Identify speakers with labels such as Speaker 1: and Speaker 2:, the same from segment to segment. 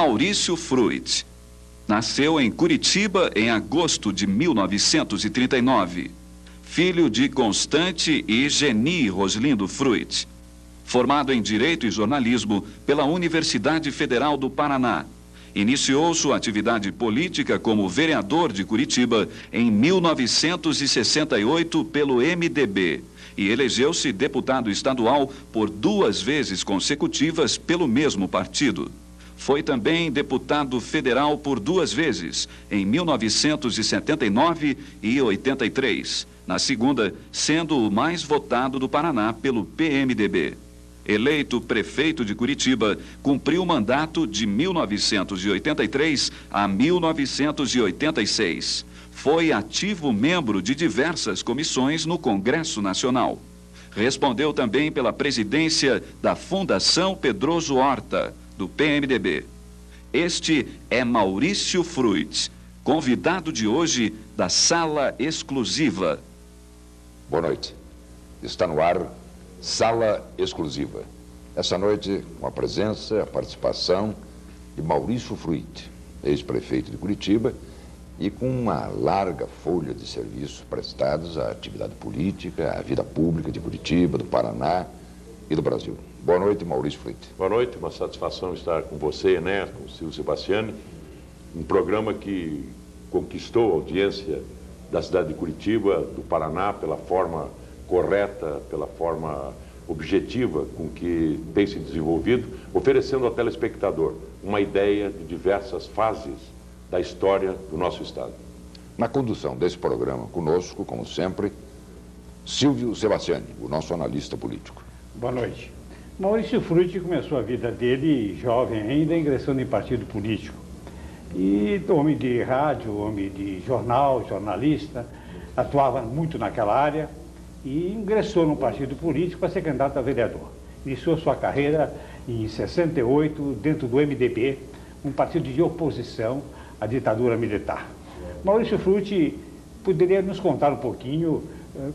Speaker 1: Maurício Fruit. Nasceu em Curitiba em agosto de 1939. Filho de Constante e Geni Roslindo Fruit. Formado em Direito e Jornalismo pela Universidade Federal do Paraná. Iniciou sua atividade política como vereador de Curitiba em 1968 pelo MDB e elegeu-se deputado estadual por 2 vezes consecutivas pelo mesmo partido. Foi também deputado federal por 2 vezes, em 1979 e 83, na segunda sendo o mais votado do Paraná pelo PMDB. Eleito prefeito de Curitiba, cumpriu o mandato de 1983 a 1986. Foi ativo membro de diversas comissões no Congresso Nacional. Respondeu também pela presidência da Fundação Pedroso Horta, do PMDB. Este é Maurício Fruit, convidado de hoje da Sala Exclusiva.
Speaker 2: Boa noite. Está no ar Sala Exclusiva. Essa noite, com a presença, a participação de Maurício Fruit, ex-prefeito de Curitiba, e com uma larga folha de serviços prestados à atividade política, à vida pública de Curitiba, do Paraná e do Brasil. Boa noite, Maurício Fruit.
Speaker 3: Boa noite, uma satisfação estar com você, né, com o Silvio Sebastiani, um programa que conquistou a audiência da cidade de Curitiba, do Paraná, pela forma correta, pela forma objetiva com que tem se desenvolvido, oferecendo ao telespectador uma ideia de diversas fases da história do nosso estado.
Speaker 2: Na condução desse programa, conosco, como sempre, Silvio Sebastiani, o nosso analista político.
Speaker 4: Boa noite. Maurício Fruit começou a vida dele, jovem ainda, ingressando em partido político. E homem de rádio, homem de jornal, jornalista, atuava muito naquela área e ingressou num partido político para ser candidato a vereador. Iniciou sua carreira em 68 dentro do MDB, um partido de oposição à ditadura militar. Maurício Fruit poderia nos contar um pouquinho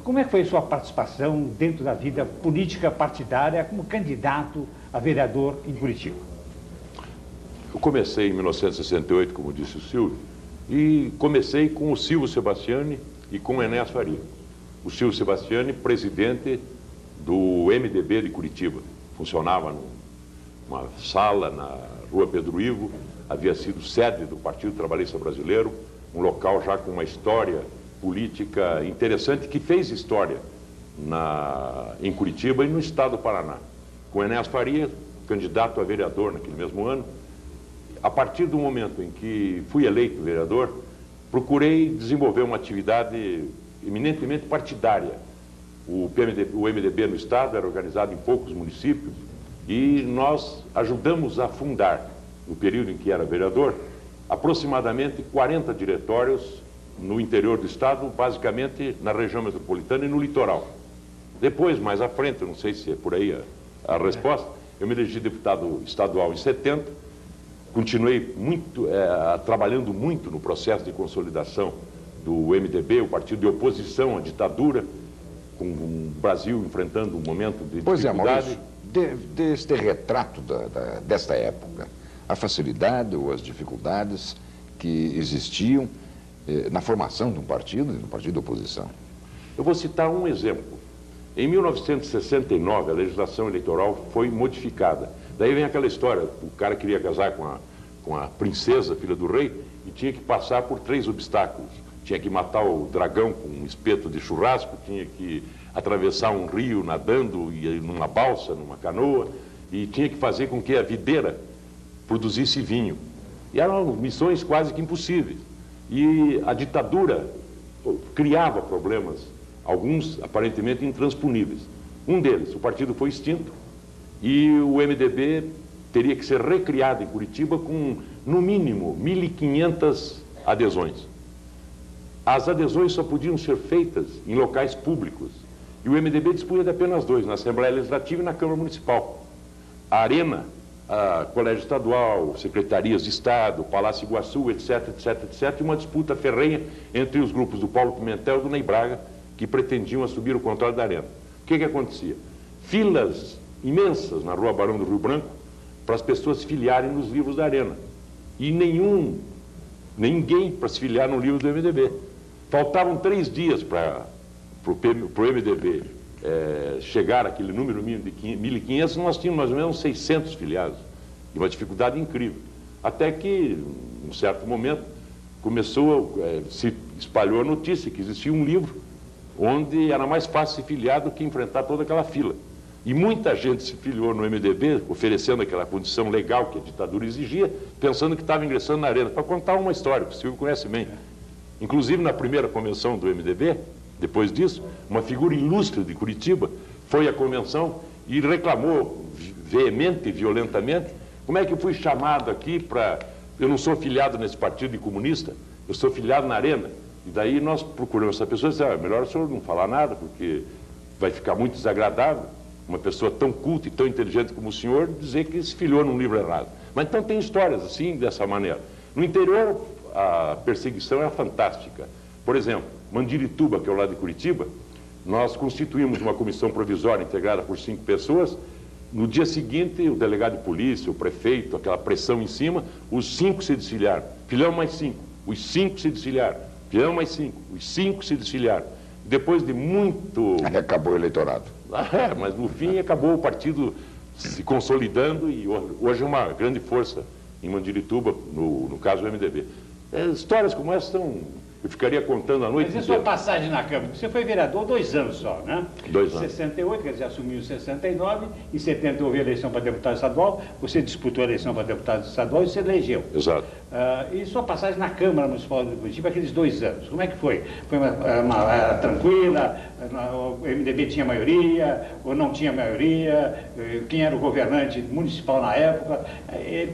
Speaker 4: como é que foi sua participação dentro da vida política partidária como candidato a vereador em Curitiba?
Speaker 3: Eu comecei em 1968, como disse o Silvio, e comecei com o Silvio Sebastiani e com o Enéas Faria. O Silvio Sebastiani, presidente do MDB de Curitiba. Funcionava numa sala na Rua Pedro Ivo, havia sido sede do Partido Trabalhista Brasileiro, um local já com uma história política interessante que fez história em Curitiba e no estado do Paraná. Com Enéas Faria, candidato a vereador naquele mesmo ano. A partir do momento em que fui eleito vereador, procurei desenvolver uma atividade eminentemente partidária. O MDB no estado era organizado em poucos municípios e nós ajudamos a fundar, no período em que era vereador, aproximadamente 40 diretórios no interior do estado, basicamente na região metropolitana e no litoral. Depois, mais à frente, eu não sei se é por aí a resposta, eu me elegi deputado estadual em 70, continuei trabalhando muito no processo de consolidação do MDB, o partido de oposição à ditadura, com o Brasil enfrentando um momento de dificuldade.
Speaker 2: Pois é, Maurício, deste retrato desta época, a facilidade ou as dificuldades que existiam na formação de um partido de oposição.
Speaker 3: Eu vou citar um exemplo. Em 1969, a legislação eleitoral foi modificada. Daí vem aquela história, o cara queria casar com a princesa, filha do rei, e tinha que passar por 3 obstáculos. Tinha que matar o dragão com um espeto de churrasco, tinha que atravessar um rio nadando numa balsa, numa canoa, e tinha que fazer com que a videira produzisse vinho. E eram missões quase que impossíveis. E a ditadura criava problemas, alguns aparentemente intransponíveis. Um deles, o partido foi extinto e o MDB teria que ser recriado em Curitiba com, no mínimo, 1.500 adesões. As adesões só podiam ser feitas em locais públicos. E o MDB dispunha de apenas 2, na Assembleia Legislativa e na Câmara Municipal. A Arena, a Colégio Estadual, Secretarias de Estado, Palácio Iguaçu, etc, etc, etc, e uma disputa ferrenha entre os grupos do Paulo Pimentel e do Ney Braga, que pretendiam assumir o controle da Arena. O que acontecia? Filas imensas na Rua Barão do Rio Branco para as pessoas se filiarem nos livros da Arena. e ninguém para se filiar no livro do MDB. Faltavam 3 dias para o MDB chegar àquele número mínimo de 1.500, nós tínhamos mais ou menos 600 filiados, e uma dificuldade incrível. Até que, em um certo momento, se espalhou a notícia que existia um livro onde era mais fácil se filiar do que enfrentar toda aquela fila. E muita gente se filiou no MDB, oferecendo aquela condição legal que a ditadura exigia, pensando que estava ingressando na arena. Para contar uma história, que o Silvio conhece bem. Inclusive, na primeira convenção do MDB, depois disso, uma figura ilustre de Curitiba foi à convenção e reclamou veemente e violentamente: como é que eu fui chamado aqui para... Eu não sou filiado nesse partido comunista, eu sou filiado na arena. E daí nós procuramos essa pessoa e dissemos: melhor o senhor não falar nada, porque vai ficar muito desagradável uma pessoa tão culta e tão inteligente como o senhor dizer que se filiou num livro errado. Mas então tem histórias assim, dessa maneira. No interior, a perseguição é fantástica. Por exemplo, Mandirituba, que é o lado de Curitiba, nós constituímos uma comissão provisória integrada por 5 pessoas. No dia seguinte, o delegado de polícia, o prefeito, aquela pressão em cima, os 5 se desfiliaram. Filhão mais 5, os 5 se desfiliaram. Filhão mais 5, os 5 se desfiliaram. Depois de muito...
Speaker 2: Aí acabou o eleitorado.
Speaker 3: Mas no fim acabou o partido se consolidando e hoje é uma grande força em Mandirituba, no caso do MDB. Histórias como essa são... Eu ficaria contando a noite inteira.
Speaker 4: Mas a sua passagem na Câmara, você foi vereador 2 anos só, né?
Speaker 3: 2 anos.
Speaker 4: Em 68, quer dizer, assumiu em 69, em 70 houve a eleição para deputado estadual, você disputou a eleição para deputado estadual e se elegeu.
Speaker 3: Exato.
Speaker 4: E sua passagem na Câmara Municipal de Curitiba, aqueles 2 anos, como é que foi? Foi uma tranquila? O MDB tinha maioria ou não tinha maioria? Quem era o governante municipal na época?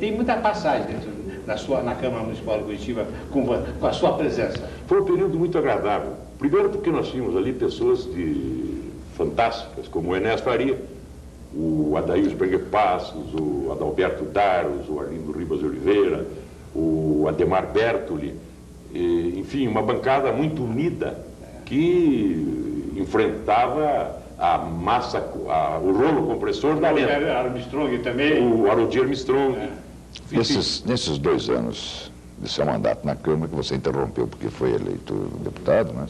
Speaker 4: Tem muita passagem na Câmara Municipal de Curitiba com a sua presença.
Speaker 3: Foi um período muito agradável. Primeiro porque nós tínhamos ali pessoas fantásticas, como o Enéas Faria, o Adair Sprenger Passos, o Adalberto Daros, o Arlindo Ribas de Oliveira, o Ademar Bertoli, enfim, uma bancada muito unida que enfrentava a massa, o rolo compressor da arena.
Speaker 4: O Armstrong também.
Speaker 3: O Harold Armstrong.
Speaker 2: Nesses 2 anos de seu mandato na Câmara, que você interrompeu porque foi eleito deputado, né?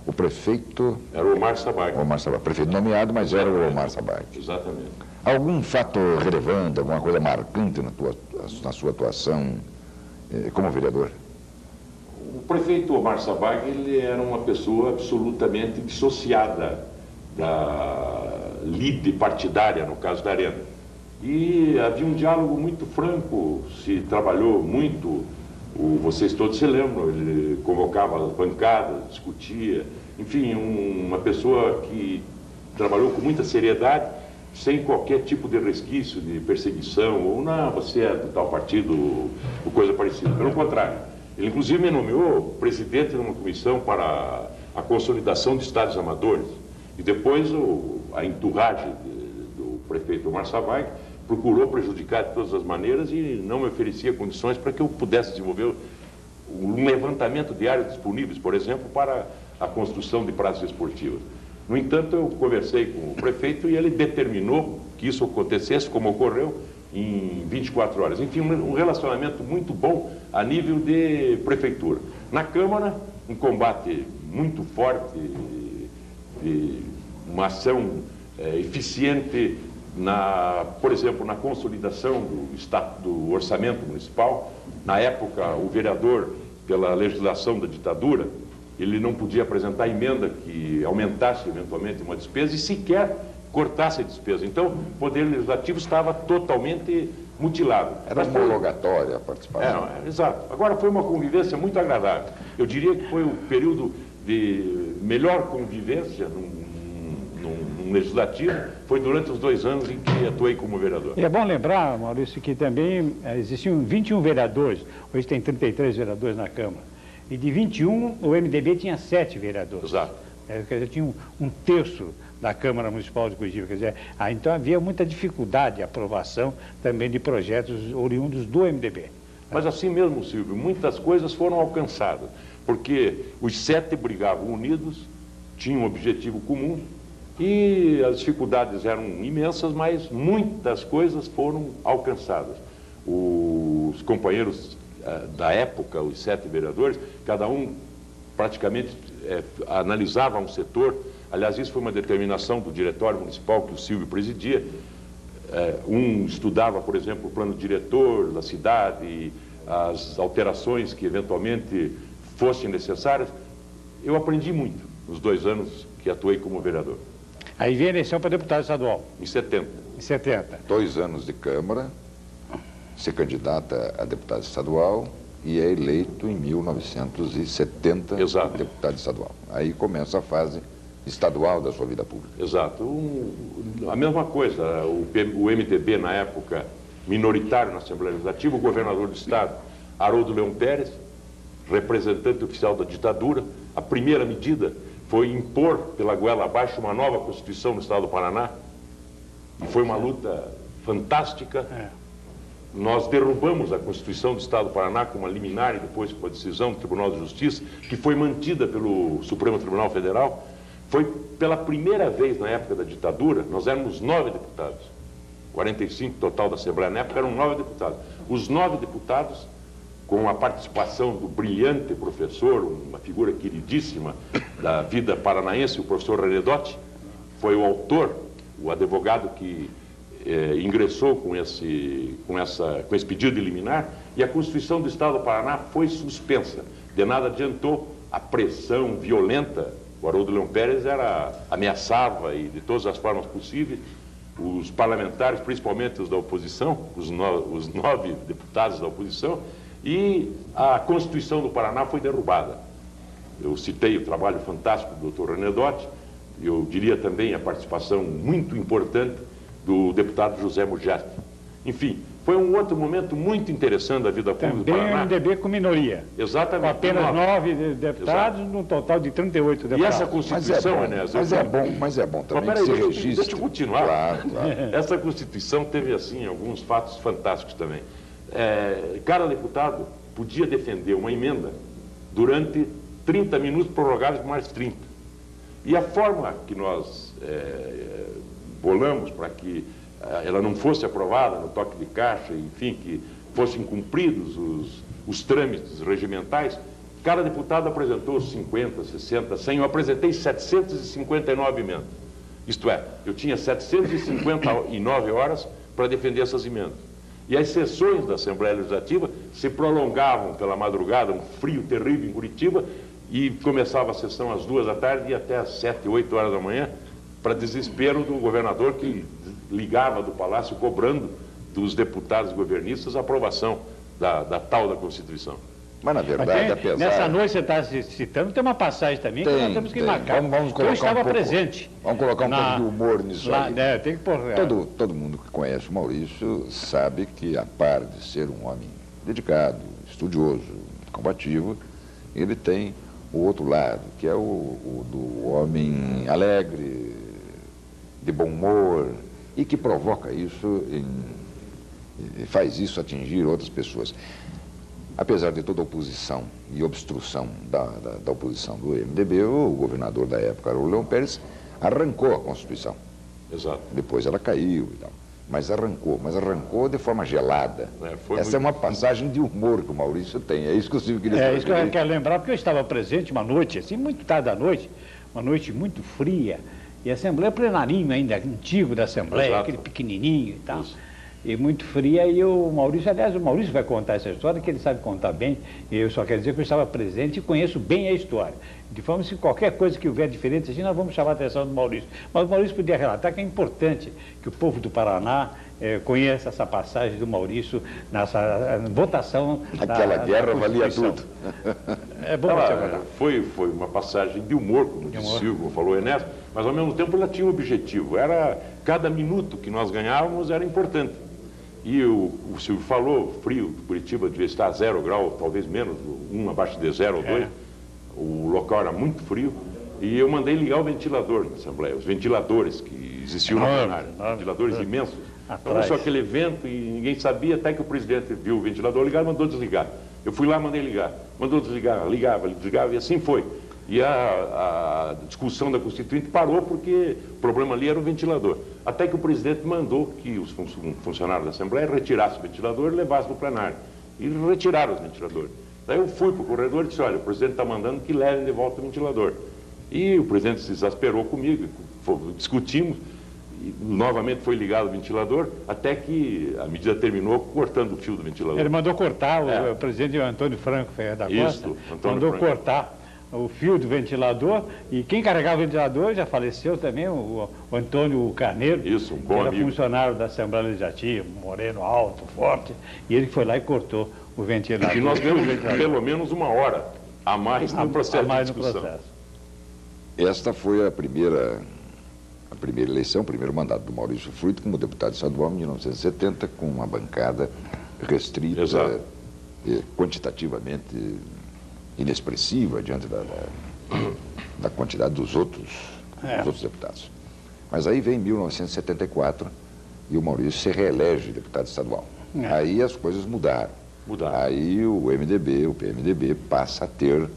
Speaker 2: O prefeito...
Speaker 3: Era o Omar Sabac.
Speaker 2: Omar Sabac, prefeito nomeado, mas era o Omar Sabac.
Speaker 3: Exatamente.
Speaker 2: Algum fato relevante, alguma coisa marcante na sua atuação como vereador?
Speaker 3: O prefeito Omar Sabac, ele era uma pessoa absolutamente dissociada da lide partidária, no caso da Arena. E havia um diálogo muito franco, se trabalhou muito, vocês todos se lembram, ele convocava as bancadas, discutia, enfim, uma pessoa que trabalhou com muita seriedade, sem qualquer tipo de resquício de perseguição, ou não, você é do tal partido, ou coisa parecida. Pelo contrário, ele inclusive me nomeou presidente de uma comissão para a consolidação de estados amadores. E depois a entourage do prefeito Omar Sabac procurou prejudicar de todas as maneiras e não me oferecia condições para que eu pudesse desenvolver um levantamento de áreas disponíveis, por exemplo, para a construção de praças esportivas. No entanto, eu conversei com o prefeito e ele determinou que isso acontecesse, como ocorreu, em 24 horas. Enfim, um relacionamento muito bom a nível de prefeitura. Na Câmara, um combate muito forte, uma ação eficiente, por exemplo, na consolidação do orçamento municipal. Na época, o vereador, pela legislação da ditadura, ele não podia apresentar emenda que aumentasse eventualmente uma despesa e sequer cortasse a despesa. Então, o Poder Legislativo estava totalmente mutilado.
Speaker 2: Era homologatória a participação.
Speaker 3: Exato. Agora, foi uma convivência muito agradável. Eu diria que foi o período de melhor convivência num legislativo, foi durante os 2 anos em que atuei como vereador.
Speaker 4: E é bom lembrar, Maurício, que também existiam 21 vereadores, hoje tem 33 vereadores na Câmara, e de 21 o MDB tinha 7 vereadores.
Speaker 3: Exato.
Speaker 4: Quer dizer, tinha um terço da Câmara Municipal de Curitiba, quer dizer, então havia muita dificuldade de aprovação também de projetos oriundos do MDB.
Speaker 3: Mas assim mesmo, Silvio, muitas coisas foram alcançadas, porque os 7 brigavam unidos, tinham um objetivo comum, e as dificuldades eram imensas, mas muitas coisas foram alcançadas. os companheiros da época, os 7 vereadores, cada um praticamente analisava um setor. Aliás, isso foi uma determinação do Diretório Municipal que o Silvio presidia. Um estudava, por exemplo, o plano diretor da cidade, as alterações que eventualmente fossem necessárias. Eu aprendi muito nos 2 anos que atuei como vereador.
Speaker 4: Aí vem a eleição para deputado estadual.
Speaker 3: Em 70.
Speaker 4: Em 70.
Speaker 2: 2 anos de Câmara, se candidata a deputado estadual e é eleito em 1970
Speaker 3: Exato.
Speaker 2: deputado estadual. Aí começa a fase estadual da sua vida pública.
Speaker 3: Exato. A mesma coisa, o MDB na época minoritário na Assembleia Legislativa, o governador do Estado, Haroldo Leão Pérez, representante oficial da ditadura. A primeira medida foi impor pela goela abaixo uma nova Constituição no Estado do Paraná. E foi uma luta fantástica. Nós derrubamos a Constituição do Estado do Paraná com uma liminar e depois com a decisão do Tribunal de Justiça, que foi mantida pelo Supremo Tribunal Federal. Foi pela primeira vez na época da ditadura, nós éramos 9 deputados. 45 total da Assembleia na época eram 9 deputados. Os 9 deputados, com a participação do brilhante professor, uma figura queridíssima da vida paranaense, o professor Renedotti, foi o autor, o advogado que ingressou com esse pedido de liminar, e a Constituição do Estado do Paraná foi suspensa. De nada adiantou a pressão violenta. O Haroldo Leão Pérez ameaçava, e de todas as formas possíveis, os parlamentares, principalmente os da oposição, os 9 deputados da oposição, e a Constituição do Paraná foi derrubada. Eu citei o trabalho fantástico do Dr. Renedotti, eu diria também a participação muito importante do deputado José Mugiaspe. Enfim, foi um outro momento muito interessante da vida pública do Paraná.
Speaker 4: Também o MDB com minoria.
Speaker 3: Exatamente.
Speaker 4: Com apenas 9 deputados, num total de 38 deputados.
Speaker 3: E essa Constituição,
Speaker 2: Mas é bom também
Speaker 3: peraí,
Speaker 2: que se registre.
Speaker 3: deixa eu continuar.
Speaker 2: Claro.
Speaker 3: Essa Constituição teve, assim, alguns fatos fantásticos também. Cada deputado podia defender uma emenda durante 30 minutos, prorrogados por mais 30. E a forma que nós bolamos para que ela não fosse aprovada no toque de caixa, enfim, que fossem cumpridos os trâmites regimentais, cada deputado apresentou 50, 60, 100, eu apresentei 759 emendas. Isto é, eu tinha 759 horas para defender essas emendas. E as sessões da Assembleia Legislativa se prolongavam pela madrugada, um frio terrível em Curitiba, e começava a sessão às 2 da tarde e até às 7, 8 horas da manhã, para desespero do governador, que ligava do Palácio cobrando dos deputados governistas a aprovação da tal da Constituição.
Speaker 2: Mas, na verdade, apesar...
Speaker 4: Nessa noite você está citando, tem uma passagem também que nós temos que marcar.
Speaker 2: Vamos colocar
Speaker 4: eu estava presente.
Speaker 2: Vamos colocar um pouco de humor nisso aí.
Speaker 4: Tem que pôr...
Speaker 2: Todo mundo que conhece o Maurício sabe que, a par de ser um homem dedicado, estudioso, combativo, ele tem o outro lado, que é o do homem alegre, de bom humor, e que provoca isso e faz isso atingir outras pessoas. Apesar de toda a oposição e obstrução da oposição do MDB, o governador da época, Haroldo Leão Pérez, arrancou a Constituição.
Speaker 3: Exato.
Speaker 2: Depois ela caiu e tal. Mas arrancou de forma gelada. Essa é uma passagem de humor que o Maurício tem. É isso que o Silvio queria saber.
Speaker 4: É isso que eu quero lembrar, porque eu estava presente uma noite, assim, muito tarde da noite, uma noite muito fria, e a Assembleia plenarinho ainda, antigo da Assembleia,
Speaker 3: Exato.
Speaker 4: aquele pequenininho e tal.
Speaker 3: Isso.
Speaker 4: E muito fria, e o Maurício, aliás, o Maurício vai contar essa história, que ele sabe contar bem, e eu só quero dizer que eu estava presente e conheço bem a história. De forma que qualquer coisa que houver diferente, assim, nós vamos chamar a atenção do Maurício. Mas o Maurício podia relatar que é importante que o povo do Paraná conheça essa passagem do Maurício nessa votação.
Speaker 2: Aquela guerra valia tudo.
Speaker 4: É bom você contar.
Speaker 3: Foi uma passagem de humor, como disse o Silvio, falou o Ernesto, mas ao mesmo tempo ela tinha um objetivo. Cada minuto que nós ganhávamos era importante. E o Silvio falou, frio, Curitiba devia estar a 0 grau, talvez menos, abaixo de 0 ou 2. O local era muito frio. E eu mandei ligar o ventilador na Assembleia, os ventiladores que existiam na plenária, ventiladores imensos. Começou aquele evento e ninguém sabia, até que o presidente viu o ventilador ligar e mandou desligar. Eu fui lá, mandei ligar. Mandou desligar, ligava, desligava, e assim foi. E a discussão da Constituinte parou porque o problema ali era o ventilador. Até que o presidente mandou que os funcionários da Assembleia retirassem o ventilador e levassem no plenário. e retiraram os ventiladores. Daí eu fui para o corredor e disse, olha, o presidente está mandando que levem de volta o ventilador. E o presidente se exasperou comigo, discutimos, e novamente foi ligado o ventilador, até que a medida terminou cortando o fio do ventilador.
Speaker 4: Ele mandou cortar, o presidente Antônio Franco Ferreira da Costa, mandou cortar o fio do ventilador, e quem carregava o ventilador já faleceu também, o Antônio Carneiro,
Speaker 3: isso, um bom
Speaker 4: que era
Speaker 3: amigo,
Speaker 4: funcionário da Assembleia Legislativa, moreno, alto, forte, e ele foi lá e cortou o ventilador.
Speaker 3: E nós demos pelo menos uma hora a mais no processo de discussão.
Speaker 2: Esta foi a primeira eleição, o primeiro mandato do Maurício Fruit como deputado estadual em 1970, com uma bancada restrita, quantitativamente inexpressiva diante da quantidade dos outros deputados. Mas aí vem 1974 e o Maurício se reelege deputado estadual. Aí as coisas mudaram. Aí o MDB, o PMDB, passa a ter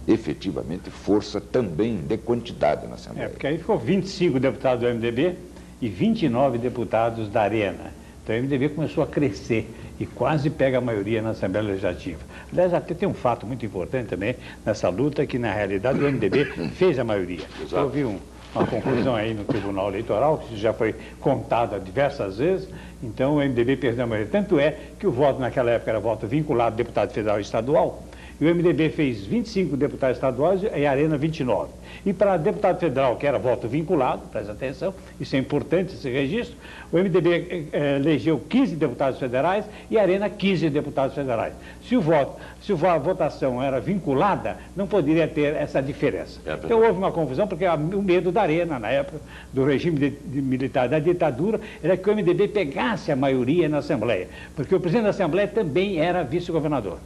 Speaker 2: efetivamente força também de quantidade na Assembleia.
Speaker 4: Porque aí ficou 25 deputados do MDB e 29 deputados da Arena. Então o MDB começou a crescer e quase pega a maioria na Assembleia Legislativa. Aliás, até tem um fato muito importante também nessa luta, que na realidade o MDB fez a maioria. Houve uma conclusão aí no Tribunal Eleitoral, que já foi contada diversas vezes, então o MDB perdeu a maioria. Tanto é que o voto naquela época era voto vinculado, deputado federal e estadual, e o MDB fez 25 deputados estaduais e a Arena 29. E para deputado federal, que era voto vinculado, presta atenção, isso é importante, esse registro, o MDB elegeu 15 deputados federais e a Arena 15 deputados federais. Se a votação era vinculada, não poderia ter essa diferença. Então houve uma confusão, porque o medo da Arena, na época do regime militar, da ditadura, era que o MDB pegasse a maioria na Assembleia, porque o presidente da Assembleia também era vice-governador.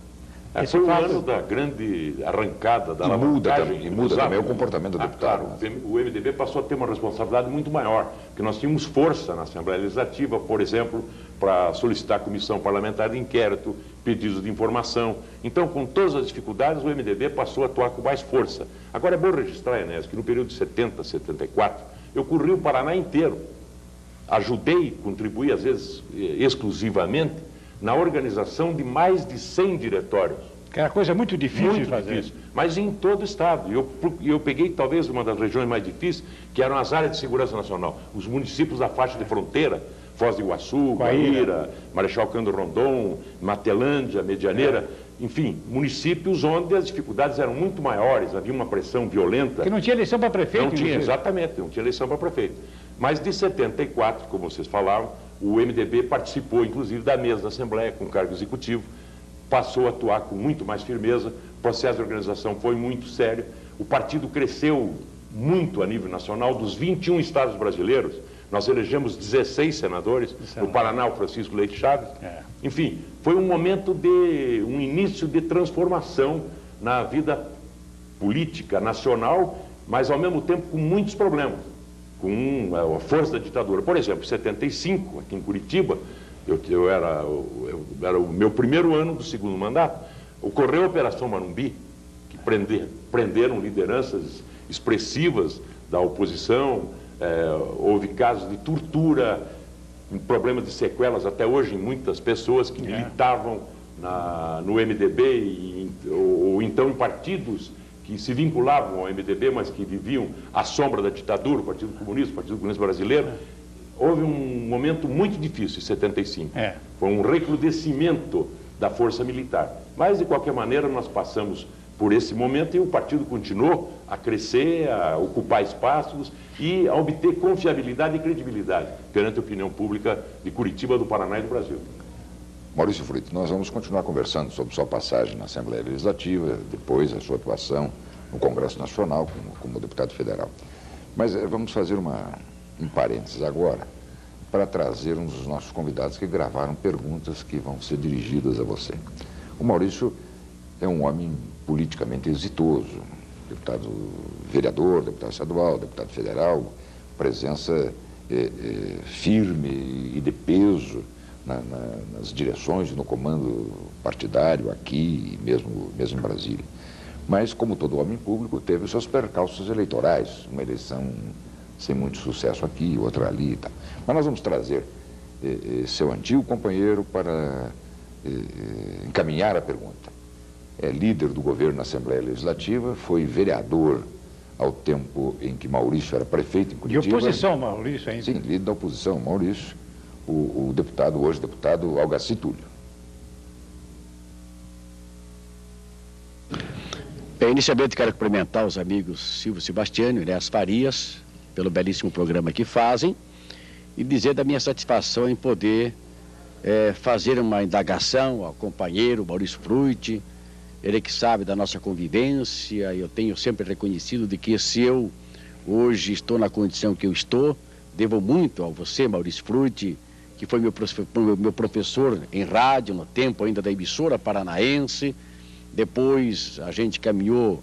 Speaker 3: Foi o ano da grande arrancada da alavancagem.
Speaker 2: E muda também o comportamento do deputado.
Speaker 3: Claro, o MDB passou a ter uma responsabilidade muito maior, porque nós tínhamos força na Assembleia Legislativa, por exemplo, para solicitar comissão parlamentar de inquérito, pedidos de informação. Então, com todas as dificuldades, o MDB passou a atuar com mais força. Agora, é bom registrar, Enéas, que no período de 70, 74, eu corri o Paraná inteiro. Ajudei, contribuí, às vezes, exclusivamente, na organização de mais de 100 diretórios.
Speaker 4: Que era coisa muito difícil de fazer.
Speaker 3: Difícil, mas em todo o estado. Eu peguei talvez uma das regiões mais difíceis, que eram as áreas de segurança nacional. Os municípios da faixa de fronteira, Foz do Iguaçu, Guaíra, Marechal Cândido Rondon, Matelândia, Medianeira, enfim, municípios onde as dificuldades eram muito maiores, havia uma pressão violenta.
Speaker 4: Que não tinha eleição para prefeito.
Speaker 3: Não tinha, exatamente, não tinha eleição para prefeito. Mas de 74, como vocês falavam, o MDB participou, inclusive, da mesa da Assembleia, com cargo executivo, passou a atuar com muito mais firmeza, o processo de organização foi muito sério, o partido cresceu muito a nível nacional, dos 21 estados brasileiros, nós elegemos 16 senadores, no Paraná o Francisco Leite Chaves, enfim, foi um momento um início de transformação na vida política nacional, mas ao mesmo tempo com muitos problemas, com a força da ditadura. Por exemplo, em 75, aqui em Curitiba, era o meu primeiro ano do segundo mandato, ocorreu a Operação Marumbi, que prenderam lideranças expressivas da oposição, houve casos de tortura, problemas de sequelas até hoje em muitas pessoas que militavam no MDB ou então em partidos que se vinculavam ao MDB, mas que viviam à sombra da ditadura, o Partido Comunista Brasileiro. Houve um momento muito difícil em 75. Foi um recrudescimento da força militar. Mas, de qualquer maneira, nós passamos por esse momento e o partido continuou a crescer, a ocupar espaços e a obter confiabilidade e credibilidade perante a opinião pública de Curitiba, do Paraná e do Brasil.
Speaker 2: Maurício Fruit, nós vamos continuar conversando sobre sua passagem na Assembleia Legislativa, depois a sua atuação no Congresso Nacional como deputado federal. Mas vamos fazer um parênteses agora para trazer um dos nossos convidados que gravaram perguntas que vão ser dirigidas a você. O Maurício é um homem politicamente exitoso, deputado vereador, deputado estadual, deputado federal, presença firme e de peso nas direções, no comando partidário aqui e mesmo em Brasília. Mas, como todo homem público, teve os seus percalços eleitorais, uma eleição sem muito sucesso aqui, outra ali e tal. Mas nós vamos trazer seu antigo companheiro para encaminhar a pergunta. É líder do governo na Assembleia Legislativa, foi vereador ao tempo em que Maurício era prefeito em Curitiba.
Speaker 4: De oposição, Maurício, ainda.
Speaker 2: Sim, líder da oposição, Maurício, o deputado, hoje deputado Algaci Túlio.
Speaker 5: Bem, inicialmente quero cumprimentar os amigos Silvio Sebastiano e Inés Farias pelo belíssimo programa que fazem e dizer da minha satisfação em poder fazer uma indagação ao companheiro Maurício Frutti, ele que sabe da nossa convivência, e eu tenho sempre reconhecido de que se eu hoje estou na condição que eu estou, devo muito a você, Maurício Frutti, que foi meu professor em rádio no tempo ainda da emissora paranaense. Depois a gente caminhou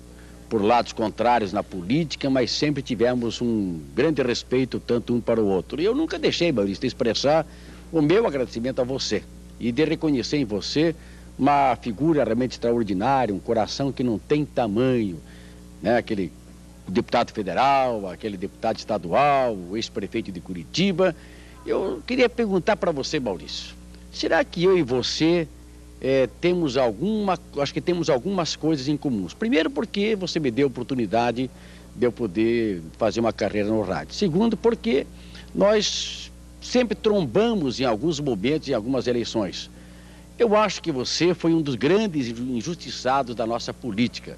Speaker 5: por lados contrários na política, mas sempre tivemos um grande respeito tanto um para o outro. E eu nunca deixei, Maurício, de expressar o meu agradecimento a você e de reconhecer em você uma figura realmente extraordinária, um coração que não tem tamanho, né? Aquele deputado federal, aquele deputado estadual, o ex-prefeito de Curitiba. Eu queria perguntar para você, Maurício, será que eu e você acho que temos algumas coisas em comuns? Primeiro, porque você me deu a oportunidade de eu poder fazer uma carreira no rádio. Segundo, porque nós sempre trombamos em alguns momentos, em algumas eleições. Eu acho que você foi um dos grandes injustiçados da nossa política.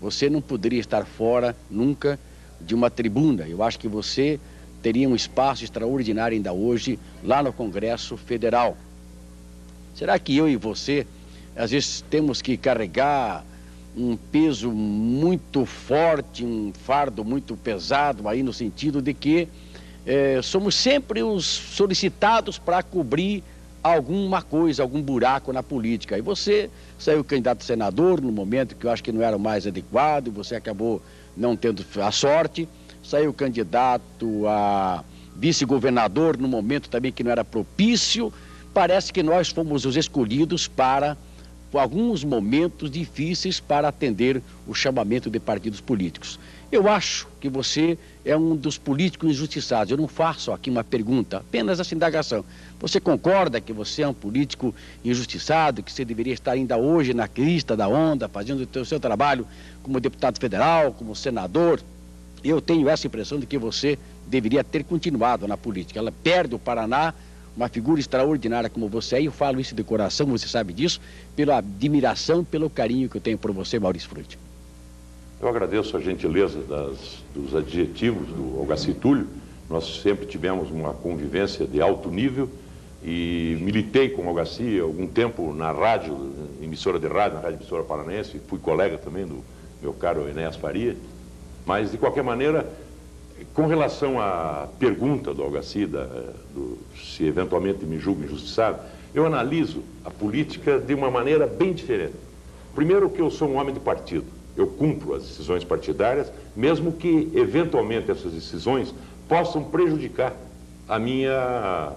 Speaker 5: Você não poderia estar fora nunca de uma tribuna. Eu acho que você teria um espaço extraordinário ainda hoje lá no Congresso Federal. Será que eu e você, às vezes, temos que carregar um peso muito forte, um fardo muito pesado aí no sentido de que somos sempre os solicitados para cobrir alguma coisa, algum buraco na política. E você saiu candidato a senador no momento que eu acho que não era o mais adequado, você acabou não tendo a sorte, saiu candidato a vice-governador no momento também que não era propício. Parece que nós fomos os escolhidos para alguns momentos difíceis para atender o chamamento de partidos políticos. Eu acho que você é um dos políticos injustiçados. Eu não faço aqui uma pergunta, apenas essa indagação. Você concorda que você é um político injustiçado, que você deveria estar ainda hoje na crista da onda, fazendo o seu trabalho como deputado federal, como senador? Eu tenho essa impressão de que você deveria ter continuado na política. Ela perde o Paraná, uma figura extraordinária como você é, e eu falo isso de coração, você sabe disso, pela admiração, pelo carinho que eu tenho por você, Maurício Frutti.
Speaker 3: Eu agradeço a gentileza dos adjetivos do Algaci Túlio. Nós sempre tivemos uma convivência de alto nível e militei com o Algaci algum tempo na rádio, emissora de rádio, na Rádio Emissora Paranaense, fui colega também do meu caro Enéas Faria. Mas, de qualquer maneira, com relação à pergunta do Algaci, se eventualmente me julgo injustiçado, eu analiso a política de uma maneira bem diferente. Primeiro, que eu sou um homem de partido. Eu cumpro as decisões partidárias, mesmo que, eventualmente, essas decisões possam prejudicar a minha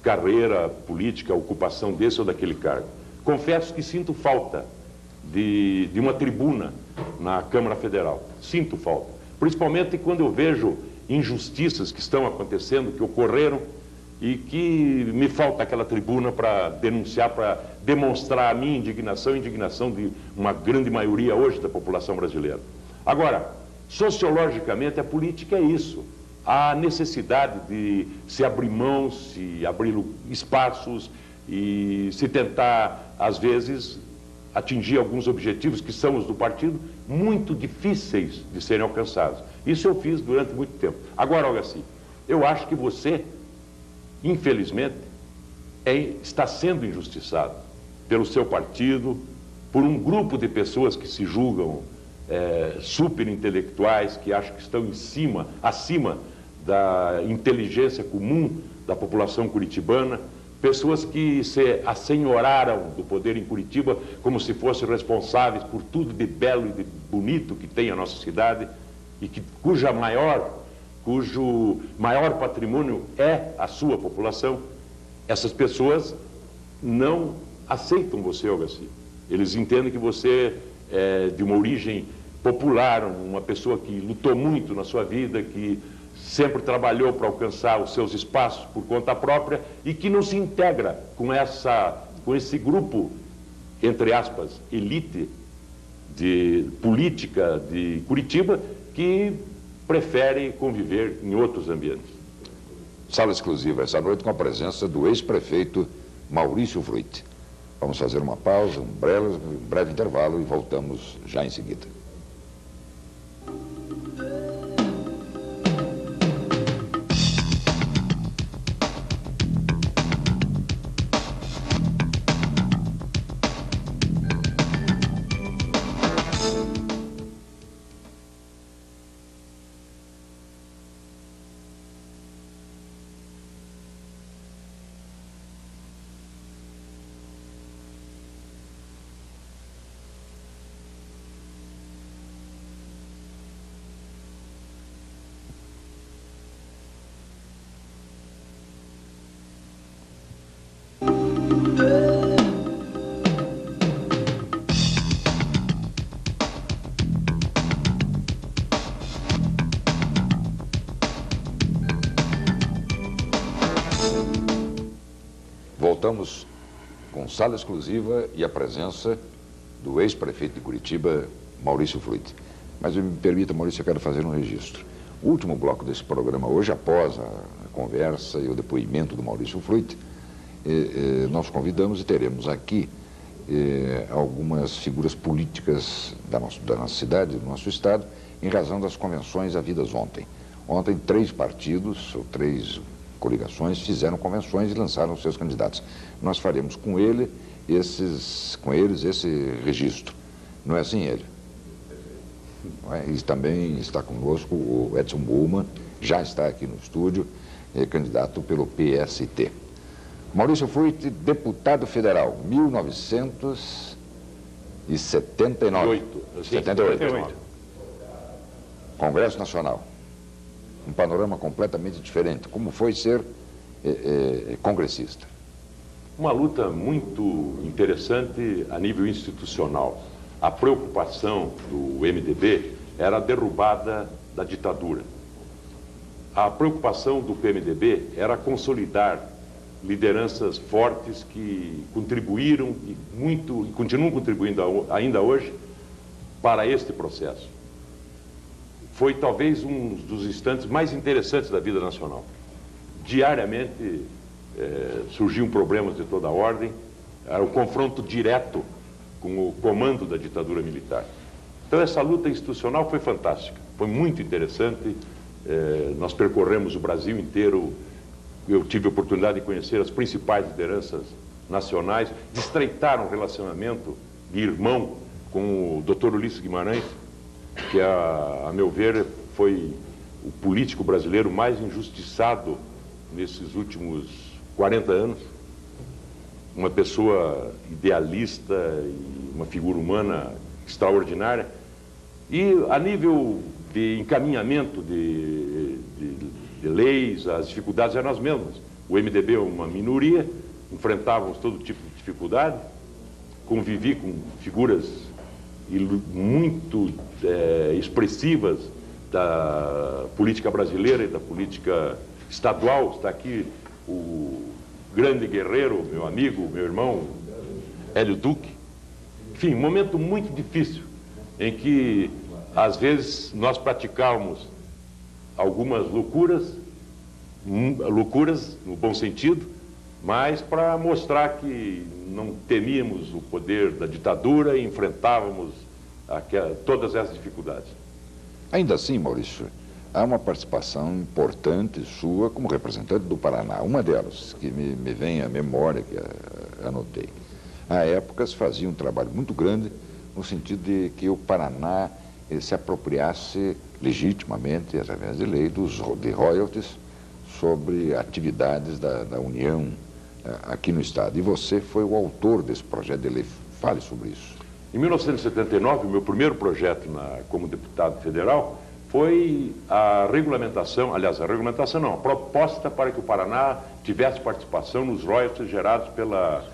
Speaker 3: carreira política, a ocupação desse ou daquele cargo. Confesso que sinto falta de uma tribuna na Câmara Federal. Sinto falta. Principalmente quando eu vejo injustiças que estão acontecendo, que ocorreram, e que me falta aquela tribuna para denunciar, para demonstrar a minha indignação, a indignação de uma grande maioria hoje da população brasileira. Agora, sociologicamente, a política é isso. Há necessidade de se abrir mão, se abrir espaços e se tentar, às vezes, atingir alguns objetivos que são os do partido, muito difíceis de serem alcançados. Isso eu fiz durante muito tempo. Agora, Algaci, eu acho que você, infelizmente, está sendo injustiçado pelo seu partido, por um grupo de pessoas que se julgam super intelectuais, que acham que estão acima da inteligência comum da população curitibana, pessoas que se assenhoraram do poder em Curitiba como se fossem responsáveis por tudo de belo e de bonito que tem a nossa cidade e cujo maior patrimônio é a sua população. Essas pessoas não aceitam você, Algaci. Eles entendem que você é de uma origem popular, uma pessoa que lutou muito na sua vida, que sempre trabalhou para alcançar os seus espaços por conta própria e que não se integra com essa com esse grupo, entre aspas, elite de política de Curitiba, que prefere conviver em outros ambientes.
Speaker 2: Sala exclusiva essa noite com a presença do ex-prefeito Maurício Fruit. Vamos fazer uma pausa, um breve intervalo e voltamos já em seguida. Voltamos com sala exclusiva e a presença do ex-prefeito de Curitiba, Maurício Fruit. Mas me permita, Maurício, eu quero fazer um registro. O último bloco desse programa hoje, após a conversa e o depoimento do Maurício Fruit, nós convidamos e teremos aqui algumas figuras políticas da nossa cidade, do nosso estado, em razão das convenções havidas ontem. Ontem, 3 partidos, ou 3 coligações, fizeram convenções e lançaram seus candidatos. Nós faremos com eles esse registro. Não é assim, Hélio? E também está conosco o Edson Bullmann, já está aqui no estúdio, candidato pelo PST. Maurício Fruit, deputado federal, 1979. 78. Congresso Nacional. Um panorama completamente diferente. Como foi ser congressista?
Speaker 3: Uma luta muito interessante a nível institucional. A preocupação do MDB era a derrubada da ditadura. A preocupação do PMDB era consolidar lideranças fortes que contribuíram e continuam contribuindo ainda hoje para este processo. Foi talvez um dos instantes mais interessantes da vida nacional. Diariamente surgiam problemas de toda a ordem, era o confronto direto com o comando da ditadura militar. Então essa luta institucional foi fantástica, foi muito interessante, nós percorremos o Brasil inteiro, eu tive a oportunidade de conhecer as principais lideranças nacionais, de estreitar um relacionamento de irmão com o Dr. Ulisses Guimarães, que, a meu ver, foi o político brasileiro mais injustiçado nesses últimos 40 anos. Uma pessoa idealista e uma figura humana extraordinária. E, a nível de encaminhamento de leis, as dificuldades eram as mesmas. O MDB é uma minoria, enfrentávamos todo tipo de dificuldade, convivi com figuras muito expressivas da política brasileira e da política estadual. Está aqui o grande guerreiro, meu amigo, meu irmão, Hélio Duque. Enfim, um momento muito difícil, em que, às vezes, nós praticávamos algumas loucuras no bom sentido, mas para mostrar que não temíamos o poder da ditadura e enfrentávamos todas essas dificuldades.
Speaker 2: Ainda assim, Maurício, há uma participação importante sua como representante do Paraná. Uma delas, que me vem à memória, que anotei. Há épocas fazia um trabalho muito grande no sentido de que o Paraná se apropriasse legitimamente, através de lei, de royalties sobre atividades da União aqui no Estado. E você foi o autor desse projeto de lei. Fale sobre isso.
Speaker 3: Em 1979, o meu primeiro projeto como deputado federal foi a regulamentação, a proposta para que o Paraná tivesse participação nos royalties gerados pela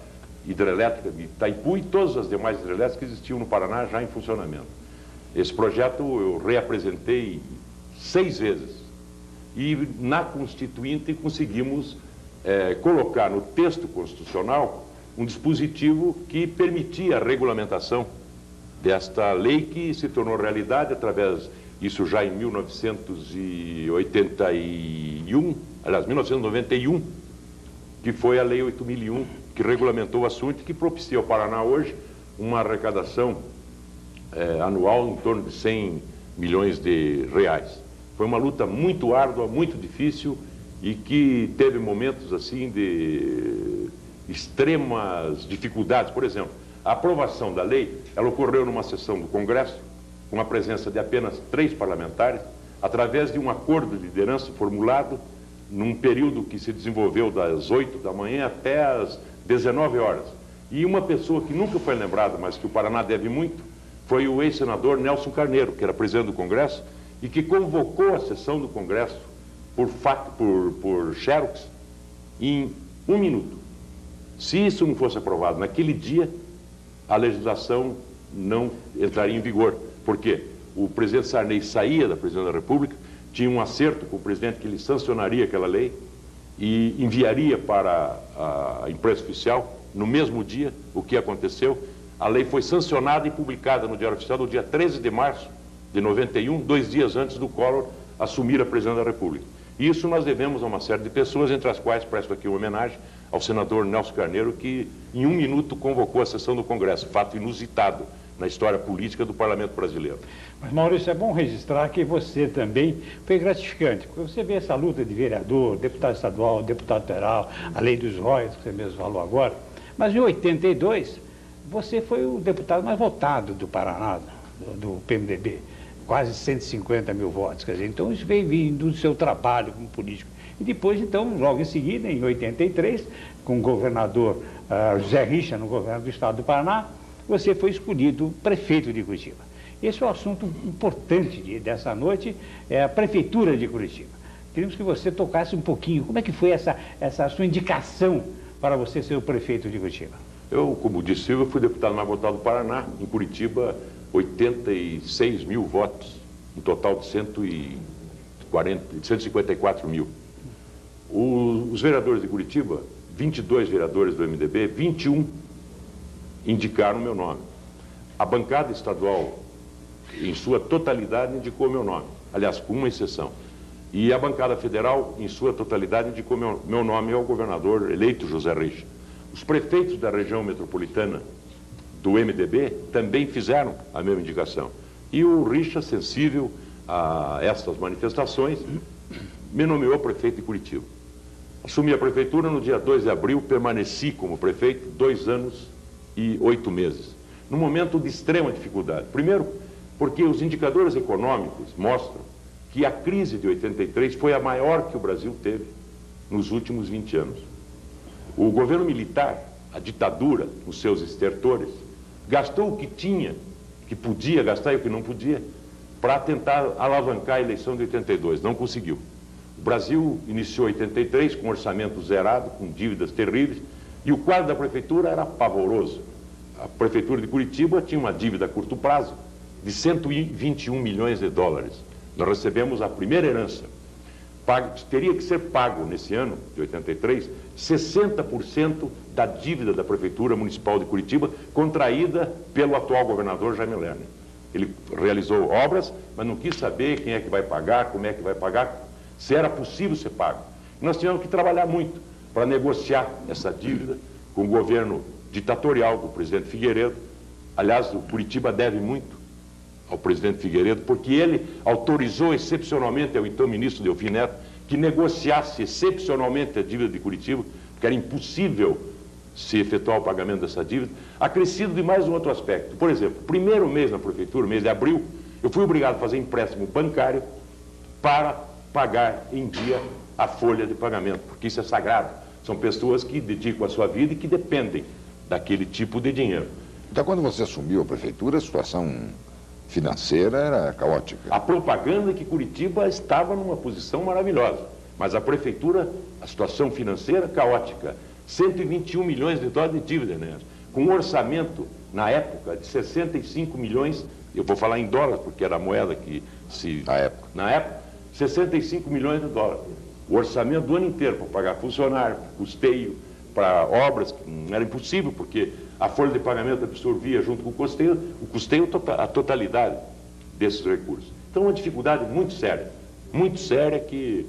Speaker 3: hidrelétrica de Itaipu e todas as demais hidrelétricas que existiam no Paraná já em funcionamento. Esse projeto eu reapresentei 6 vezes e na Constituinte conseguimos colocar no texto constitucional um dispositivo que permitia a regulamentação desta lei que se tornou realidade através, isso já em 1991, que foi a Lei 8.001, que regulamentou o assunto e que propicia ao Paraná hoje uma arrecadação anual em torno de 100 milhões de reais. Foi uma luta muito árdua, muito difícil e que teve momentos assim de extremas dificuldades. Por exemplo, a aprovação da lei, ela ocorreu numa sessão do Congresso, com a presença de apenas 3 parlamentares, através de um acordo de liderança formulado num período que se desenvolveu das 8 da manhã até as 19 horas. E uma pessoa que nunca foi lembrada, mas que o Paraná deve muito, foi o ex-senador Nelson Carneiro, que era presidente do Congresso, e que convocou a sessão do Congresso por xerox em 1 minuto. Se isso não fosse aprovado naquele dia, a legislação não entraria em vigor. Por quê? O presidente Sarney saía da presidência da República, tinha um acerto com o presidente que ele sancionaria aquela lei e enviaria para a imprensa oficial no mesmo dia o que aconteceu. A lei foi sancionada e publicada no Diário Oficial no dia 13 de março de 91, 2 dias antes do Collor assumir a presidência da República. Isso nós devemos a uma série de pessoas, entre as quais presto aqui uma homenagem ao senador Nelson Carneiro, que em 1 minuto convocou a sessão do Congresso, fato inusitado na história política do Parlamento brasileiro.
Speaker 4: Mas, Maurício, é bom registrar que você também foi gratificante, porque você vê essa luta de vereador, deputado estadual, deputado federal, a lei dos royalties, que você mesmo falou agora, mas em 82, você foi o deputado mais votado do Paraná, do PMDB, quase 150 mil votos, quer dizer, então isso veio vindo do seu trabalho como político. E depois, então, logo em seguida, em 83, com o governador José Richa, no governo do estado do Paraná, você foi escolhido prefeito de Curitiba. Esse é o assunto importante dessa noite, é a prefeitura de Curitiba. Queríamos que você tocasse um pouquinho, como é que foi essa sua indicação para você ser o prefeito de Curitiba?
Speaker 3: Eu, como disse Silvio, fui deputado mais votado do Paraná, em Curitiba, 86 mil votos, um total de 154 mil. Os vereadores de Curitiba, 22 vereadores do MDB, 21 indicaram meu nome. A bancada estadual, em sua totalidade, indicou meu nome, aliás, com uma exceção. E a bancada federal, em sua totalidade, indicou meu nome ao governador eleito José Richa. Os prefeitos da região metropolitana do MDB também fizeram a mesma indicação. E o Richa, sensível a estas manifestações, me nomeou prefeito de Curitiba. Assumi a prefeitura no dia 2 de abril, permaneci como prefeito 2 anos e 8 meses, num momento de extrema dificuldade. Primeiro, porque os indicadores econômicos mostram que a crise de 83 foi a maior que o Brasil teve nos últimos 20 anos. O governo militar, a ditadura, os seus estertores, gastou o que tinha, que podia gastar e o que não podia, para tentar alavancar a eleição de 82. Não conseguiu. O Brasil iniciou 83 com orçamento zerado, com dívidas terríveis, e o quadro da prefeitura era pavoroso. A prefeitura de Curitiba tinha uma dívida a curto prazo de 121 milhões de dólares. Nós recebemos a primeira herança. Teria que ser pago nesse ano, de 83, 60% da dívida da Prefeitura Municipal de Curitiba, contraída pelo atual governador Jaime Lerner. Ele realizou obras, mas não quis saber quem é que vai pagar, como é que vai pagar, se era possível ser pago. Nós tivemos que trabalhar muito para negociar essa dívida com o governo ditatorial do presidente Figueiredo. Aliás, o Curitiba deve muito ao presidente Figueiredo, porque ele autorizou excepcionalmente ao então ministro Delfim Neto que negociasse excepcionalmente a dívida de Curitiba, porque era impossível se efetuar o pagamento dessa dívida, acrescido de mais um outro aspecto. Por exemplo, primeiro mês na prefeitura, mês de abril, eu fui obrigado a fazer empréstimo bancário para pagar em dia a folha de pagamento, porque isso é sagrado. São pessoas que dedicam a sua vida e que dependem daquele tipo de dinheiro.
Speaker 2: Então, quando você assumiu a prefeitura, a situação financeira era caótica.
Speaker 3: A propaganda é que Curitiba estava numa posição maravilhosa, mas a prefeitura, a situação financeira caótica. 121 milhões de dólares de dívida, né? Com um orçamento, na época, de 65 milhões, eu vou falar em dólares, porque era a moeda que se... Na época, 65 milhões de dólares. O orçamento do ano inteiro para pagar funcionário, custeio, para obras, que não era impossível, porque a folha de pagamento absorvia junto com o custeio a totalidade desses recursos. Então, uma dificuldade muito séria que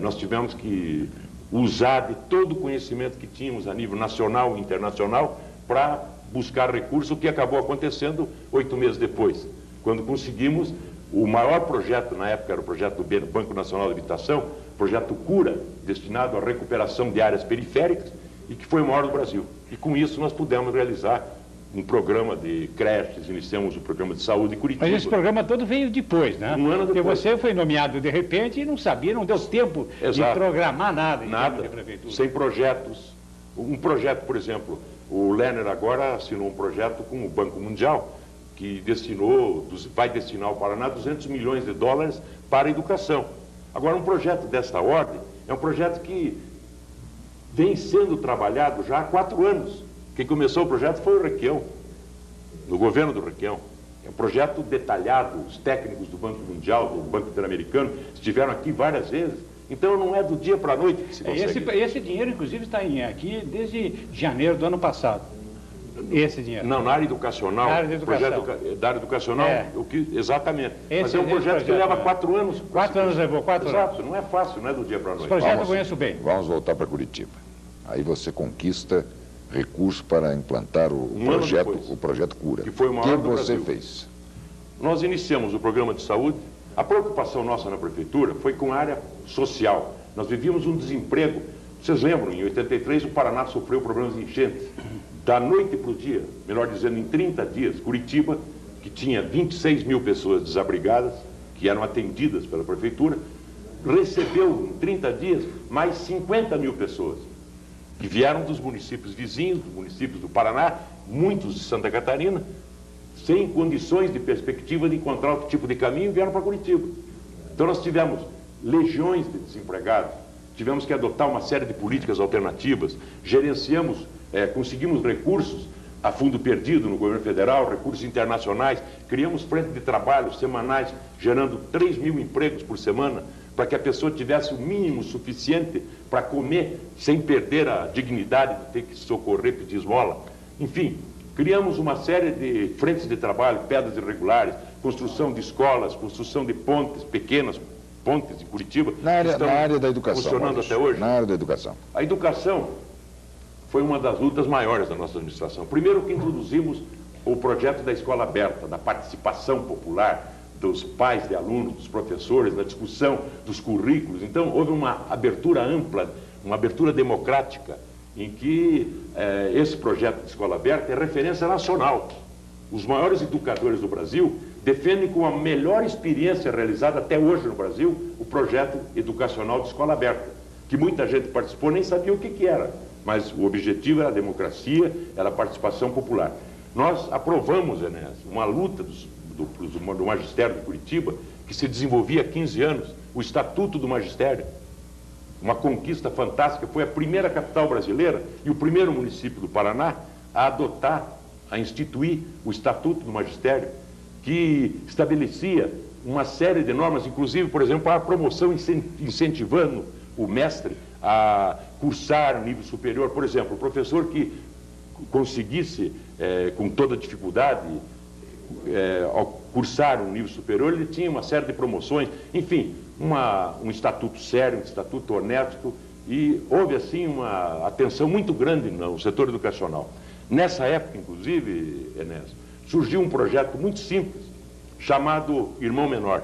Speaker 3: nós tivemos que usar de todo o conhecimento que tínhamos a nível nacional e internacional para buscar recursos, o que acabou acontecendo 8 meses depois, quando conseguimos o maior projeto, na época era o projeto do Banco Nacional de Habitação, projeto CURA, destinado à recuperação de áreas periféricas, e que foi o maior do Brasil. E com isso nós pudemos realizar um programa de creches, iniciamos o programa de saúde em Curitiba.
Speaker 4: Mas esse programa todo veio depois, né?
Speaker 3: Um ano depois.
Speaker 4: Porque você foi nomeado de repente e não sabia, não deu tempo de programar nada em termos de prefeitura.
Speaker 3: Sem projetos. Um projeto, por exemplo, o Lerner agora assinou um projeto com o Banco Mundial, que vai destinar ao Paraná 200 milhões de dólares para a educação. Agora, um projeto desta ordem é um projeto que vem sendo trabalhado já há 4 anos. Quem começou o projeto foi o Requião, no governo do Requião. É um projeto detalhado, os técnicos do Banco Mundial, do Banco Interamericano, estiveram aqui várias vezes. Então não é do dia para a noite que se consegue.
Speaker 4: Esse dinheiro, inclusive, está aqui desde janeiro do ano passado. Esse dinheiro.
Speaker 3: Não, na área educacional.
Speaker 4: Na área de educação.
Speaker 3: Da área educacional, exatamente. Mas é um projeto que leva 4 anos.
Speaker 4: 4 anos levou, 4 anos.
Speaker 3: Exato, não é fácil, não é do dia para a noite.
Speaker 4: Esse projeto eu conheço bem.
Speaker 2: Vamos voltar para Curitiba. Aí você conquista recursos para implantar o projeto CURA.
Speaker 3: Que foi o maior do
Speaker 2: você
Speaker 3: Brasil.
Speaker 2: fez?
Speaker 3: Nós iniciamos o programa de saúde. A preocupação nossa na prefeitura foi com a área social. Nós vivíamos um desemprego. Vocês lembram, em 83 o Paraná sofreu problemas de enchentes. Da noite para o dia, melhor dizendo, em 30 dias, Curitiba, que tinha 26 mil pessoas desabrigadas, que eram atendidas pela prefeitura, recebeu em 30 dias mais 50 mil pessoas, que vieram dos municípios vizinhos, dos municípios do Paraná, muitos de Santa Catarina, sem condições de perspectiva de encontrar outro tipo de caminho, vieram para Curitiba. Então nós tivemos legiões de desempregados, tivemos que adotar uma série de políticas alternativas, conseguimos recursos a fundo perdido no governo federal, recursos internacionais, criamos frentes de trabalho semanais, gerando 3 mil empregos por semana, para que a pessoa tivesse o mínimo suficiente para comer, sem perder a dignidade de ter que socorrer, pedir esmola. Enfim, criamos uma série de frentes de trabalho, pedras irregulares, construção de escolas, construção de pontes, pequenas pontes de Curitiba.
Speaker 2: Na área da educação.
Speaker 3: Funcionando até hoje.
Speaker 2: Na área da educação.
Speaker 3: A educação foi uma das lutas maiores da nossa administração. Primeiro que introduzimos o projeto da escola aberta, da participação popular dos pais de alunos, dos professores, na discussão dos currículos. Então, houve uma abertura ampla, uma abertura democrática, em que esse projeto de escola aberta é referência nacional. Os maiores educadores do Brasil defendem com a melhor experiência realizada até hoje no Brasil o projeto educacional de escola aberta, que muita gente participou, nem sabia o que era, mas o objetivo era a democracia, era a participação popular. Nós aprovamos, Enéas, uma luta do magistério de Curitiba, que se desenvolvia há 15 anos, o Estatuto do Magistério, uma conquista fantástica, foi a primeira capital brasileira e o primeiro município do Paraná a adotar, a instituir o Estatuto do Magistério, que estabelecia uma série de normas, inclusive, por exemplo, a promoção incentivando o mestre a cursar nível superior. Por exemplo, o professor que conseguisse, com toda dificuldade, ao cursar um nível superior, ele tinha uma série de promoções, enfim, um estatuto sério, um estatuto honesto, e houve, assim, uma atenção muito grande no setor educacional. Nessa época, inclusive, Enéas, surgiu um projeto muito simples, chamado Irmão Menor.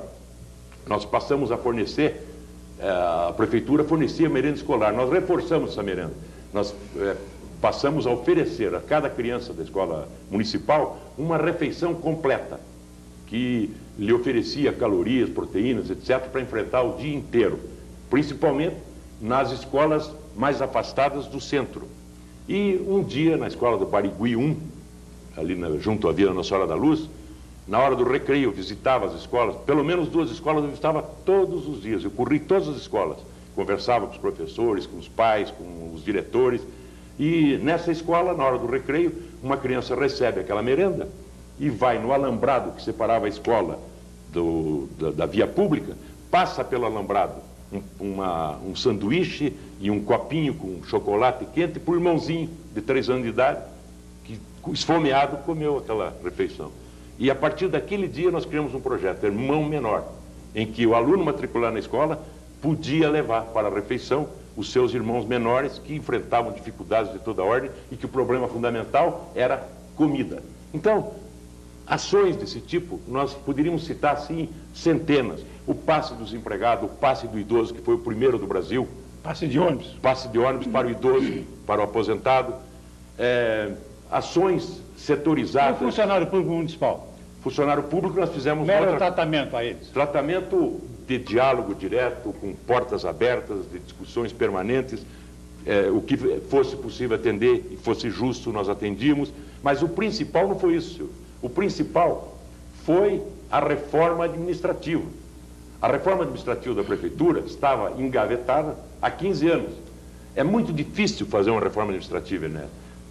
Speaker 3: Nós passamos a fornecer, a prefeitura fornecia merenda escolar, nós reforçamos essa merenda. Nós passamos a oferecer a cada criança da escola municipal uma refeição completa, que lhe oferecia calorias, proteínas, etc., para enfrentar o dia inteiro, principalmente nas escolas mais afastadas do centro. E um dia, na escola do Barigui 1, ali junto à Vila Nossa Senhora da Luz, na hora do recreio, eu visitava as escolas, pelo menos 2 escolas eu visitava todos os dias, eu corri todas as escolas, conversava com os professores, com os pais, com os diretores, e nessa escola, na hora do recreio, uma criança recebe aquela merenda e vai no alambrado que separava a escola da via pública, passa pelo alambrado, um sanduíche e um copinho com chocolate quente para o irmãozinho de 3 anos de idade, que esfomeado comeu aquela refeição. E a partir daquele dia nós criamos um projeto, Irmão Menor, em que o aluno matricular na escola podia levar para a refeição os seus irmãos menores que enfrentavam dificuldades de toda ordem e que o problema fundamental era comida. Então, ações desse tipo, nós poderíamos citar assim centenas. O passe dos empregados, o passe do idoso, que foi o primeiro do Brasil.
Speaker 4: Passe de ônibus.
Speaker 3: Passe de ônibus para o idoso, para o aposentado. Ações setorizadas.
Speaker 4: E o funcionário público municipal?
Speaker 3: Funcionário público, nós fizemos...
Speaker 4: Mero tratamento a eles?
Speaker 3: Tratamento de diálogo direto, com portas abertas, de discussões permanentes. O que fosse possível atender e fosse justo, nós atendíamos. Mas o principal não foi isso, senhor. O principal foi a reforma administrativa. A reforma administrativa da prefeitura estava engavetada há 15 anos. É muito difícil fazer uma reforma administrativa, né?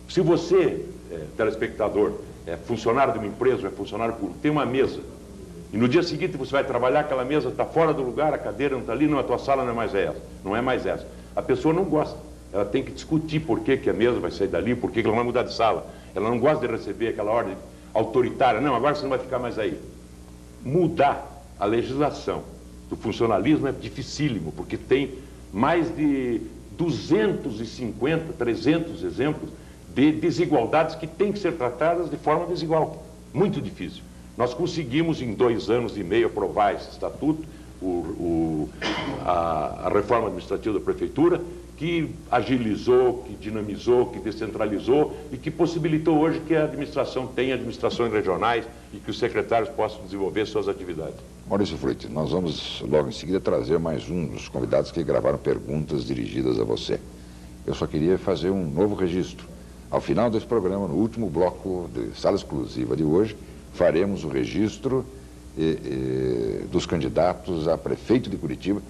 Speaker 3: Se você, telespectador, é funcionário de uma empresa, é funcionário público, tem uma mesa, e no dia seguinte você vai trabalhar, aquela mesa está fora do lugar, a cadeira não está ali, não, a tua sala não é mais essa. Não é mais essa. A pessoa não gosta. Ela tem que discutir por que a mesa vai sair dali, por que ela vai mudar de sala. Ela não gosta de receber aquela ordem autoritária. Não, agora você não vai ficar mais aí. Mudar a legislação do funcionalismo é dificílimo, porque tem mais de 250, 300 exemplos de desigualdades que têm que ser tratadas de forma desigual. Muito difícil. Nós conseguimos, em 2 anos e meio, aprovar esse estatuto, a reforma administrativa da prefeitura, que agilizou, que dinamizou, que descentralizou e que possibilitou hoje que a administração tenha administrações regionais e que os secretários possam desenvolver suas atividades.
Speaker 2: Maurício Fruit, nós vamos logo em seguida trazer mais um dos convidados que gravaram perguntas dirigidas a você. Eu só queria fazer um novo registro. Ao final desse programa, no último bloco de sala exclusiva de hoje, faremos o registro dos candidatos a prefeito de Curitiba.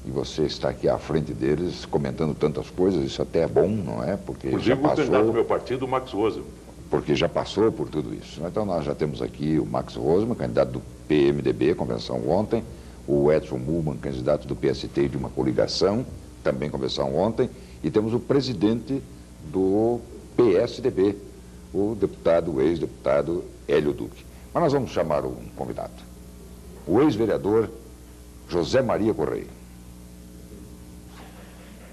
Speaker 2: E você está aqui à frente deles comentando tantas coisas, isso até é bom, não é? Porque já passou... o
Speaker 3: candidato do meu partido, o Max Rosman.
Speaker 2: Porque já passou por tudo isso. Então nós já temos aqui o Max Rosman, candidato do PMDB, convenção ontem, o Edson Muhlmann, candidato do PST de uma coligação, também convenção ontem, e temos o presidente do PSDB, o ex-deputado Hélio Duque. Mas nós vamos chamar um convidado, o ex-vereador José Maria Correia.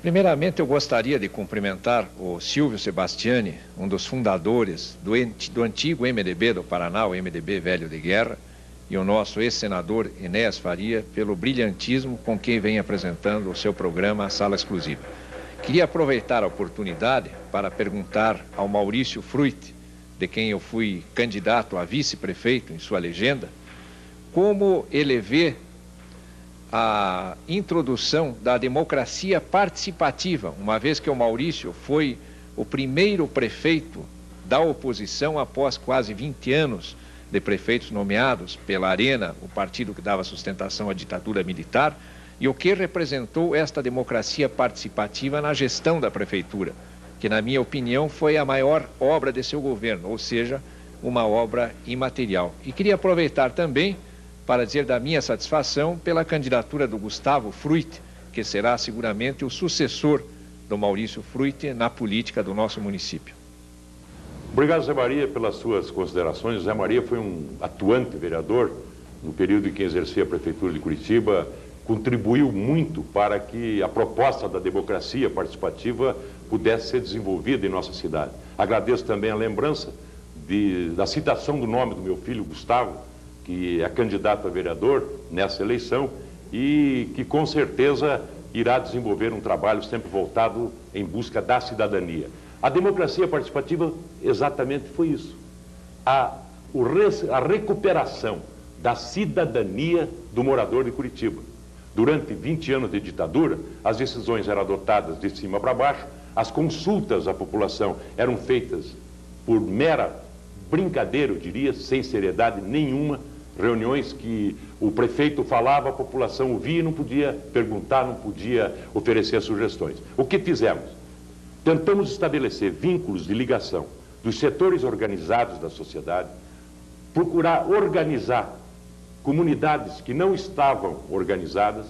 Speaker 6: Primeiramente, eu gostaria de cumprimentar o Silvio Sebastiani, um dos fundadores do antigo MDB do Paraná, o MDB Velho de Guerra, e o nosso ex-senador Enéas Faria, pelo brilhantismo com que vem apresentando o seu programa A Sala Exclusiva. Queria aproveitar a oportunidade para perguntar ao Maurício Fruit, de quem eu fui candidato a vice-prefeito em sua legenda, como ele vê a introdução da democracia participativa, uma vez que o Maurício foi o primeiro prefeito da oposição após quase 20 anos de prefeitos nomeados pela Arena, o partido que dava sustentação à ditadura militar, e o que representou esta democracia participativa na gestão da prefeitura, que, na minha opinião, foi a maior obra de seu governo, ou seja, uma obra imaterial. E queria aproveitar também para dizer da minha satisfação pela candidatura do Gustavo Fruit, que será seguramente o sucessor do Maurício Fruit na política do nosso município.
Speaker 3: Obrigado, Zé Maria, pelas suas considerações. Zé Maria foi um atuante vereador no período em que exercia a Prefeitura de Curitiba, contribuiu muito para que a proposta da democracia participativa pudesse ser desenvolvida em nossa cidade. Agradeço também a lembrança da citação do nome do meu filho, Gustavo, que é candidato a vereador nessa eleição e que com certeza irá desenvolver um trabalho sempre voltado em busca da cidadania. A democracia participativa exatamente foi isso. A recuperação da cidadania do morador de Curitiba. Durante 20 anos de ditadura, as decisões eram adotadas de cima para baixo, as consultas à população eram feitas por mera brincadeira, eu diria, sem seriedade nenhuma, reuniões que o prefeito falava, a população ouvia e não podia perguntar, não podia oferecer sugestões. O que fizemos? Tentamos estabelecer vínculos de ligação dos setores organizados da sociedade, procurar organizar comunidades que não estavam organizadas,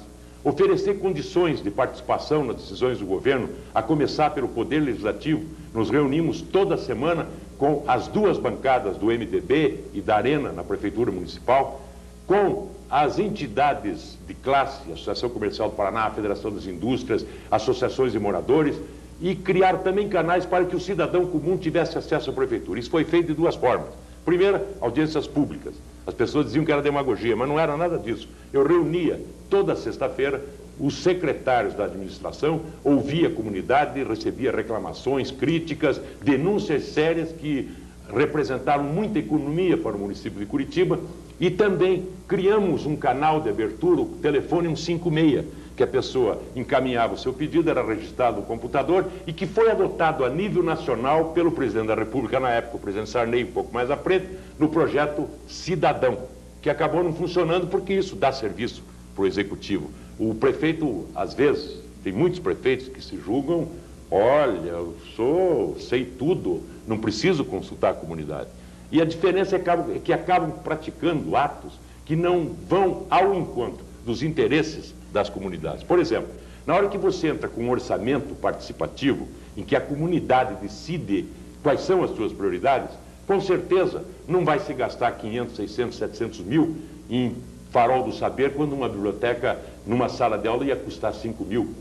Speaker 3: oferecer condições de participação nas decisões do governo, a começar pelo Poder Legislativo. Nos reunimos toda semana com as duas bancadas do MDB e da Arena na Prefeitura Municipal, com as entidades de classe, a Associação Comercial do Paraná, a Federação das Indústrias, associações de moradores, e criar também canais para que o cidadão comum tivesse acesso à Prefeitura. Isso foi feito de duas formas. Primeira, audiências públicas. As pessoas diziam que era demagogia, mas não era nada disso. Eu reunia toda sexta-feira os secretários da administração, ouvia a comunidade, recebia reclamações, críticas, denúncias sérias que representaram muita economia para o município de Curitiba, e também criamos um canal de abertura, o telefone 156, que a pessoa encaminhava o seu pedido, era registrado no computador e que foi adotado a nível nacional pelo presidente da República, na época, o presidente Sarney, um pouco mais à frente, no projeto Cidadão, que acabou não funcionando porque isso dá serviço para o executivo. O prefeito, às vezes, tem muitos prefeitos que se julgam, olha, eu sei tudo, não preciso consultar a comunidade. E a diferença é que acabam praticando atos que não vão ao encontro dos interesses das comunidades. Por exemplo, na hora que você entra com um orçamento participativo, em que a comunidade decide quais são as suas prioridades, com certeza não vai se gastar 500, 600, 700 mil em farol do saber, quando uma biblioteca, numa sala de aula, ia custar 5 mil.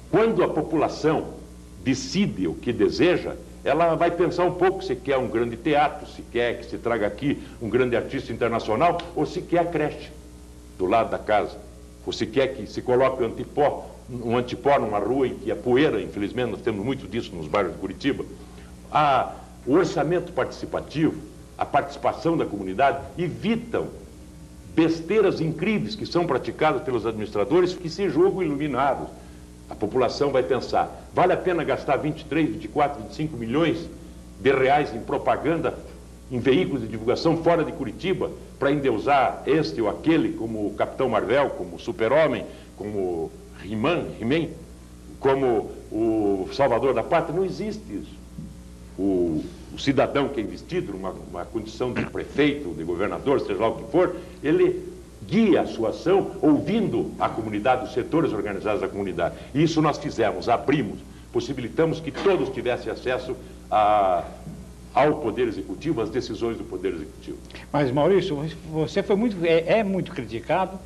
Speaker 3: Quando a população decide o que deseja, ela vai pensar um pouco se quer um grande teatro, se quer que se traga aqui um grande artista internacional, ou se quer a creche do lado da casa, ou se quer que se coloque um antipó numa rua em que a poeira, infelizmente, nós temos muito disso nos bairros de Curitiba. O orçamento participativo, a participação da comunidade, evitam besteiras incríveis que são praticadas pelos administradores que se julgam iluminados. A população vai pensar, vale a pena gastar 23, 24, 25 milhões de reais em propaganda, em veículos de divulgação fora de Curitiba, para endeusar este ou aquele, como o Capitão Marvel, como o Super-Homem, como He-Man, como o Salvador da Pátria? Não existe isso. O cidadão que é investido numa condição de prefeito, de governador, seja lá o que for, ele guia a sua ação ouvindo a comunidade, os setores organizados da comunidade. E isso nós fizemos, abrimos, possibilitamos que todos tivessem acesso ao Poder Executivo, às decisões do Poder Executivo.
Speaker 4: Mas, Maurício, você foi muito criticado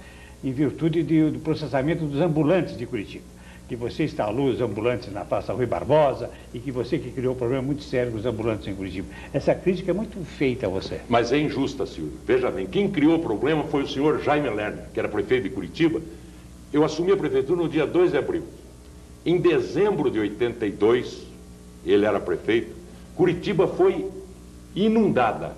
Speaker 4: em virtude do processamento dos ambulantes de Curitiba. Que você instalou os ambulantes na Praça Rui Barbosa e que você que criou um problema muito sério com os ambulantes em Curitiba. Essa crítica é muito feita a você.
Speaker 3: Mas é injusta, Silvio. Veja bem, quem criou o problema foi o senhor Jaime Lerner, que era prefeito de Curitiba. Eu assumi a prefeitura no dia 2 de abril. Em dezembro de 82, ele era prefeito, Curitiba foi inundada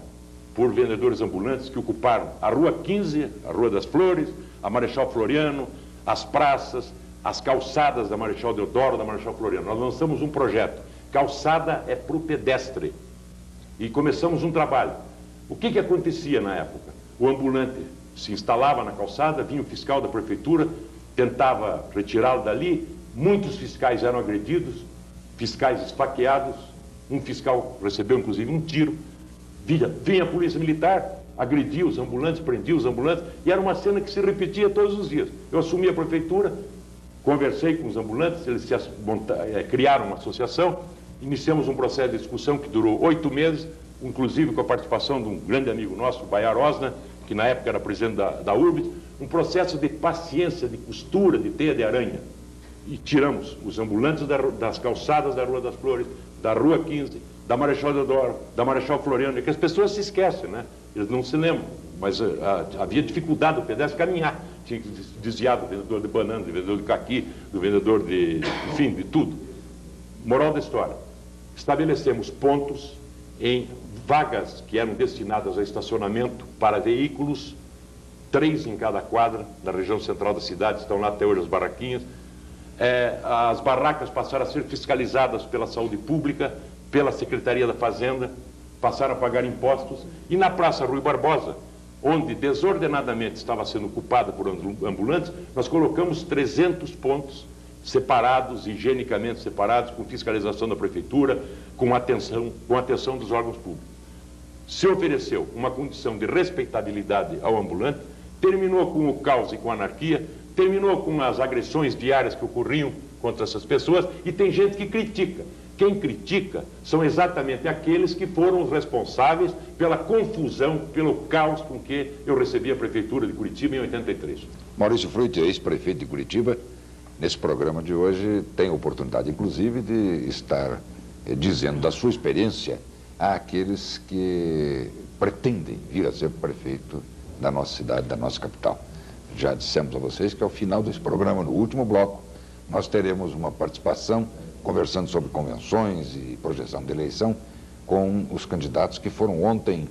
Speaker 3: por vendedores ambulantes que ocuparam a Rua 15, a Rua das Flores, a Marechal Floriano, as praças, as calçadas da Marechal Deodoro, da Marechal Floriano. Nós lançamos um projeto, calçada é para o pedestre, e começamos um trabalho. O que acontecia na época? O ambulante se instalava na calçada, vinha o fiscal da prefeitura, tentava retirá-lo dali, muitos fiscais eram agredidos, fiscais esfaqueados, um fiscal recebeu inclusive um tiro, vinha a polícia militar, agredia os ambulantes, prendia os ambulantes, e era uma cena que se repetia todos os dias. Eu assumi a prefeitura, conversei com os ambulantes, eles criaram uma associação, iniciamos um processo de discussão que durou 8 meses, inclusive com a participação de um grande amigo nosso, o Bayar Osna, que na época era presidente da URBS, um processo de paciência, de costura, de teia de aranha. E tiramos os ambulantes das calçadas da Rua das Flores, da Rua 15, da Marechal Deodoro, da Marechal Floriano, é que as pessoas se esquecem, né? Eles não se lembram, mas havia dificuldade do pedestre caminhar. Tinha que desviar do vendedor de banana, do vendedor de caqui, do vendedor enfim, de tudo. Moral da história, estabelecemos pontos em vagas que eram destinadas a estacionamento para veículos, 3 em cada quadra, na região central da cidade, estão lá até hoje as barraquinhas. As barracas passaram a ser fiscalizadas pela saúde pública, pela Secretaria da Fazenda, passaram a pagar impostos, e na Praça Rui Barbosa, onde desordenadamente estava sendo ocupada por ambulantes, nós colocamos 300 pontos separados, higienicamente separados, com fiscalização da prefeitura, com atenção dos órgãos públicos. Se ofereceu uma condição de respeitabilidade ao ambulante, terminou com o caos e com a anarquia, terminou com as agressões diárias que ocorriam contra essas pessoas, e tem gente que critica. Quem critica são exatamente aqueles que foram os responsáveis pela confusão, pelo caos com que eu recebi a Prefeitura de Curitiba em 83.
Speaker 2: Maurício Fruit, ex-prefeito de Curitiba, nesse programa de hoje tem a oportunidade, inclusive, de estar dizendo da sua experiência àqueles que pretendem vir a ser prefeito da nossa cidade, da nossa capital. Já dissemos a vocês que ao final desse programa, no último bloco, nós teremos uma participação conversando sobre convenções e projeção de eleição com os candidatos que foram ontem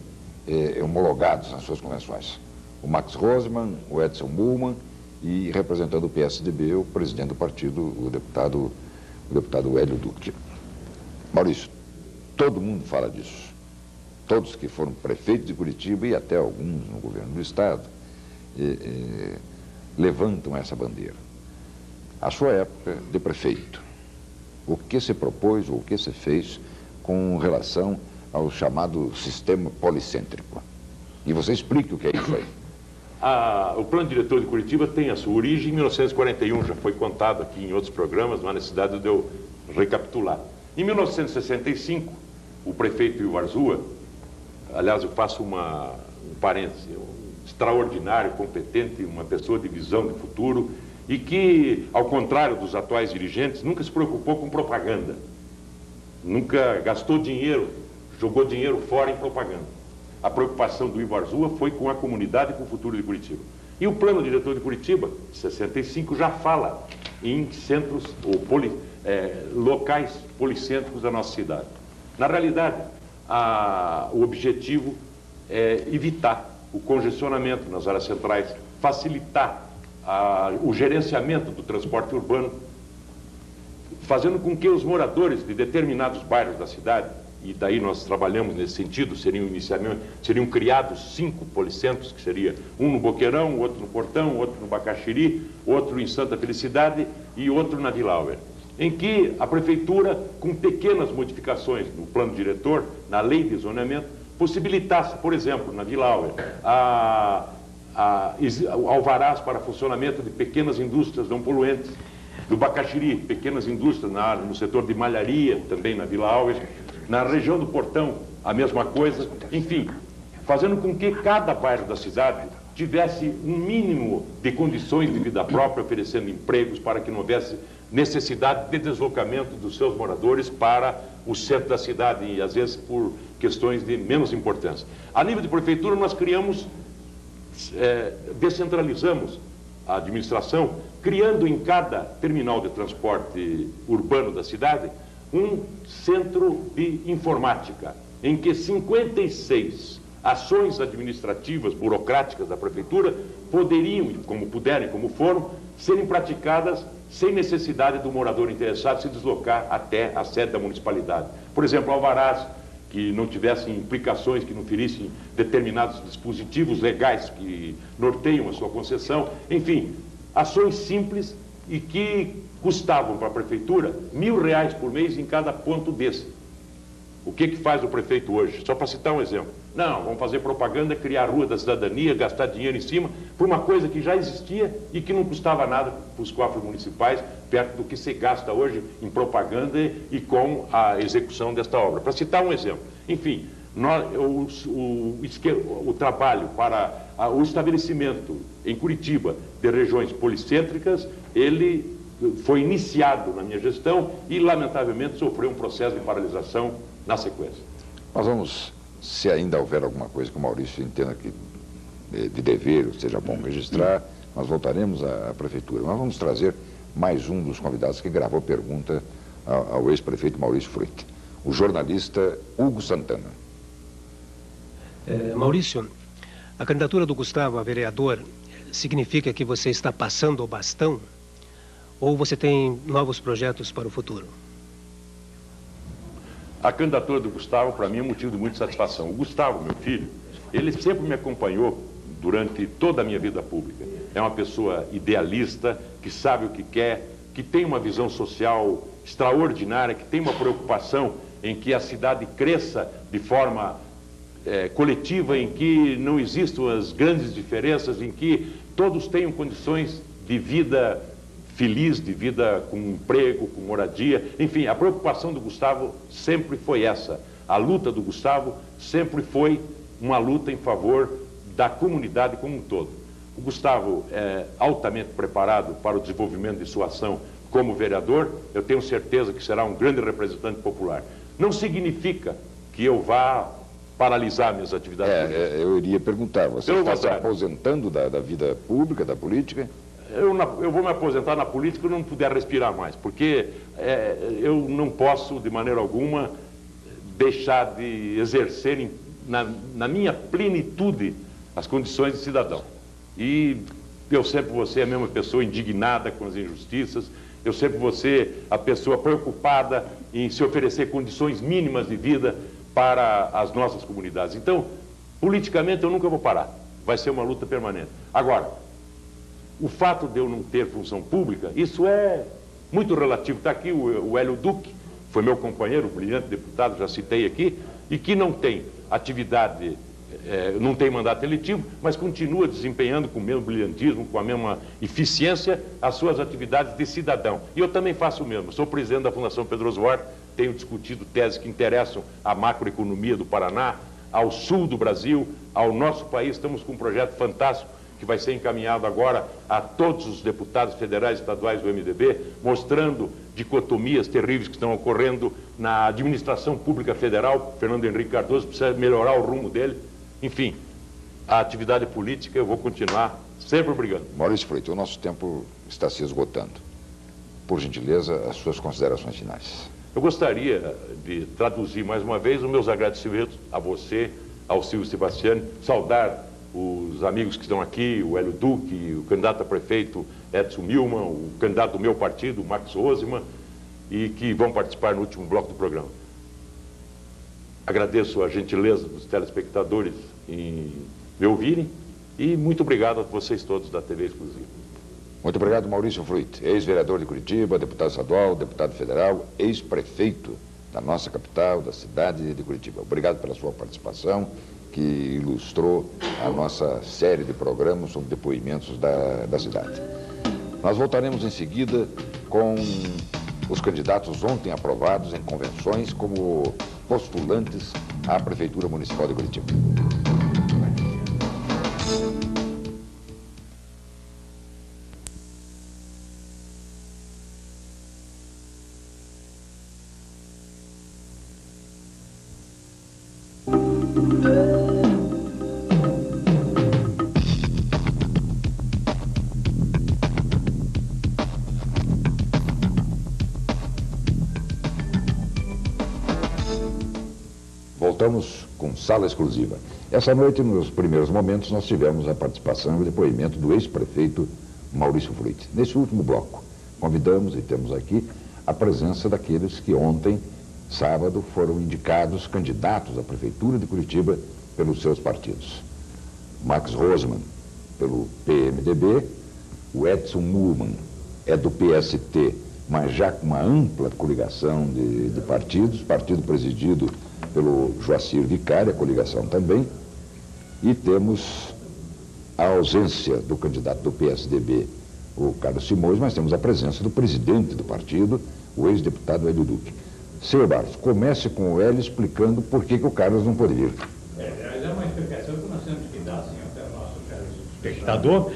Speaker 2: homologados nas suas convenções. O Max Rosman, o Edson Bullman e, representando o PSDB, o presidente do partido, o deputado Hélio Duque. Maurício, todo mundo fala disso. Todos que foram prefeitos de Curitiba e até alguns no governo do estado levantam essa bandeira. A sua época de prefeito, o que se propôs ou o que se fez com relação ao chamado sistema policêntrico? E você explique o que é isso aí.
Speaker 3: O plano diretor de Curitiba tem a sua origem em 1941, já foi contado aqui em outros programas, não há necessidade de eu recapitular. Em 1965, o prefeito Ivarzua, aliás, eu faço um parêntese, extraordinário, competente, uma pessoa de visão de futuro e que, ao contrário dos atuais dirigentes, nunca se preocupou com propaganda. Nunca gastou dinheiro, jogou dinheiro fora em propaganda. A preocupação do Ivarzua foi com a comunidade e com o futuro de Curitiba. E o plano diretor de Curitiba, de 65, já fala em centros ou locais policêntricos da nossa cidade. Na realidade, o objetivo é evitar o congestionamento nas áreas centrais, facilitar o gerenciamento do transporte urbano, fazendo com que os moradores de determinados bairros da cidade, e daí nós trabalhamos nesse sentido, seriam criados 5 policentros, que seria um no Boqueirão, outro no Portão, outro no Bacaxiri, outro em Santa Felicidade e outro na Vila Auer, em que a prefeitura, com pequenas modificações no plano diretor, na lei de zoneamento, possibilitasse, por exemplo, na Vila Auer, alvarás para funcionamento de pequenas indústrias não poluentes, do Bacaxiri, pequenas indústrias no setor de malharia, também na Vila Auer, na região do Portão, a mesma coisa, enfim, fazendo com que cada bairro da cidade tivesse um mínimo de condições de vida própria, oferecendo empregos para que não houvesse necessidade de deslocamento dos seus moradores para o centro da cidade e, às vezes, por questões de menos importância. A nível de prefeitura, nós descentralizamos a administração, criando em cada terminal de transporte urbano da cidade um centro de informática, em que 56 ações administrativas, burocráticas da prefeitura poderiam, como puderem, como foram, serem praticadas sem necessidade do morador interessado se deslocar até a sede da municipalidade. Por exemplo, alvarás que não tivessem implicações, que não ferissem determinados dispositivos legais que norteiam a sua concessão, enfim, ações simples e que custavam para a prefeitura R$1.000 por mês em cada ponto desse. O que faz o prefeito hoje? Só para citar um exemplo. Não, vamos fazer propaganda, criar a Rua da Cidadania, gastar dinheiro em cima, por uma coisa que já existia e que não custava nada para os cofres municipais, perto do que se gasta hoje em propaganda e com a execução desta obra. Para citar um exemplo. Enfim, o trabalho para o estabelecimento em Curitiba de regiões policêntricas, ele foi iniciado na minha gestão e, lamentavelmente, sofreu um processo de paralisação na sequência.
Speaker 2: Nós vamos, se ainda houver alguma coisa que o Maurício entenda que de dever, seja bom registrar, nós voltaremos à prefeitura. Nós vamos trazer mais um dos convidados que gravou pergunta ao ex-prefeito Maurício Fruit, o jornalista Hugo Santana.
Speaker 7: Maurício, a candidatura do Gustavo a vereador significa que você está passando o bastão ou você tem novos projetos para o futuro?
Speaker 3: A candidatura do Gustavo, para mim, é um motivo de muita satisfação. O Gustavo, meu filho, ele sempre me acompanhou durante toda a minha vida pública. É uma pessoa idealista, que sabe o que quer, que tem uma visão social extraordinária, que tem uma preocupação em que a cidade cresça de forma coletiva, em que não existam as grandes diferenças, em que todos tenham condições de vida feliz, de vida com emprego, com moradia. Enfim, a preocupação do Gustavo sempre foi essa. A luta do Gustavo sempre foi uma luta em favor da comunidade como um todo. O Gustavo é altamente preparado para o desenvolvimento de sua ação como vereador. Eu tenho certeza que será um grande representante popular. Não significa que eu vá paralisar minhas atividades políticas.
Speaker 2: Eu iria perguntar, você está se aposentando da vida pública, da política?
Speaker 3: Eu vou me aposentar na política quando não puder respirar mais, porque eu não posso, de maneira alguma, deixar de exercer na minha plenitude as condições de cidadão. E eu sempre vou ser a mesma pessoa indignada com as injustiças, eu sempre vou ser a pessoa preocupada em se oferecer condições mínimas de vida para as nossas comunidades. Então, politicamente eu nunca vou parar, vai ser uma luta permanente. Agora, o fato de eu não ter função pública, isso é muito relativo. Está aqui o Hélio Duque, foi meu companheiro, brilhante deputado, já citei aqui, e que não tem atividade, não tem mandato eletivo, mas continua desempenhando com o mesmo brilhantismo, com a mesma eficiência, as suas atividades de cidadão. E eu também faço o mesmo. Sou presidente da Fundação Pedro Osório, tenho discutido teses que interessam à macroeconomia do Paraná, ao sul do Brasil, ao nosso país. Estamos com um projeto fantástico que vai ser encaminhado agora a todos os deputados federais e estaduais do MDB, mostrando dicotomias terríveis que estão ocorrendo na administração pública federal. Fernando Henrique Cardoso precisa melhorar o rumo dele. Enfim, a atividade política eu vou continuar sempre brigando.
Speaker 2: Maurício Fruit, o nosso tempo está se esgotando. Por gentileza, as suas considerações finais.
Speaker 3: Eu gostaria de traduzir mais uma vez os meus agradecimentos a você, ao Silvio Sebastiani, saudar os amigos que estão aqui, o Hélio Duque, o candidato a prefeito Edson Milman, o candidato do meu partido, Max Rosman, e que vão participar no último bloco do programa. Agradeço a gentileza dos telespectadores em me ouvirem e muito obrigado a vocês todos da TV Exclusiva.
Speaker 2: Muito obrigado, Maurício Fruit, ex-vereador de Curitiba, deputado estadual, deputado federal, ex-prefeito da nossa capital, da cidade de Curitiba. Obrigado pela sua participação, que ilustrou a nossa série de programas sobre depoimentos da cidade. Nós voltaremos em seguida com os candidatos ontem aprovados em convenções como postulantes à Prefeitura Municipal de Curitiba. Voltamos com Sala Exclusiva. Essa noite, nos primeiros momentos, nós tivemos a participação e o depoimento do ex-prefeito Maurício Fruit. Nesse último bloco, convidamos e temos aqui a presença daqueles que ontem, sábado, foram indicados candidatos à Prefeitura de Curitiba pelos seus partidos. Max Rosman, pelo PMDB, o Edson Milman é do PST, mas já com uma ampla coligação de partidos, partido presidido pelo Joacir Vicari, a coligação também, e temos a ausência do candidato do PSDB, o Carlos Simões, mas temos a presença do presidente do partido, o ex-deputado Hélio Duque. Senhor Barros, comece com o Hélio explicando por que o Carlos não pôde vir.
Speaker 4: É uma explicação que nós temos que dar, senhor, para o nosso espectador,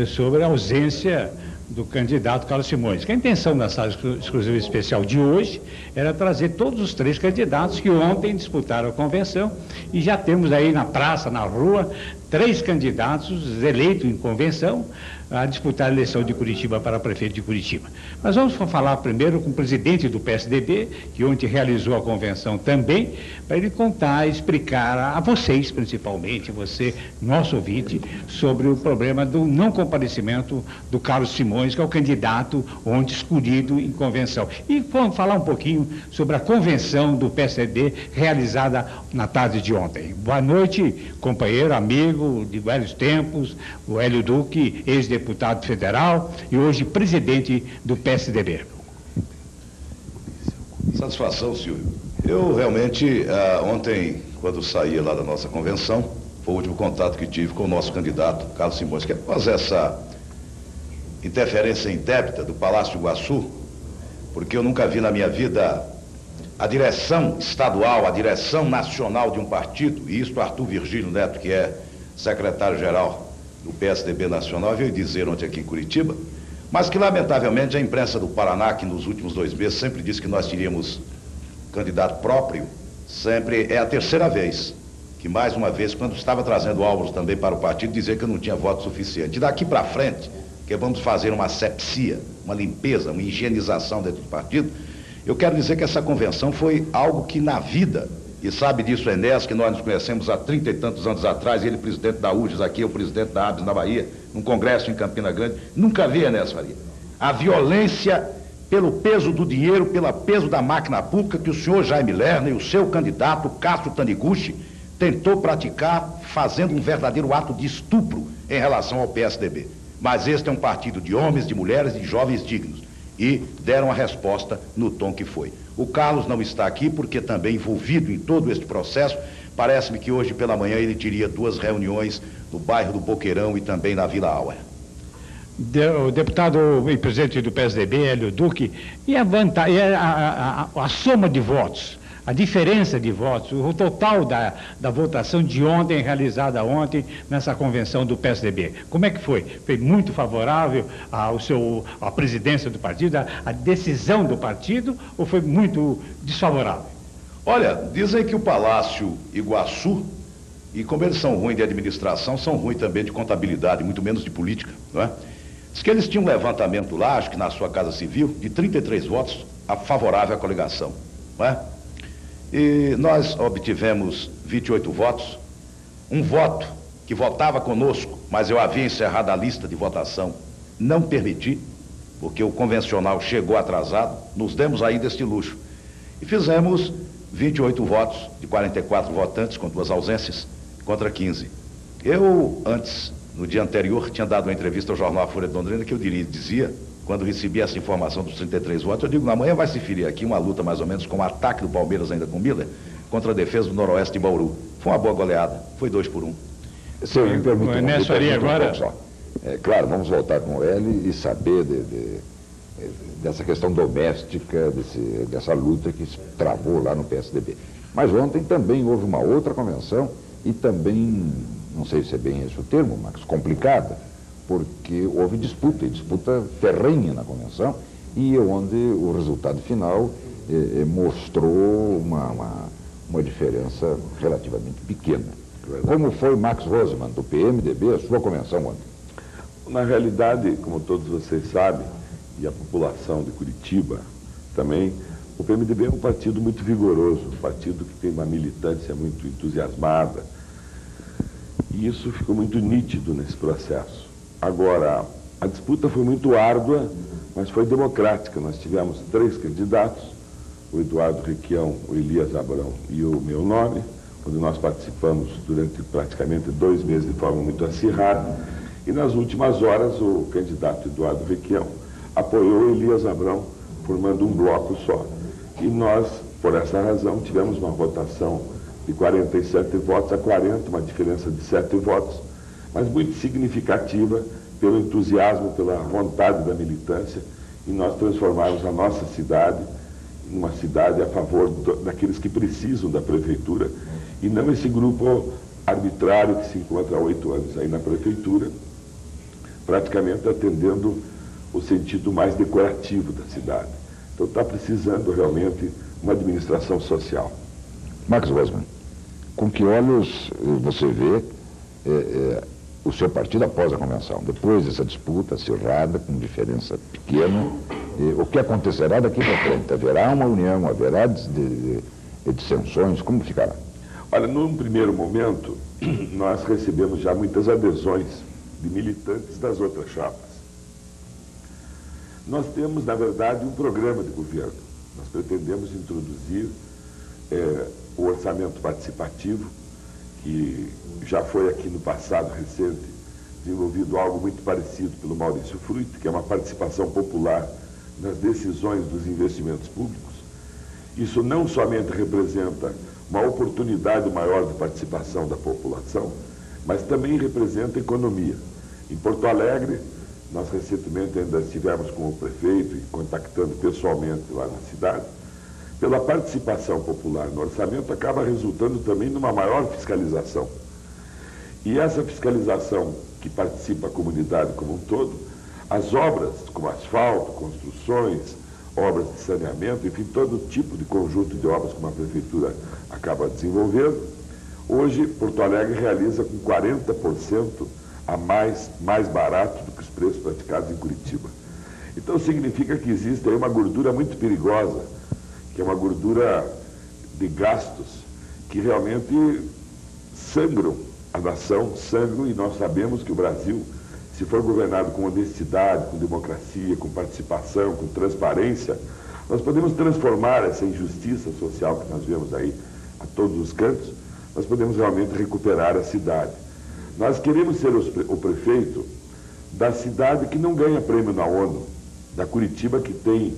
Speaker 4: sobre a ausência do candidato Carlos Simões. Que a intenção da Sala Exclusiva Especial de hoje era trazer todos os três candidatos que ontem disputaram a convenção, e já temos aí na praça, na rua, 3 candidatos eleitos em convenção a disputar a eleição de Curitiba para prefeito de Curitiba. Mas vamos falar primeiro com o presidente do PSDB, que ontem realizou a convenção também, para ele contar, explicar a vocês, principalmente, você, nosso ouvinte, sobre o problema do não comparecimento do Carlos Simões, que é o candidato ontem escolhido em convenção. E vamos falar um pouquinho sobre a convenção do PSDB realizada na tarde de ontem. Boa noite, companheiro, amigo de velhos tempos, o Hélio Duque, ex-deputado federal e hoje presidente do PSDB.
Speaker 8: Satisfação, Silvio. Eu realmente, ontem, quando saía lá da nossa convenção, foi o último contato que tive com o nosso candidato, Carlos Simões, que após essa interferência indébita do Palácio Iguaçu, porque eu nunca vi na minha vida a direção estadual, a direção nacional de um partido, e isso Arthur Virgílio Neto, que é secretário-geral do PSDB Nacional, veio dizer ontem aqui em Curitiba, mas que lamentavelmente a imprensa do Paraná, que nos últimos 2 meses sempre disse que nós teríamos candidato próprio, sempre é a terceira vez, que mais uma vez, quando estava trazendo Álvares também para o partido, dizia que eu não tinha voto suficiente. E daqui para frente, que vamos fazer uma asepsia, uma limpeza, uma higienização dentro do partido, eu quero dizer que essa convenção foi algo que na vida, e sabe disso o Enéas, que nós nos conhecemos há 30 e tantos anos atrás, ele presidente da URGS aqui, eu presidente da ABS na Bahia, num congresso em Campina Grande, nunca vi, Enéas Faria, a violência pelo peso do dinheiro, pelo peso da máquina pública que o senhor Jaime Lerner e o seu candidato, Castro Taniguchi, tentou praticar, fazendo um verdadeiro ato de estupro em relação ao PSDB. Mas este é um partido de homens, de mulheres e de jovens dignos. E deram a resposta no tom que foi. O Carlos não está aqui porque também envolvido em todo este processo. Parece-me que hoje pela manhã ele teria 2 reuniões no bairro do Boqueirão e também na Vila Auer.
Speaker 4: O deputado e presidente do PSDB, Hélio Duque, e a soma de votos, a diferença de votos, o total da votação de ontem, realizada ontem, nessa convenção do PSDB. Como é que foi? Foi muito favorável à presidência do partido, à decisão do partido, ou foi muito desfavorável?
Speaker 8: Olha, dizem que o Palácio Iguaçu, e como eles são ruins de administração, são ruins também de contabilidade, muito menos de política, não é? Diz que eles tinham um levantamento lá, acho que na sua Casa Civil, de 33 votos favorável à coligação, não é? E nós obtivemos 28 votos, um voto que votava conosco, mas eu havia encerrado a lista de votação, não permiti, porque o convencional chegou atrasado, nos demos aí deste luxo. E fizemos 28 votos de 44 votantes, com 2 ausências, contra 15. Eu, antes, no dia anterior, tinha dado uma entrevista ao jornal A Folha de Londrina, que eu dizia, quando recebi essa informação dos 33 votos, eu digo, amanhã vai se ferir aqui uma luta mais ou menos com o ataque do Palmeiras ainda com Miller, contra a defesa do Noroeste de Bauru. Foi uma boa goleada, foi 2-1.
Speaker 2: Se eu me permite,
Speaker 4: o Enéas Faria agora...
Speaker 2: Claro, vamos voltar com ele e saber dessa questão doméstica, dessa luta que se travou lá no PSDB. Mas ontem também houve uma outra convenção e também, não sei se é bem esse o termo, mas complicada, porque houve disputa, e disputa ferrenha na convenção, e onde o resultado final mostrou uma diferença relativamente pequena. Como foi Max Rosman, do PMDB, a sua convenção ontem?
Speaker 9: Na realidade, como todos vocês sabem, e a população de Curitiba também, o PMDB é um partido muito vigoroso, um partido que tem uma militância muito entusiasmada, e isso ficou muito nítido nesse processo. Agora, a disputa foi muito árdua, mas foi democrática. Nós tivemos 3 candidatos, o Eduardo Requião, o Elias Abrão e o meu nome, onde nós participamos durante praticamente 2 meses de forma muito acirrada, e nas últimas horas o candidato Eduardo Requião apoiou o Elias Abrão, formando um bloco só. E nós, por essa razão, tivemos uma votação de 47 votos a 40, uma diferença de 7 votos, mas muito significativa pelo entusiasmo, pela vontade da militância, e nós transformarmos a nossa cidade em uma cidade a favor daqueles que precisam da prefeitura, e não esse grupo arbitrário que se encontra há 8 anos aí na prefeitura, praticamente atendendo o sentido mais decorativo da cidade. Então está precisando realmente uma administração social.
Speaker 2: Max Rosman, com que olhos você vê o seu partido após a convenção, depois dessa disputa acirrada, com diferença pequena, o que acontecerá daqui para frente? Haverá uma união, haverá dissensões, como ficará?
Speaker 9: Olha, num primeiro momento, nós recebemos já muitas adesões de militantes das outras chapas. Nós temos, na verdade, um programa de governo. Nós pretendemos introduzir o orçamento participativo, que já foi aqui no passado recente desenvolvido algo muito parecido pelo Maurício Fruit, que é uma participação popular nas decisões dos investimentos públicos. Isso não somente representa uma oportunidade maior de participação da população, mas também representa economia. Em Porto Alegre, Nós recentemente ainda estivemos com o prefeito e contactando pessoalmente lá na cidade. Pela participação popular no orçamento, acaba resultando também numa maior fiscalização. E essa fiscalização que participa a comunidade como um todo, as obras como asfalto, construções, obras de saneamento, enfim, todo tipo de conjunto de obras que uma prefeitura acaba desenvolvendo, hoje Porto Alegre realiza com 40% a mais barato do que os preços praticados em Curitiba. Então significa que existe aí uma gordura muito perigosa, que é uma gordura de gastos que realmente sangram a nação, sangram, e nós sabemos que o Brasil, se for governado com honestidade, com democracia, com participação, com transparência, nós podemos transformar essa injustiça social que nós vemos aí a todos os cantos, nós podemos realmente recuperar a cidade. Nós queremos ser o prefeito da cidade que não ganha prêmio na ONU, da Curitiba que tem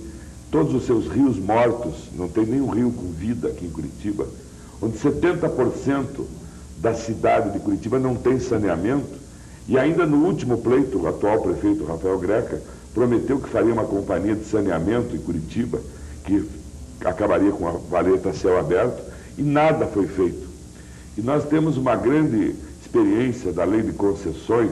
Speaker 9: todos os seus rios mortos, não tem nenhum rio com vida aqui em Curitiba, onde 70% da cidade de Curitiba não tem saneamento, e ainda no último pleito, o atual prefeito Rafael Greca prometeu que faria uma companhia de saneamento em Curitiba, que acabaria com a valeta a céu aberto, e nada foi feito. E nós temos uma grande experiência da lei de concessões,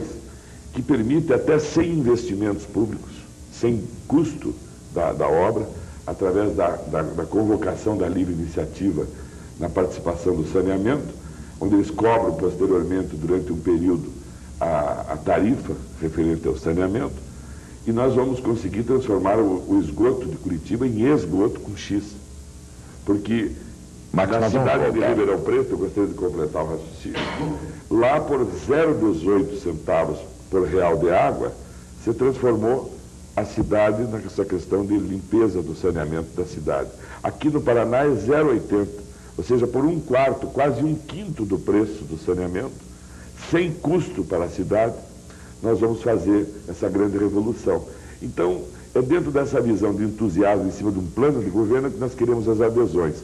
Speaker 9: que permite até sem investimentos públicos, sem custo da obra, através da convocação da livre iniciativa na participação do saneamento, onde eles cobram posteriormente, durante um período, a tarifa referente ao saneamento, e nós vamos conseguir transformar o esgoto de Curitiba em esgoto com X. Porque na cidade de Ribeirão Preto, eu gostaria de completar o raciocínio, lá por 0,18 centavos por real de água, se transformou a cidade nessa questão de limpeza do saneamento da cidade. Aqui no Paraná é 0,80, ou seja, por um quarto, quase um quinto do preço do saneamento, sem custo para a cidade, nós vamos fazer essa grande revolução. Então, é dentro dessa visão de entusiasmo em cima de um plano de governo que nós queremos as adesões.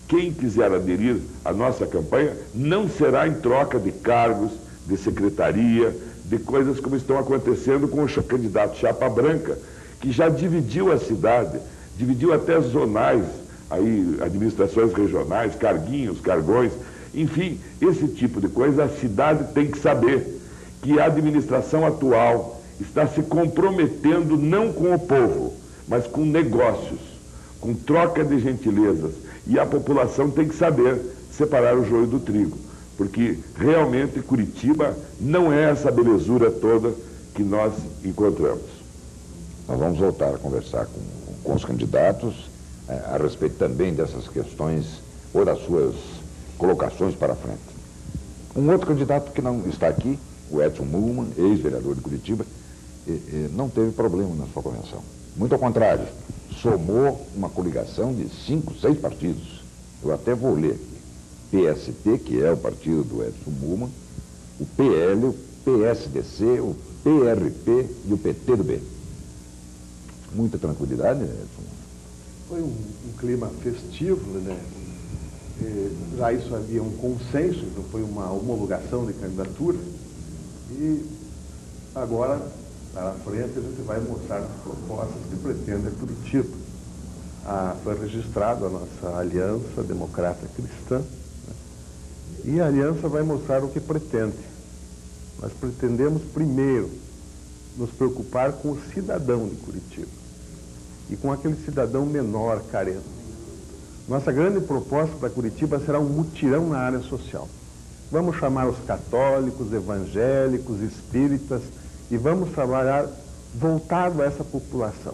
Speaker 9: Quem quiser aderir à nossa campanha não será em troca de cargos, de secretaria, de coisas como estão acontecendo com o candidato Chapa Branca, que já dividiu a cidade, dividiu até zonais, aí, administrações regionais, carguinhos, cargões, enfim, esse tipo de coisa. A cidade tem que saber que a administração atual está se comprometendo não com o povo, mas com negócios, com troca de gentilezas. E a população tem que saber separar o joio do trigo, porque realmente Curitiba não é essa belezura toda que nós encontramos.
Speaker 2: Nós vamos voltar a conversar com os candidatos a respeito também dessas questões ou das suas colocações para frente. Um outro candidato que não está aqui, o Edson Muhlmann, ex-vereador de Curitiba, não teve problema na sua convenção. Muito ao contrário, somou uma coligação de 5, 6 partidos. Eu até vou ler aqui. PST, que é o partido do Edson Muhlmann, o PL, o PSDC, o PRP e o PTB. Muita tranquilidade, Edson?
Speaker 10: Foi um clima festivo, né? Já isso havia um consenso, não foi uma homologação de candidatura. E agora, para frente, a gente vai mostrar as propostas que pretende Curitiba. Foi registrada a nossa aliança democrata cristã, né? E a aliança vai mostrar o que pretende. Nós pretendemos, primeiro, nos preocupar com o cidadão de Curitiba e com aquele cidadão menor, carente. Nossa grande proposta para Curitiba será um mutirão na área social. Vamos chamar os católicos, evangélicos, espíritas e vamos trabalhar voltado a essa população.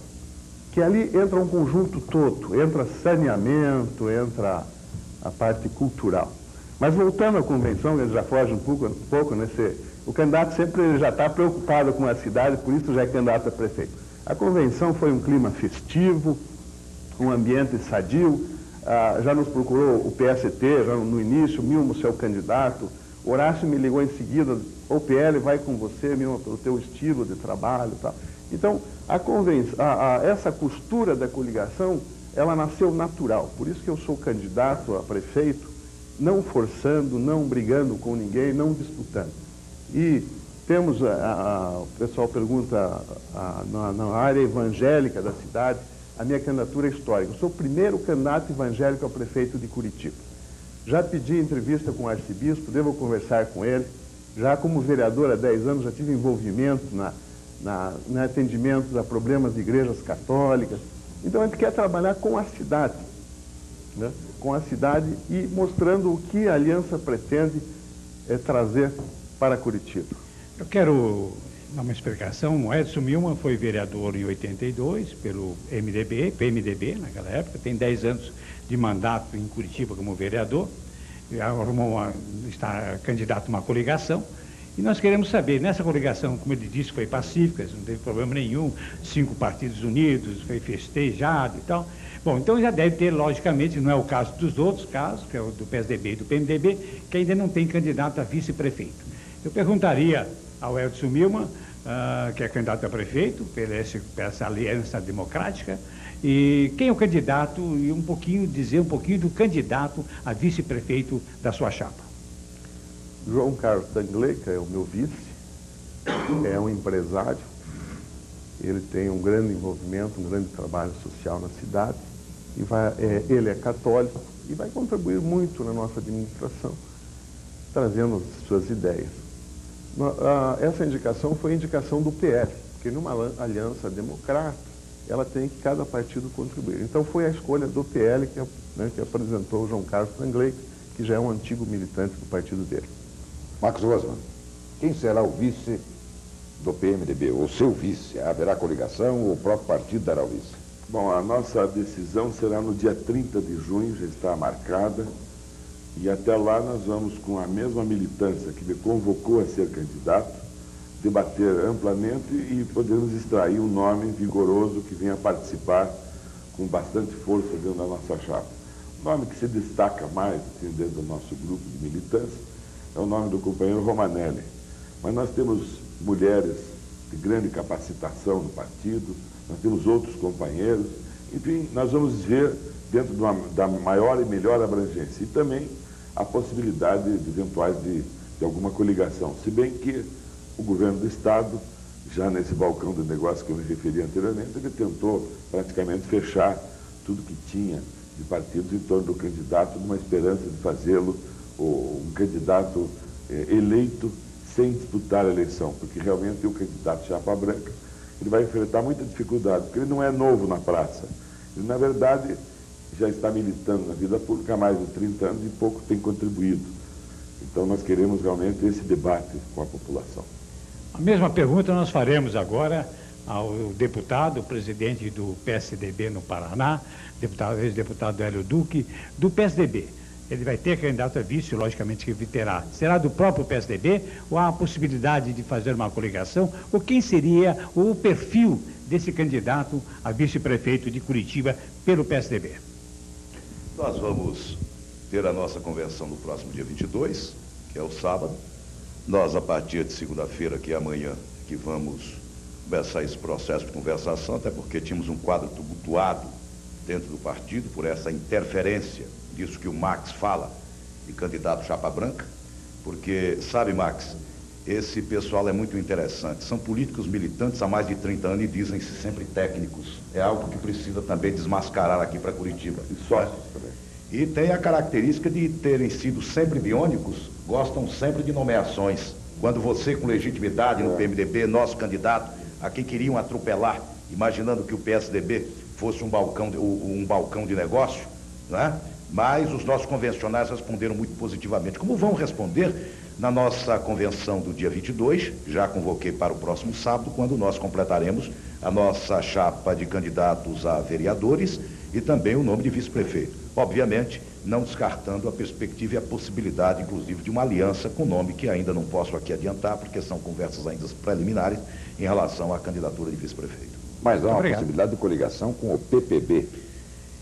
Speaker 10: Que ali entra um conjunto todo, entra saneamento, entra a parte cultural. Mas voltando à convenção, ele já foge um pouco nesse... O candidato sempre já está preocupado com a cidade, por isso já é candidato a prefeito. A convenção foi um clima festivo, um ambiente sadio. Já nos procurou o PST, já no início, Milmo, seu candidato. Horácio me ligou em seguida, o PL vai com você, Milmo, pelo teu estilo de trabalho e tal. Então, essa costura da coligação, ela nasceu natural. Por isso que eu sou candidato a prefeito, não forçando, não brigando com ninguém, não disputando. E Temos, o pessoal pergunta, na área evangélica da cidade, a minha candidatura é histórica. Eu sou o primeiro candidato evangélico a prefeito de Curitiba. Já pedi entrevista com o arcebispo, devo conversar com ele. Já como vereador há 10 anos, já tive envolvimento no atendimento a problemas de igrejas católicas. Então a gente quer trabalhar com a cidade, né? Com a cidade e mostrando o que a aliança pretende trazer para Curitiba.
Speaker 4: Eu quero dar uma explicação. O Edson Milman foi vereador em 82 pelo PMDB naquela época, tem 10 anos de mandato em Curitiba como vereador, está candidato a uma coligação, e nós queremos saber, nessa coligação, como ele disse, foi pacífica, não teve problema nenhum, 5 partidos unidos, foi festejado e tal. Bom, então já deve ter, logicamente, não é o caso dos outros casos, que é o do PSDB e do PMDB, que ainda não tem candidato a vice-prefeito. Eu perguntaria ao Edson Milman, que é candidato a prefeito, por essa aliança democrática, e quem é o candidato, e dizer um pouquinho do candidato a vice-prefeito da sua chapa.
Speaker 10: João Carlos D'Angleca é o meu vice, é um empresário, ele tem um grande envolvimento, um grande trabalho social na cidade, e ele é católico e vai contribuir muito na nossa administração, trazendo as suas ideias. Essa indicação foi a indicação do PL, porque numa aliança democrática, ela tem que cada partido contribuir. Então foi a escolha do PL que apresentou o João Carlos D'Angleca, que já é um antigo militante do partido dele.
Speaker 2: Max Rosman, quem será o vice do PMDB? O seu vice? Haverá coligação ou o próprio partido dará o vice?
Speaker 9: Bom, a nossa decisão será no dia 30 de junho, já está marcada, e até lá nós vamos, com a mesma militância que me convocou a ser candidato, debater amplamente e podermos extrair um nome vigoroso que venha participar com bastante força dentro da nossa chapa. O nome que se destaca mais assim, dentro do nosso grupo de militância é o nome do companheiro Romanelli. Mas nós temos mulheres de grande capacitação no partido, nós temos outros companheiros, enfim, nós vamos ver dentro da maior e melhor abrangência e também a possibilidade de eventuais de alguma coligação, se bem que o governo do Estado, já nesse balcão de negócios que eu me referi anteriormente, ele tentou praticamente fechar tudo que tinha de partidos em torno do candidato, numa esperança de fazê-lo um candidato eleito sem disputar a eleição, porque realmente o candidato chapa branca, ele vai enfrentar muita dificuldade, porque ele não é novo na praça. Ele, na verdade, já está militando na vida pública há mais de 30 anos e pouco tem contribuído. Então nós queremos realmente esse debate com a população.
Speaker 4: A mesma pergunta nós faremos agora ao deputado, presidente do PSDB no Paraná, ex-deputado Hélio Duque, do PSDB. Ele vai ter candidato a vice, logicamente que terá. Será do próprio PSDB ou há a possibilidade de fazer uma coligação? Ou quem seria o perfil desse candidato a vice-prefeito de Curitiba pelo PSDB?
Speaker 8: Nós vamos ter a nossa convenção no próximo dia 22, que é o sábado. Nós, a partir de segunda-feira, que é amanhã, que vamos começar esse processo de conversação, até porque tínhamos um quadro tumultuado dentro do partido por essa interferência disso que o Max fala, de candidato chapa branca, porque, sabe, Max, esse pessoal é muito interessante. São políticos militantes há mais de 30 anos e dizem-se sempre técnicos. É algo que precisa também desmascarar aqui para Curitiba.
Speaker 9: E sócios também.
Speaker 8: E tem a característica de terem sido sempre biônicos, gostam sempre de nomeações. Quando você, com legitimidade no PMDB, nosso candidato, a quem queriam atropelar, imaginando que o PSDB fosse um balcão de negócio, né? Mas os nossos convencionais responderam muito positivamente, como vão responder na nossa convenção do dia 22, já convoquei para o próximo sábado, quando nós completaremos a nossa chapa de candidatos a vereadores e também o nome de vice-prefeito. Obviamente, não descartando a perspectiva e a possibilidade, inclusive, de uma aliança com nome que ainda não posso aqui adiantar, porque são conversas ainda preliminares em relação à candidatura de vice-prefeito.
Speaker 2: Mas há uma possibilidade de coligação com o PPB.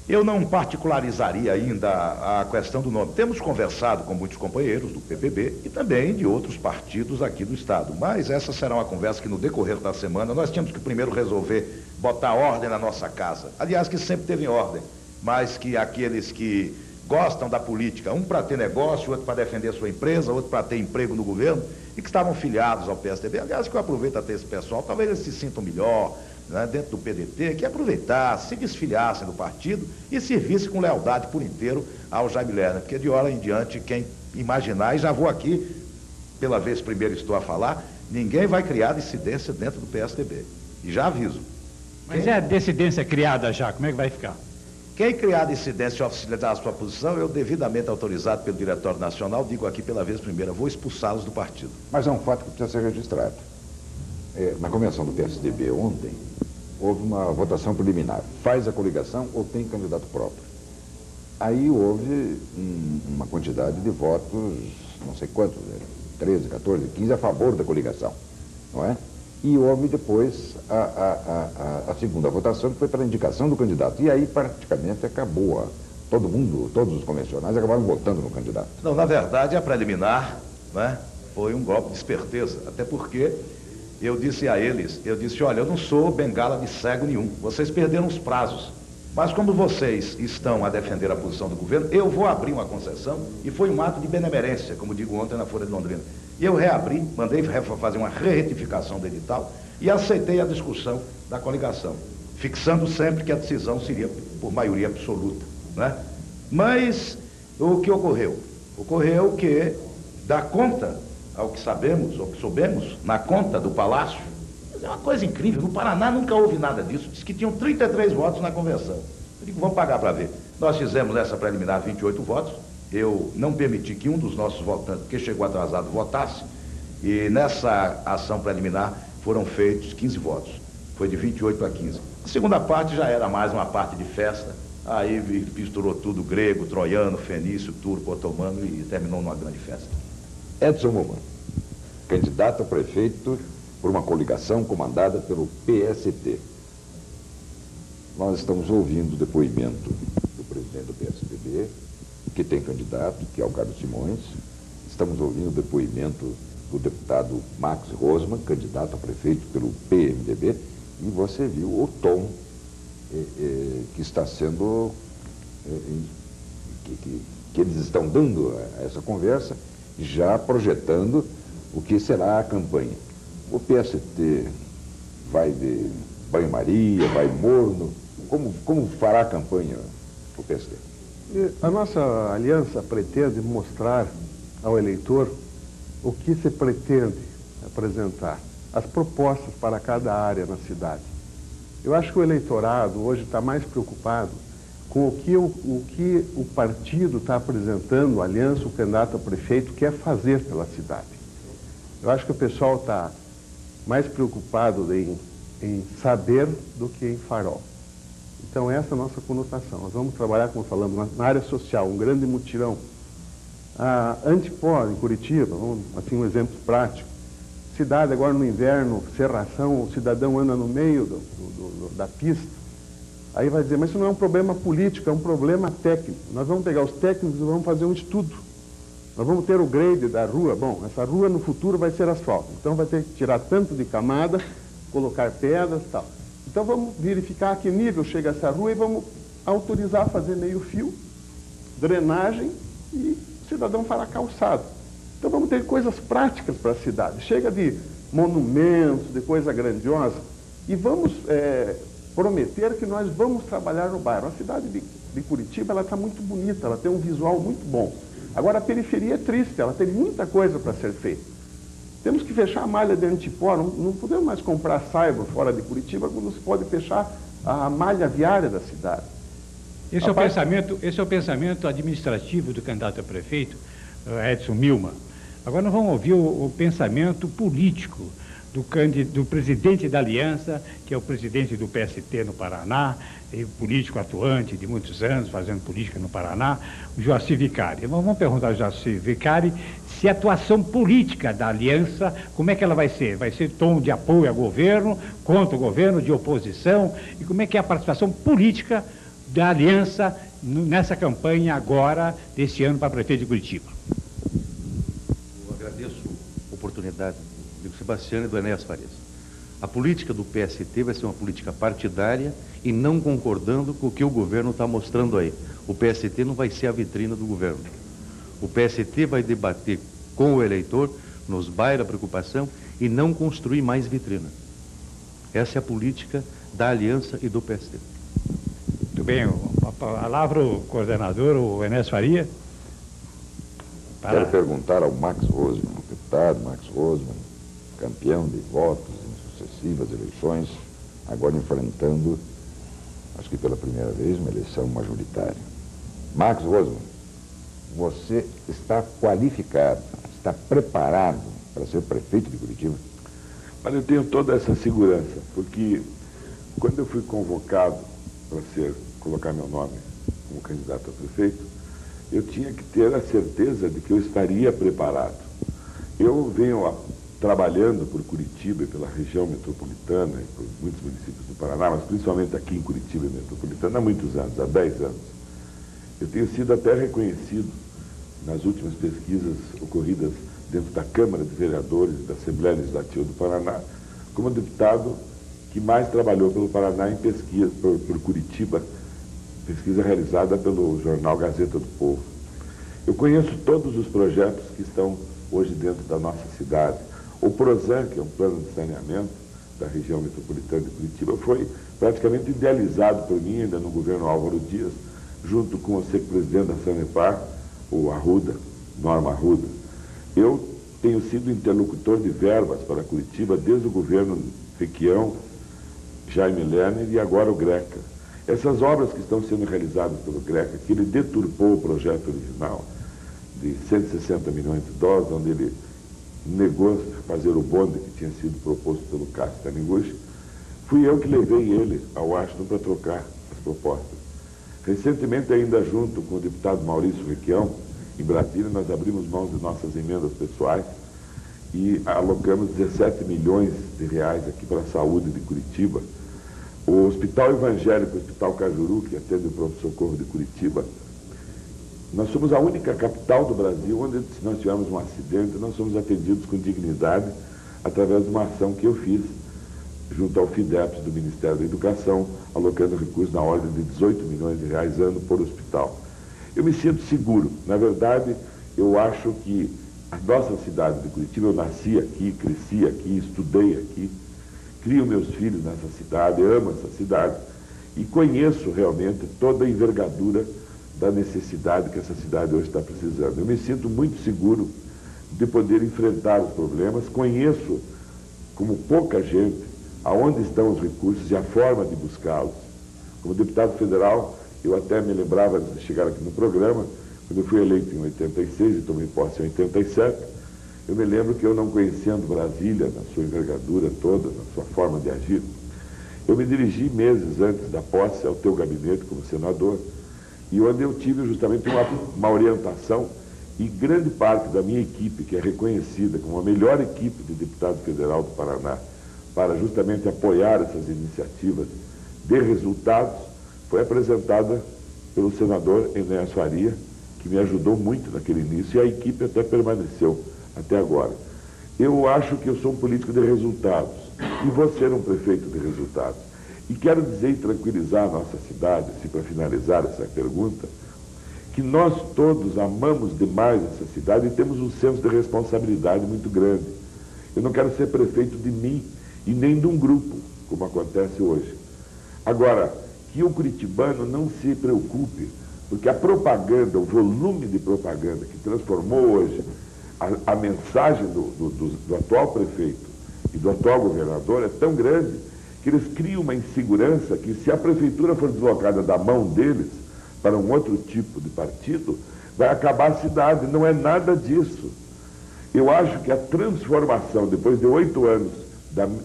Speaker 8: Eu não particularizaria ainda a questão do nome. Temos conversado com muitos companheiros do PPB e também de outros partidos aqui do Estado, mas essa será uma conversa que no decorrer da semana nós temos que primeiro resolver botar ordem na nossa casa. Aliás, que sempre teve em ordem, mas que aqueles que gostam da política, um para ter negócio, outro para defender a sua empresa, outro para ter emprego no governo, e que estavam filiados ao PSDB. Aliás, que eu aproveito até esse pessoal, talvez eles se sintam melhor, né, dentro do PDT, que aproveitassem, se desfiliassem do partido e servissem com lealdade por inteiro ao Jaime Lerner, porque de hora em diante, quem imaginar, e já vou aqui, pela vez primeiro estou a falar, ninguém vai criar dissidência dentro do PSDB. E já aviso.
Speaker 4: Mas é a dissidência criada já, como é que vai ficar?
Speaker 8: Quem criar dissidência e oficializar a sua posição, eu, devidamente autorizado pelo Diretório Nacional, digo aqui pela vez primeira, vou expulsá-los do partido.
Speaker 2: Mas é um fato que precisa ser registrado. Na convenção do PSDB ontem, houve uma votação preliminar. Faz a coligação ou tem candidato próprio? Aí houve uma quantidade de votos, não sei quantos, 13, 14, 15, a favor da coligação, não é? E houve depois a segunda votação, que foi para a indicação do candidato. E aí praticamente acabou. Todo mundo, todos os convencionais acabaram votando no candidato.
Speaker 8: Não, na verdade, a preliminar, né, foi um golpe de esperteza. Até porque eu disse a eles, olha, eu não sou bengala de cego nenhum. Vocês perderam os prazos. Mas como vocês estão a defender a posição do governo, eu vou abrir uma concessão, e foi um ato de benemerência, como digo ontem na Folha de Londrina. E eu reabri, mandei fazer uma retificação do edital e aceitei a discussão da coligação, fixando sempre que a decisão seria por maioria absoluta, né? Mas o que ocorreu? Ocorreu que, da conta, ao que sabemos, ou que soubemos, na conta do Palácio, é uma coisa incrível, no Paraná nunca houve nada disso, diz que tinham 33 votos na convenção. Eu digo, vamos pagar para ver. Nós fizemos nessa preliminar 28 votos, eu não permiti que um dos nossos votantes, que chegou atrasado, votasse, e nessa ação preliminar foram feitos 15 votos. Foi de 28 a 15. A segunda parte já era mais uma parte de festa, aí misturou tudo, grego, troiano, fenício, turco, otomano, e terminou numa grande festa.
Speaker 2: Edson Moman, candidato a prefeito por uma coligação comandada pelo PST. Nós estamos ouvindo o depoimento do presidente do PSDB, que tem candidato, que é o Carlos Simões. Estamos ouvindo o depoimento do deputado Max Rosman, candidato a prefeito pelo PMDB, e você viu o tom que está sendo, que eles estão dando a essa conversa, já projetando o que será a campanha. O PST vai de banho-maria, vai morno, como fará a campanha o PST?
Speaker 10: A nossa aliança pretende mostrar ao eleitor o que se pretende apresentar, as propostas para cada área na cidade. Eu acho que o eleitorado hoje está mais preocupado com o que o partido está apresentando, a aliança, o candidato a prefeito quer fazer pela cidade. Eu acho que o pessoal está mais preocupado em saber do que em farol. Então essa é a nossa conotação. Nós vamos trabalhar, como falamos, na área social, um grande mutirão. A Antipó, em Curitiba, assim, um exemplo prático. Cidade agora no inverno, cerração, o cidadão anda no meio da pista. Aí vai dizer, mas isso não é um problema político, é um problema técnico. Nós vamos pegar os técnicos e vamos fazer um estudo. Nós vamos ter o grade da rua. Bom, essa rua no futuro vai ser asfalto. Então vai ter que tirar tanto de camada, colocar pedras e tal. Então vamos verificar a que nível chega essa rua e vamos autorizar a fazer meio fio, drenagem, e o cidadão fará calçado. Então vamos ter coisas práticas para a cidade. Chega de monumentos, de coisa grandiosa, e vamos prometer que nós vamos trabalhar no bairro. A cidade de Curitiba, ela está muito bonita, ela tem um visual muito bom. Agora a periferia é triste, ela tem muita coisa para ser feita. Temos que fechar a malha de Antipó, não podemos mais comprar saiba fora de Curitiba, quando se pode fechar a malha viária da cidade.
Speaker 4: Esse é o pensamento administrativo do candidato a prefeito, Edson Milman. Agora nós vamos ouvir o pensamento político do presidente da Aliança, que é o presidente do PST no Paraná, e político atuante de muitos anos, fazendo política no Paraná, o Joaci Vicari. Vamos perguntar ao Joaci Vicari se a atuação política da Aliança, como é que ela vai ser? Vai ser tom de apoio ao governo, contra o governo, de oposição? E como é que é a participação política da Aliança nessa campanha agora, desse ano, para prefeito de Curitiba?
Speaker 11: Eu agradeço a oportunidade do Sebastiano e do Enéas Farias. A política do PST vai ser uma política partidária e não concordando com o que o governo está mostrando aí. O PST não vai ser a vitrina do governo. O PST vai debater com o eleitor, nos bairros da preocupação, e não construir mais vitrina. Essa é a política da aliança e do PST.
Speaker 4: Muito bem, a palavra o coordenador, o Enéas Faria.
Speaker 2: Quero perguntar ao Max Rosman, deputado Max Rosman, campeão de votos em sucessivas eleições, agora enfrentando, acho que pela primeira vez, uma eleição majoritária. Max Rosman, você está qualificado, está preparado para ser prefeito de Curitiba?
Speaker 9: Mas eu tenho toda essa segurança, porque quando eu fui convocado para colocar meu nome como candidato a prefeito, eu tinha que ter a certeza de que eu estaria preparado. Eu venho trabalhando por Curitiba e pela região metropolitana e por muitos municípios do Paraná, mas principalmente aqui em Curitiba e metropolitana há muitos anos, há 10 anos. Eu tenho sido até reconhecido nas últimas pesquisas ocorridas dentro da Câmara de Vereadores da Assembleia Legislativa do Paraná, como deputado que mais trabalhou pelo Paraná em pesquisa, por Curitiba, pesquisa realizada pelo jornal Gazeta do Povo. Eu conheço todos os projetos que estão hoje dentro da nossa cidade. O PROSAN, que é um plano de saneamento da região metropolitana de Curitiba, foi praticamente idealizado por mim, ainda no governo Álvaro Dias, junto com o presidente da Sanepar, o Arruda, Norma Arruda. Eu tenho sido interlocutor de verbas para Curitiba desde o governo Requião, Jaime Lerner e agora o Greca. Essas obras que estão sendo realizadas pelo Greca, que ele deturpou o projeto original de 160 milhões de dólares, onde ele negou fazer o bonde que tinha sido proposto pelo Cássio Taniguchi, fui eu que levei ele ao Washington para trocar as propostas. Recentemente, ainda junto com o deputado Maurício Requião, em Brasília, nós abrimos mãos de nossas emendas pessoais e alocamos 17 milhões de reais aqui para a saúde de Curitiba. O Hospital Evangélico, o Hospital Cajuru, que atende o pronto-socorro de Curitiba, nós somos a única capital do Brasil onde, se nós tivermos um acidente, nós somos atendidos com dignidade através de uma ação que eu fiz junto ao FIDEPS do Ministério da Educação, alocando recursos na ordem de 18 milhões de reais ano por hospital. Eu me sinto seguro. Na verdade, eu acho que a nossa cidade de Curitiba, eu nasci aqui, cresci aqui, estudei aqui, crio meus filhos nessa cidade, amo essa cidade e conheço realmente toda a envergadura da necessidade que essa cidade hoje está precisando. Eu me sinto muito seguro de poder enfrentar os problemas, conheço, como pouca gente, aonde estão os recursos e a forma de buscá-los. Como deputado federal, eu até me lembrava, antes de chegar aqui no programa, quando eu fui eleito em 86 e tomei posse em 87, eu me lembro que eu, não conhecendo Brasília, na sua envergadura toda, na sua forma de agir, eu me dirigi meses antes da posse ao teu gabinete como senador, e onde eu tive justamente uma orientação, e grande parte da minha equipe, que é reconhecida como a melhor equipe de deputado federal do Paraná, para justamente apoiar essas iniciativas de resultados, foi apresentada pelo senador Enéas Faria, que me ajudou muito naquele início, e a equipe até permaneceu até agora. Eu acho que eu sou um político de resultados, e vou ser um prefeito de resultados. E quero dizer e tranquilizar a nossa cidade, assim, para finalizar essa pergunta, que nós todos amamos demais essa cidade e temos um senso de responsabilidade muito grande. Eu não quero ser prefeito de mim e nem de um grupo, como acontece hoje. Agora, que o curitibano não se preocupe, porque a propaganda, o volume de propaganda que transformou hoje a mensagem do atual prefeito e do atual governador é tão grande que eles criam uma insegurança que, se a prefeitura for deslocada da mão deles para um outro tipo de partido, vai acabar a cidade. Não é nada disso. Eu acho que a transformação, depois de 8 anos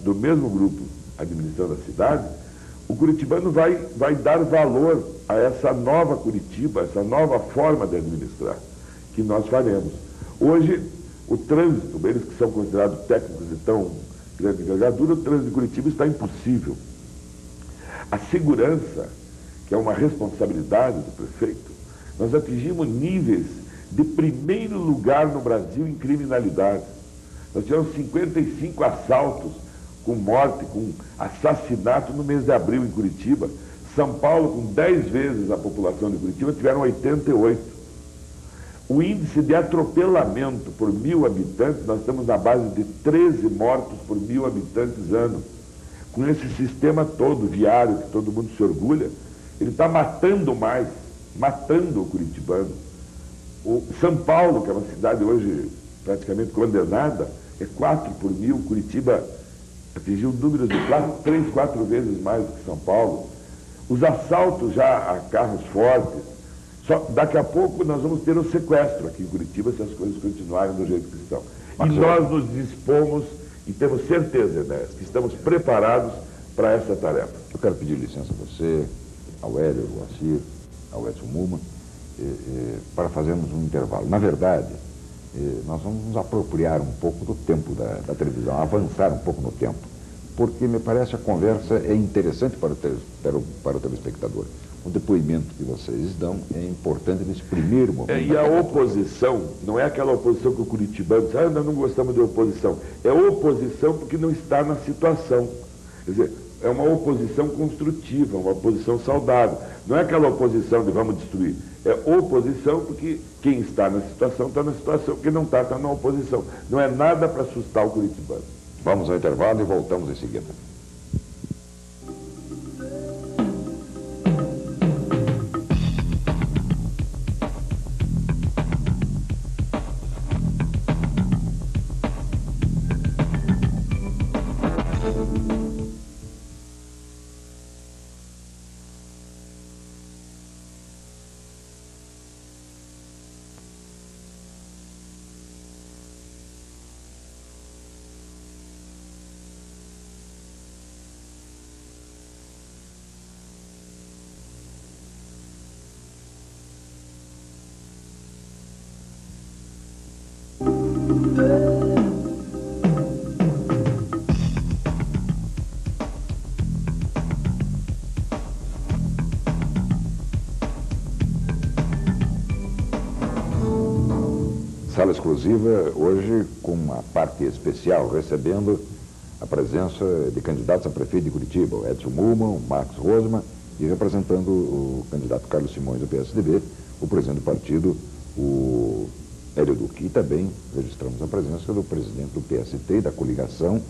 Speaker 9: do mesmo grupo administrando a cidade, o curitibano vai dar valor a essa nova Curitiba, essa nova forma de administrar, que nós faremos. Hoje, o trânsito, eles que são considerados técnicos de tão grande envergadura, o trânsito de Curitiba está impossível. A segurança, que é uma responsabilidade do prefeito, nós atingimos níveis de primeiro lugar no Brasil em criminalidade. Nós tivemos 55 assaltos com morte, com assassinato no mês de abril em Curitiba. São Paulo, com 10 vezes a população de Curitiba, tiveram 88. O índice de atropelamento por 1.000 habitantes, nós estamos na base de 13 mortos por 1.000 habitantes ano. Com esse sistema todo viário, que todo mundo se orgulha, ele está matando mais, matando o curitibano. O São Paulo, que é uma cidade hoje praticamente condenada, é 4 por 1.000. Curitiba atingiu números de 3, 4 vezes mais do que São Paulo. Os assaltos já a carros fortes. Só daqui a pouco nós vamos ter o sequestro aqui em Curitiba, se as coisas continuarem do jeito que estão. E nós nos dispomos e temos certeza, Enéas, que estamos preparados para essa tarefa.
Speaker 2: Eu quero pedir licença a você, ao Hélio, ao Moacir, ao Edson Muma, para fazermos um intervalo. Na verdade, nós vamos nos apropriar um pouco do tempo da televisão, avançar um pouco no tempo, porque me parece a conversa é interessante para o telespectador. O depoimento que vocês dão é importante nesse primeiro momento.
Speaker 9: E a oposição, não é aquela oposição que o curitibano diz, nós não gostamos de oposição. É oposição porque não está na situação. Quer dizer, é uma oposição construtiva, uma oposição saudável. Não é aquela oposição de vamos destruir. É oposição porque quem está na situação, quem não está na oposição. Não é nada para assustar o curitibano.
Speaker 2: Vamos ao intervalo e voltamos em seguida. Sala exclusiva, hoje com uma parte especial, recebendo a presença de candidatos a prefeito de Curitiba, o Edson Muma, o Max Rosman, e representando o candidato Carlos Simões do PSDB, o presidente do partido, o Hélio Duque. E também registramos a presença do presidente do PST e da coligação,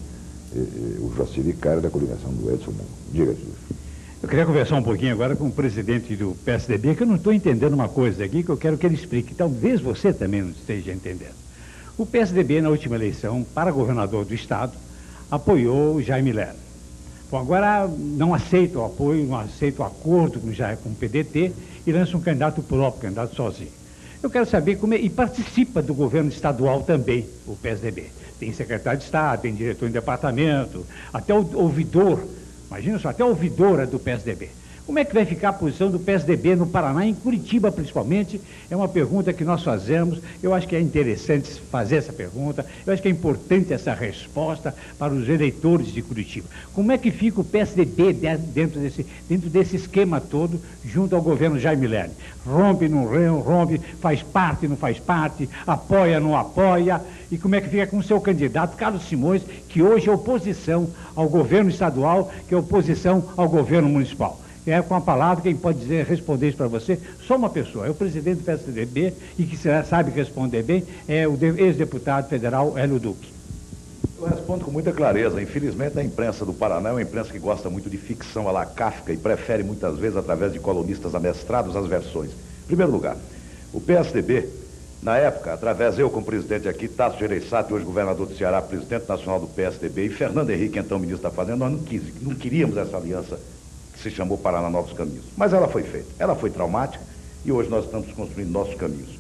Speaker 2: o Joacir Vicari, da coligação do Edson Muma. Diga, Júlio.
Speaker 4: Eu queria conversar um pouquinho agora com o presidente do PSDB, que eu não estou entendendo uma coisa aqui, que eu quero que ele explique. Talvez você também não esteja entendendo. O PSDB, na última eleição, para governador do estado, apoiou o Jaime Lerner. Bom, agora não aceita o apoio, não aceita o acordo com o PDT e lança um candidato próprio, candidato sozinho. Eu quero saber como e participa do governo estadual também, o PSDB. Tem secretário de Estado, tem diretor de departamento, até o ouvidor. Imagina só, até a ouvidora do PSDB. Como é que vai ficar a posição do PSDB no Paraná, em Curitiba principalmente? É uma pergunta que nós fazemos. Eu acho que é interessante fazer essa pergunta. Eu acho que é importante essa resposta para os eleitores de Curitiba. Como é que fica o PSDB dentro desse esquema todo, junto ao governo Jaime Lerner? Rompe, não rompe, faz parte, não faz parte, apoia, não apoia? E como é que fica com o seu candidato, Carlos Simões, que hoje é oposição ao governo estadual, que é oposição ao governo municipal? É com a palavra, quem pode responder isso para você, só uma pessoa, é o presidente do PSDB, e que sabe responder bem, é o ex-deputado federal Hélio Duque.
Speaker 8: Eu respondo com muita clareza. Infelizmente, a imprensa do Paraná é uma imprensa que gosta muito de ficção à la Kafka e prefere muitas vezes, através de colunistas amestrados, as versões. Em primeiro lugar, o PSDB, na época, através eu como presidente aqui, Tasso Gereissati, hoje governador do Ceará, presidente nacional do PSDB, e Fernando Henrique, então ministro da Fazenda, nós não queríamos essa aliança que se chamou Paraná Novos Caminhos. Mas ela foi feita. Ela foi traumática e hoje nós estamos construindo nossos caminhos.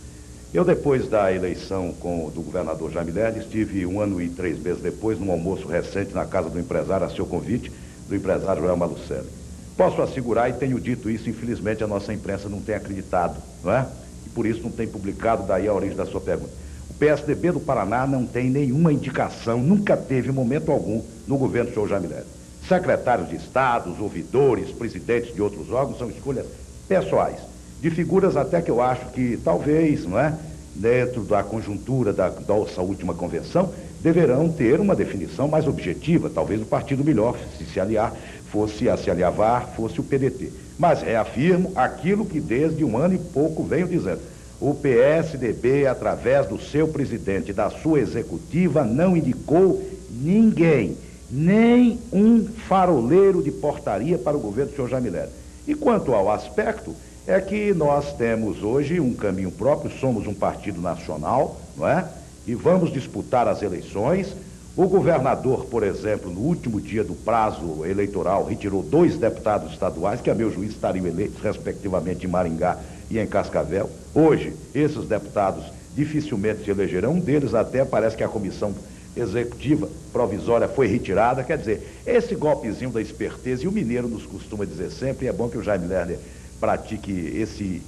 Speaker 8: Eu, depois da eleição do governador Jaime Lerner, estive 1 ano e 3 meses depois, num almoço recente na casa do empresário, a seu convite, do empresário Joel Malucelli. Posso assegurar, e tenho dito isso, infelizmente a nossa imprensa não tem acreditado, não é? E por isso não tem publicado, daí a origem da sua pergunta. O PSDB do Paraná não tem nenhuma indicação, nunca teve momento algum no governo do senhor Jaime Lerner. Secretários de Estado, ouvidores, presidentes de outros órgãos são escolhas pessoais, de figuras até que eu acho que talvez, não é, dentro da conjuntura da nossa última convenção, deverão ter uma definição mais objetiva. Talvez o partido melhor se aliar fosse o PDT. Mas reafirmo aquilo que desde 1 ano e pouco venho dizendo. O PSDB, através do seu presidente e da sua executiva, não indicou ninguém, nem um faroleiro de portaria para o governo do senhor Jaime Lerner. E quanto ao aspecto, é que nós temos hoje um caminho próprio, somos um partido nacional, não é? E vamos disputar as eleições. O governador, por exemplo, no último dia do prazo eleitoral, retirou 2 deputados estaduais, que a meu juízo estariam eleitos, respectivamente, em Maringá e em Cascavel. Hoje, esses deputados dificilmente se elegerão. Um deles até parece que a comissão executiva provisória foi retirada. Quer dizer, esse golpezinho da esperteza, e o mineiro nos costuma dizer sempre, e é bom que o Jaime Lerner pratique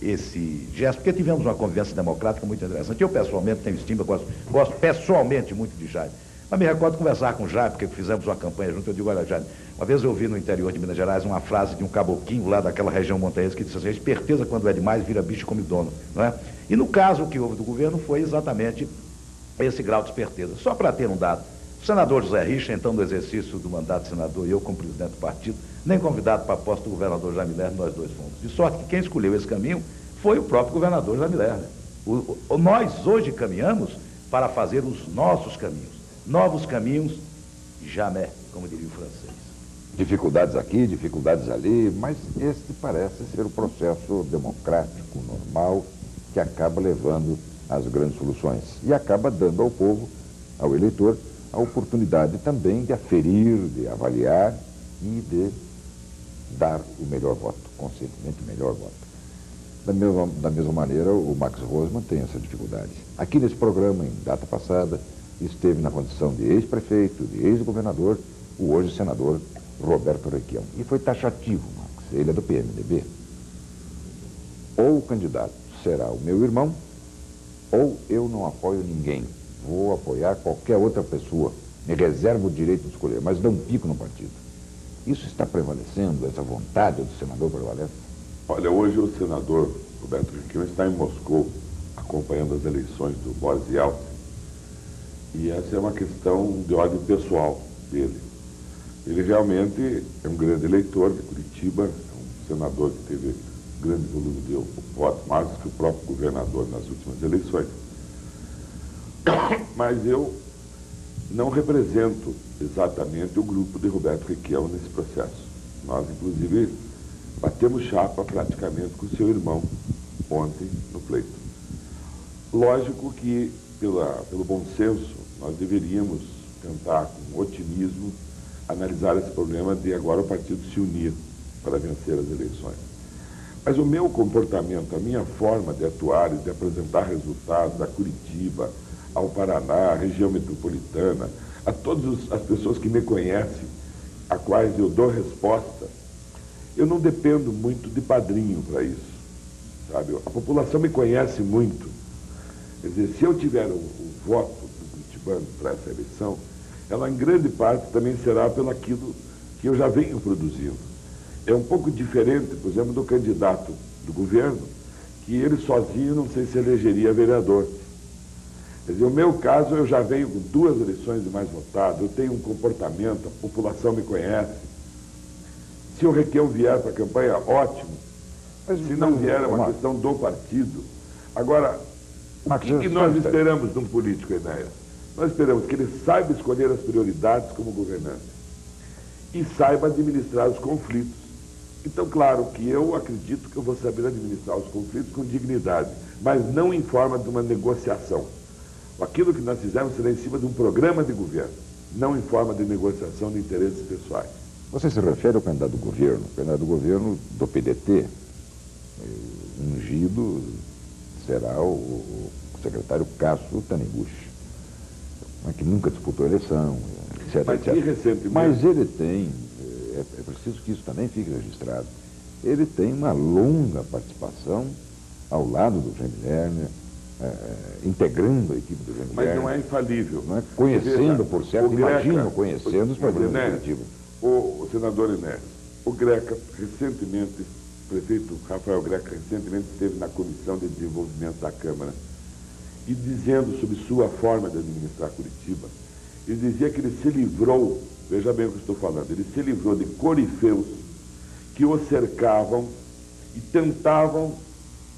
Speaker 8: esse gesto, porque tivemos uma convivência democrática muito interessante. Eu, pessoalmente, tenho estima, gosto pessoalmente muito de Jaime. Mas me recordo de conversar com o Jaime, porque fizemos uma campanha junto. Eu digo, olha, Jaime, uma vez eu ouvi no interior de Minas Gerais uma frase de um caboclinho lá daquela região montanhesa que disse assim: a esperteza, quando é demais, vira bicho come dono, não é? E no caso, o que houve do governo foi exatamente esse grau de esperteza. Só para ter um dado, o senador José Richa, então no exercício do mandato de senador, e eu como presidente do partido, nem convidado para a posse do governador Jaime Lerner, nós dois fomos. De sorte que quem escolheu esse caminho foi o próprio governador Jaime Lerner. Nós hoje caminhamos para fazer os nossos caminhos. Novos caminhos, jamais, como diria o francês.
Speaker 2: Dificuldades aqui, dificuldades ali, mas este parece ser o processo democrático, normal, que acaba levando às grandes soluções e acaba dando ao povo, ao eleitor, a oportunidade também de aferir, de avaliar e de dar o melhor voto, conscientemente o melhor voto. Da mesma maneira, o Max Rosman tem essa dificuldade. Aqui nesse programa, em data passada, esteve na condição de ex-prefeito, de ex-governador, o hoje senador Roberto Requião. E foi taxativo, Max. Ele é do PMDB. Ou o candidato será o meu irmão, ou eu não apoio ninguém. Vou apoiar qualquer outra pessoa. Me reservo o direito de escolher, mas não fico no partido. Isso está prevalecendo? Essa vontade do senador prevalece?
Speaker 9: Olha, hoje o senador Roberto Requião está em Moscou, acompanhando as eleições do Boris Yeltsin. E essa é uma questão de ordem pessoal dele. Ele realmente é um grande eleitor de Curitiba, é um senador que teve grande volume de votos, mais que o próprio governador nas últimas eleições. Mas eu não represento exatamente o grupo de Roberto Requião nesse processo. Nós, inclusive, batemos chapa praticamente com o seu irmão ontem no pleito. Lógico que, pelo bom senso, nós deveríamos tentar, com otimismo, analisar esse problema de agora o partido se unir para vencer as eleições. Mas o meu comportamento, a minha forma de atuar e de apresentar resultados a Curitiba, ao Paraná, à região metropolitana, a todas as pessoas que me conhecem, a quais eu dou resposta, eu não dependo muito de padrinho para isso, sabe? A população me conhece muito. Quer dizer, se eu tiver o voto para essa eleição, ela em grande parte também será pelo aquilo que eu já venho produzindo. É um pouco diferente, por exemplo, do candidato do governo, que ele sozinho não sei se elegeria vereador. Quer dizer, o meu caso, eu já venho com 2 eleições de mais votado, eu tenho um comportamento, a população me conhece. Se o Requião vier para a campanha, ótimo. Mas se não vier, é uma questão do partido. Agora, o que nós esperamos de um político, Enéas? Nós esperamos que ele saiba escolher as prioridades como governante e saiba administrar os conflitos. Então, claro que eu acredito que eu vou saber administrar os conflitos com dignidade, mas não em forma de uma negociação. Aquilo que nós fizemos será em cima de um programa de governo, não em forma de negociação de interesses pessoais.
Speaker 2: Você se refere ao candidato do governo? O candidato do governo do PDT, ungido, será o secretário Cássio Taniguchi, que nunca disputou eleição, etc.
Speaker 9: Mas,
Speaker 2: etc.
Speaker 9: Recentemente...
Speaker 2: Mas ele tem, é preciso que isso também fique registrado, ele tem uma longa participação ao lado do Jaime Lerner, integrando a equipe do Jaime Lerner.
Speaker 9: Mas não é infalível.
Speaker 2: Não é? Conhecendo, por certo, imagino, conhecendo os problemas do Curitiba.
Speaker 9: O senador Inés, o Greca, recentemente, o prefeito Rafael Greca, recentemente esteve na Comissão de Desenvolvimento da Câmara e dizendo sobre sua forma de administrar Curitiba, ele dizia que ele se livrou, veja bem o que estou falando, ele se livrou de corifeus que o cercavam e tentavam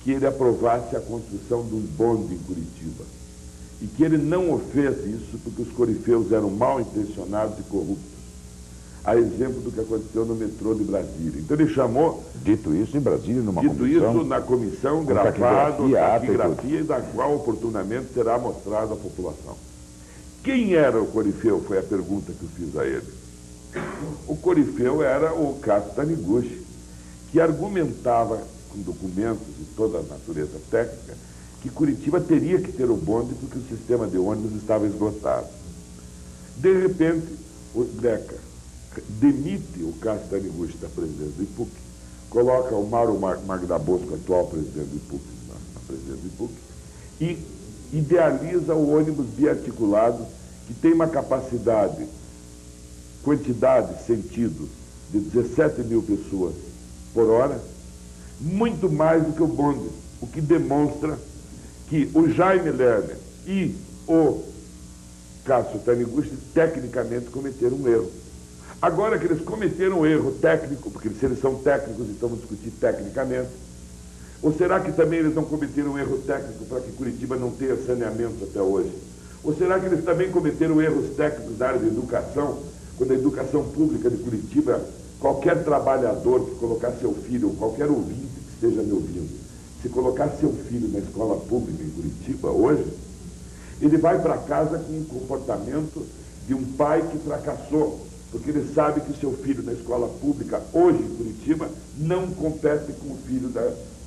Speaker 9: que ele aprovasse a construção de um bonde em Curitiba. E que ele não o fez isso porque os corifeus eram mal intencionados e corruptos. A exemplo do que aconteceu no metrô de Brasília. Então ele chamou...
Speaker 2: Dito isso em Brasília, numa
Speaker 9: comissão... Dito isso na comissão, gravado, taquigrafia, e da qual oportunamente será mostrado à população. Quem era o corifeu? Foi a pergunta que eu fiz a ele. O corifeu era o Cássio Taniguchi, que argumentava com documentos de toda a natureza técnica que Curitiba teria que ter o bonde porque o sistema de ônibus estava esgotado. De repente, o Deca demite o Cássio Taniguchi da presidência do IPUC, coloca o Mauro Magda Bosco, atual presidente do IPUC, na presidência do IPUC, e idealiza o ônibus biarticulado, que tem uma capacidade, quantidade, sentido, de 17 mil pessoas por hora, muito mais do que o bonde, o que demonstra que o Jaime Lerner e o Cássio Taniguchi tecnicamente cometeram um erro. Agora que eles cometeram um erro técnico, porque se eles são técnicos, então vamos discutir tecnicamente, ou será que também eles não cometeram um erro técnico para que Curitiba não tenha saneamento até hoje? Ou será que eles também cometeram erros técnicos na área de educação, quando a educação pública de Curitiba, qualquer trabalhador que colocar seu filho, ou qualquer ouvinte que esteja me ouvindo, se colocar seu filho na escola pública em Curitiba hoje, ele vai para casa com o comportamento de um pai que fracassou, porque ele sabe que o seu filho na escola pública hoje em Curitiba não compete com o filho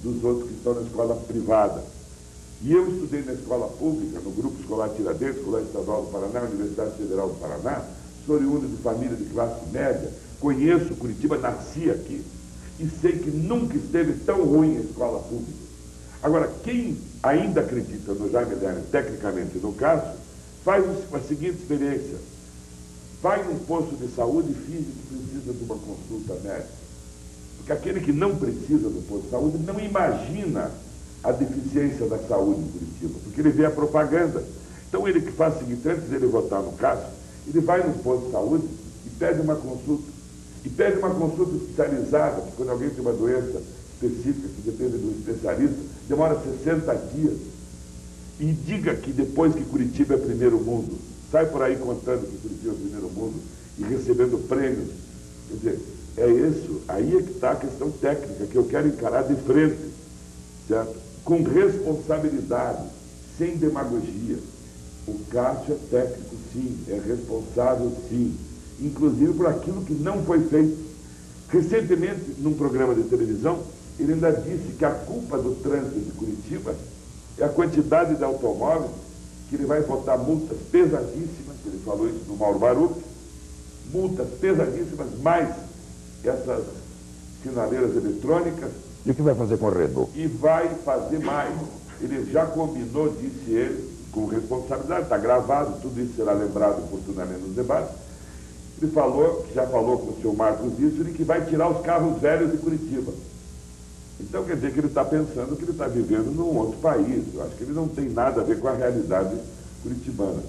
Speaker 9: dos outros que estão na escola privada. E eu estudei na escola pública, no Grupo Escolar Tiradentes, Colégio Estadual do Paraná, Universidade Federal do Paraná, sou oriundo de família de classe média, conheço Curitiba, nasci aqui, e sei que nunca esteve tão ruim a escola pública. Agora, quem ainda acredita no Jaime Lerner, tecnicamente no caso, faz a seguinte experiência. Vai num posto de saúde e finge que precisa de uma consulta médica. Porque aquele que não precisa do posto de saúde não imagina a deficiência da saúde em Curitiba, porque ele vê a propaganda. Então ele que faz o seguinte, antes de ele votar no caso, ele vai no posto de saúde e pede uma consulta. E pede uma consulta especializada, porque quando alguém tem uma doença específica que depende do especialista, demora 60 dias. E diga que depois que Curitiba é primeiro mundo, sai por aí contando que Curitiba é primeiro mundo e recebendo prêmios. Quer dizer, é isso, aí é que está a questão técnica, que eu quero encarar de frente, certo? Com responsabilidade, sem demagogia. O Cássio é técnico, sim, é responsável, sim, inclusive por aquilo que não foi feito. Recentemente, num programa de televisão, ele ainda disse que a culpa do trânsito de Curitiba é a quantidade de automóveis, que ele vai botar multas pesadíssimas, ele falou isso no Mauro Baruch, multas pesadíssimas, mais essas sinaleiras eletrônicas.
Speaker 2: E o que vai fazer com o Renault?
Speaker 9: E vai fazer mais. Ele já combinou, disse ele, com responsabilidade, está gravado, tudo isso será lembrado oportunamente nos debates. Ele falou, que já falou com o senhor Marcos Isferi, que vai tirar os carros velhos de Curitiba. Então quer dizer que ele está pensando que ele está vivendo num outro país. Eu acho que ele não tem nada a ver com a realidade curitibana.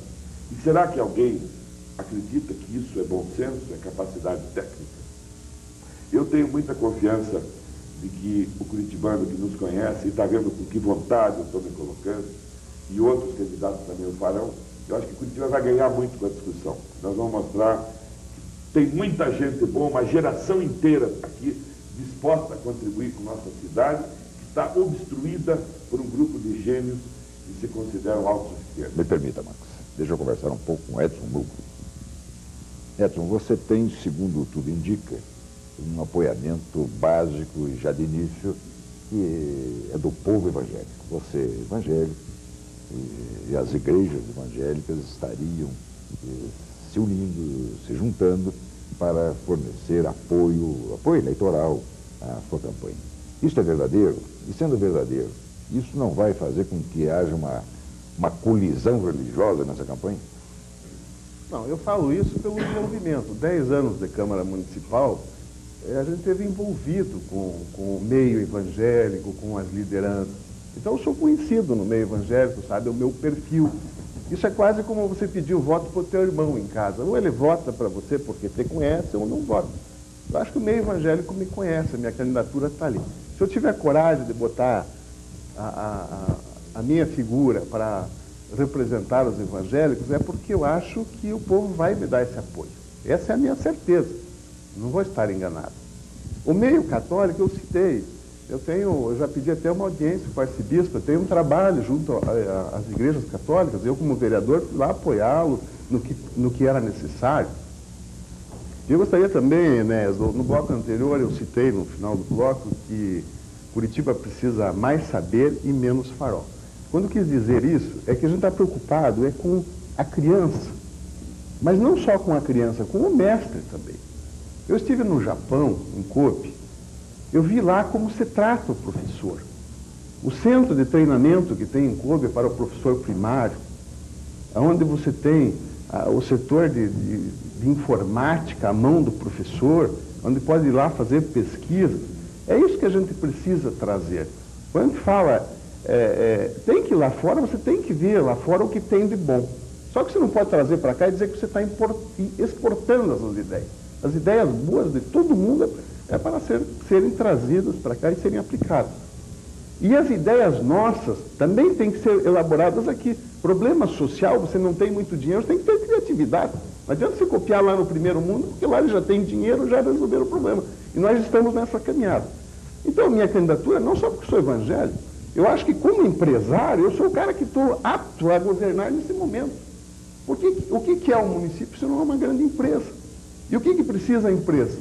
Speaker 9: E será que alguém acredita que isso é bom senso, é capacidade técnica? Eu tenho muita confiança de que o curitibano que nos conhece e está vendo com que vontade eu estou me colocando, e outros candidatos também o farão, eu acho que Curitiba vai ganhar muito com a discussão. Nós vamos mostrar que tem muita gente boa, uma geração inteira aqui disposta a contribuir com nossa cidade, que está obstruída por um grupo de gênios que se consideram autossuficientes.
Speaker 2: Me permita, Marcos, deixa eu conversar um pouco com Edson Lucro. Edson, você tem, segundo tudo indica, um apoiamento básico e já de início, que é do povo evangélico. Você é evangélico, e as igrejas evangélicas estariam se unindo, se juntando para fornecer apoio eleitoral à sua campanha. Isso é verdadeiro? E sendo verdadeiro, isso não vai fazer com que haja uma colisão religiosa nessa campanha?
Speaker 10: Não, eu falo isso pelo envolvimento. 10 anos de Câmara Municipal, a gente esteve envolvido com o meio evangélico, com as lideranças. Então eu sou conhecido no meio evangélico, sabe, o meu perfil. Isso é quase como você pedir o voto para o teu irmão em casa. Ou ele vota para você porque te conhece, ou não vota. Eu acho que o meio evangélico me conhece, a minha candidatura está ali. Se eu tiver coragem de botar a minha figura para representar os evangélicos, é porque eu acho que o povo vai me dar esse apoio. Essa é a minha certeza. Não vou estar enganado. O meio católico eu citei. Eu já pedi até uma audiência com o arcebispo, eu tenho um trabalho junto às igrejas católicas, eu como vereador fui lá apoiá-lo no que era necessário. Eu gostaria também, né, no bloco anterior eu citei no final do bloco que Curitiba precisa mais saber e menos farol. Quando eu quis dizer isso, é que a gente está preocupado com a criança, mas não só com a criança, com o mestre também. Eu estive no Japão, em Kobe, eu vi lá como se trata o professor. O centro de treinamento que tem em Kobe para o professor primário, onde você tem o setor de informática à mão do professor, onde pode ir lá fazer pesquisa, é isso que a gente precisa trazer. Quando a gente fala, tem que ir lá fora, você tem que ver lá fora o que tem de bom. Só que você não pode trazer para cá e dizer que você está exportando essas ideias. As ideias boas de todo mundo é para serem trazidas para cá e serem aplicadas. E as ideias nossas também têm que ser elaboradas aqui. Problema social, você não tem muito dinheiro, você tem que ter criatividade. Não adianta você copiar lá no primeiro mundo, porque lá eles já têm dinheiro, já resolveram o problema. E nós estamos nessa caminhada. Então, minha candidatura, não só porque sou evangélico, eu acho que como empresário, eu sou o cara que estou apto a governar nesse momento. Porque o que é um município se não é uma grande empresa? E o que precisa a empresa?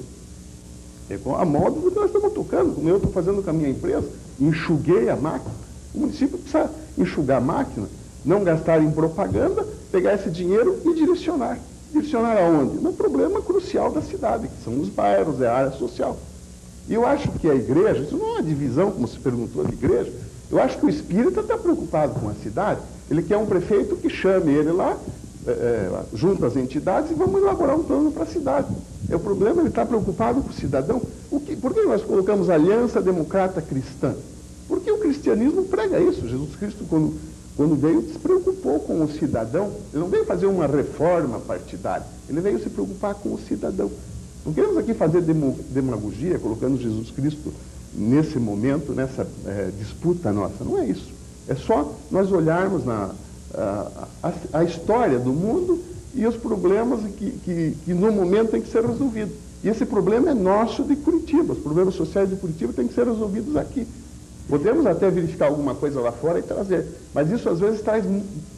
Speaker 10: É com a modo do que nós estamos tocando, como eu estou fazendo com a minha empresa, enxuguei a máquina. O município precisa enxugar a máquina, não gastar em propaganda, pegar esse dinheiro e direcionar. Direcionar aonde? No problema crucial da cidade, que são os bairros, é a área social. E eu acho que a igreja, isso não é uma divisão, como se perguntou de igreja, eu acho que o espírita está preocupado com a cidade, ele quer um prefeito que chame ele lá, junto às entidades, e vamos elaborar um plano para a cidade. O problema, ele está preocupado com o cidadão. Por que nós colocamos Aliança Democrata Cristã? Porque o cristianismo prega isso. Jesus Cristo, quando veio, se preocupou com o cidadão. Ele não veio fazer uma reforma partidária, ele veio se preocupar com o cidadão. Não queremos aqui fazer demagogia, colocando Jesus Cristo nesse momento, nessa disputa nossa. Não é isso. É só nós olharmos a história do mundo e os problemas que no momento tem que ser resolvidos. E esse problema é nosso de Curitiba. Os problemas sociais de Curitiba têm que ser resolvidos aqui. Podemos até verificar alguma coisa lá fora e trazer, mas isso às vezes traz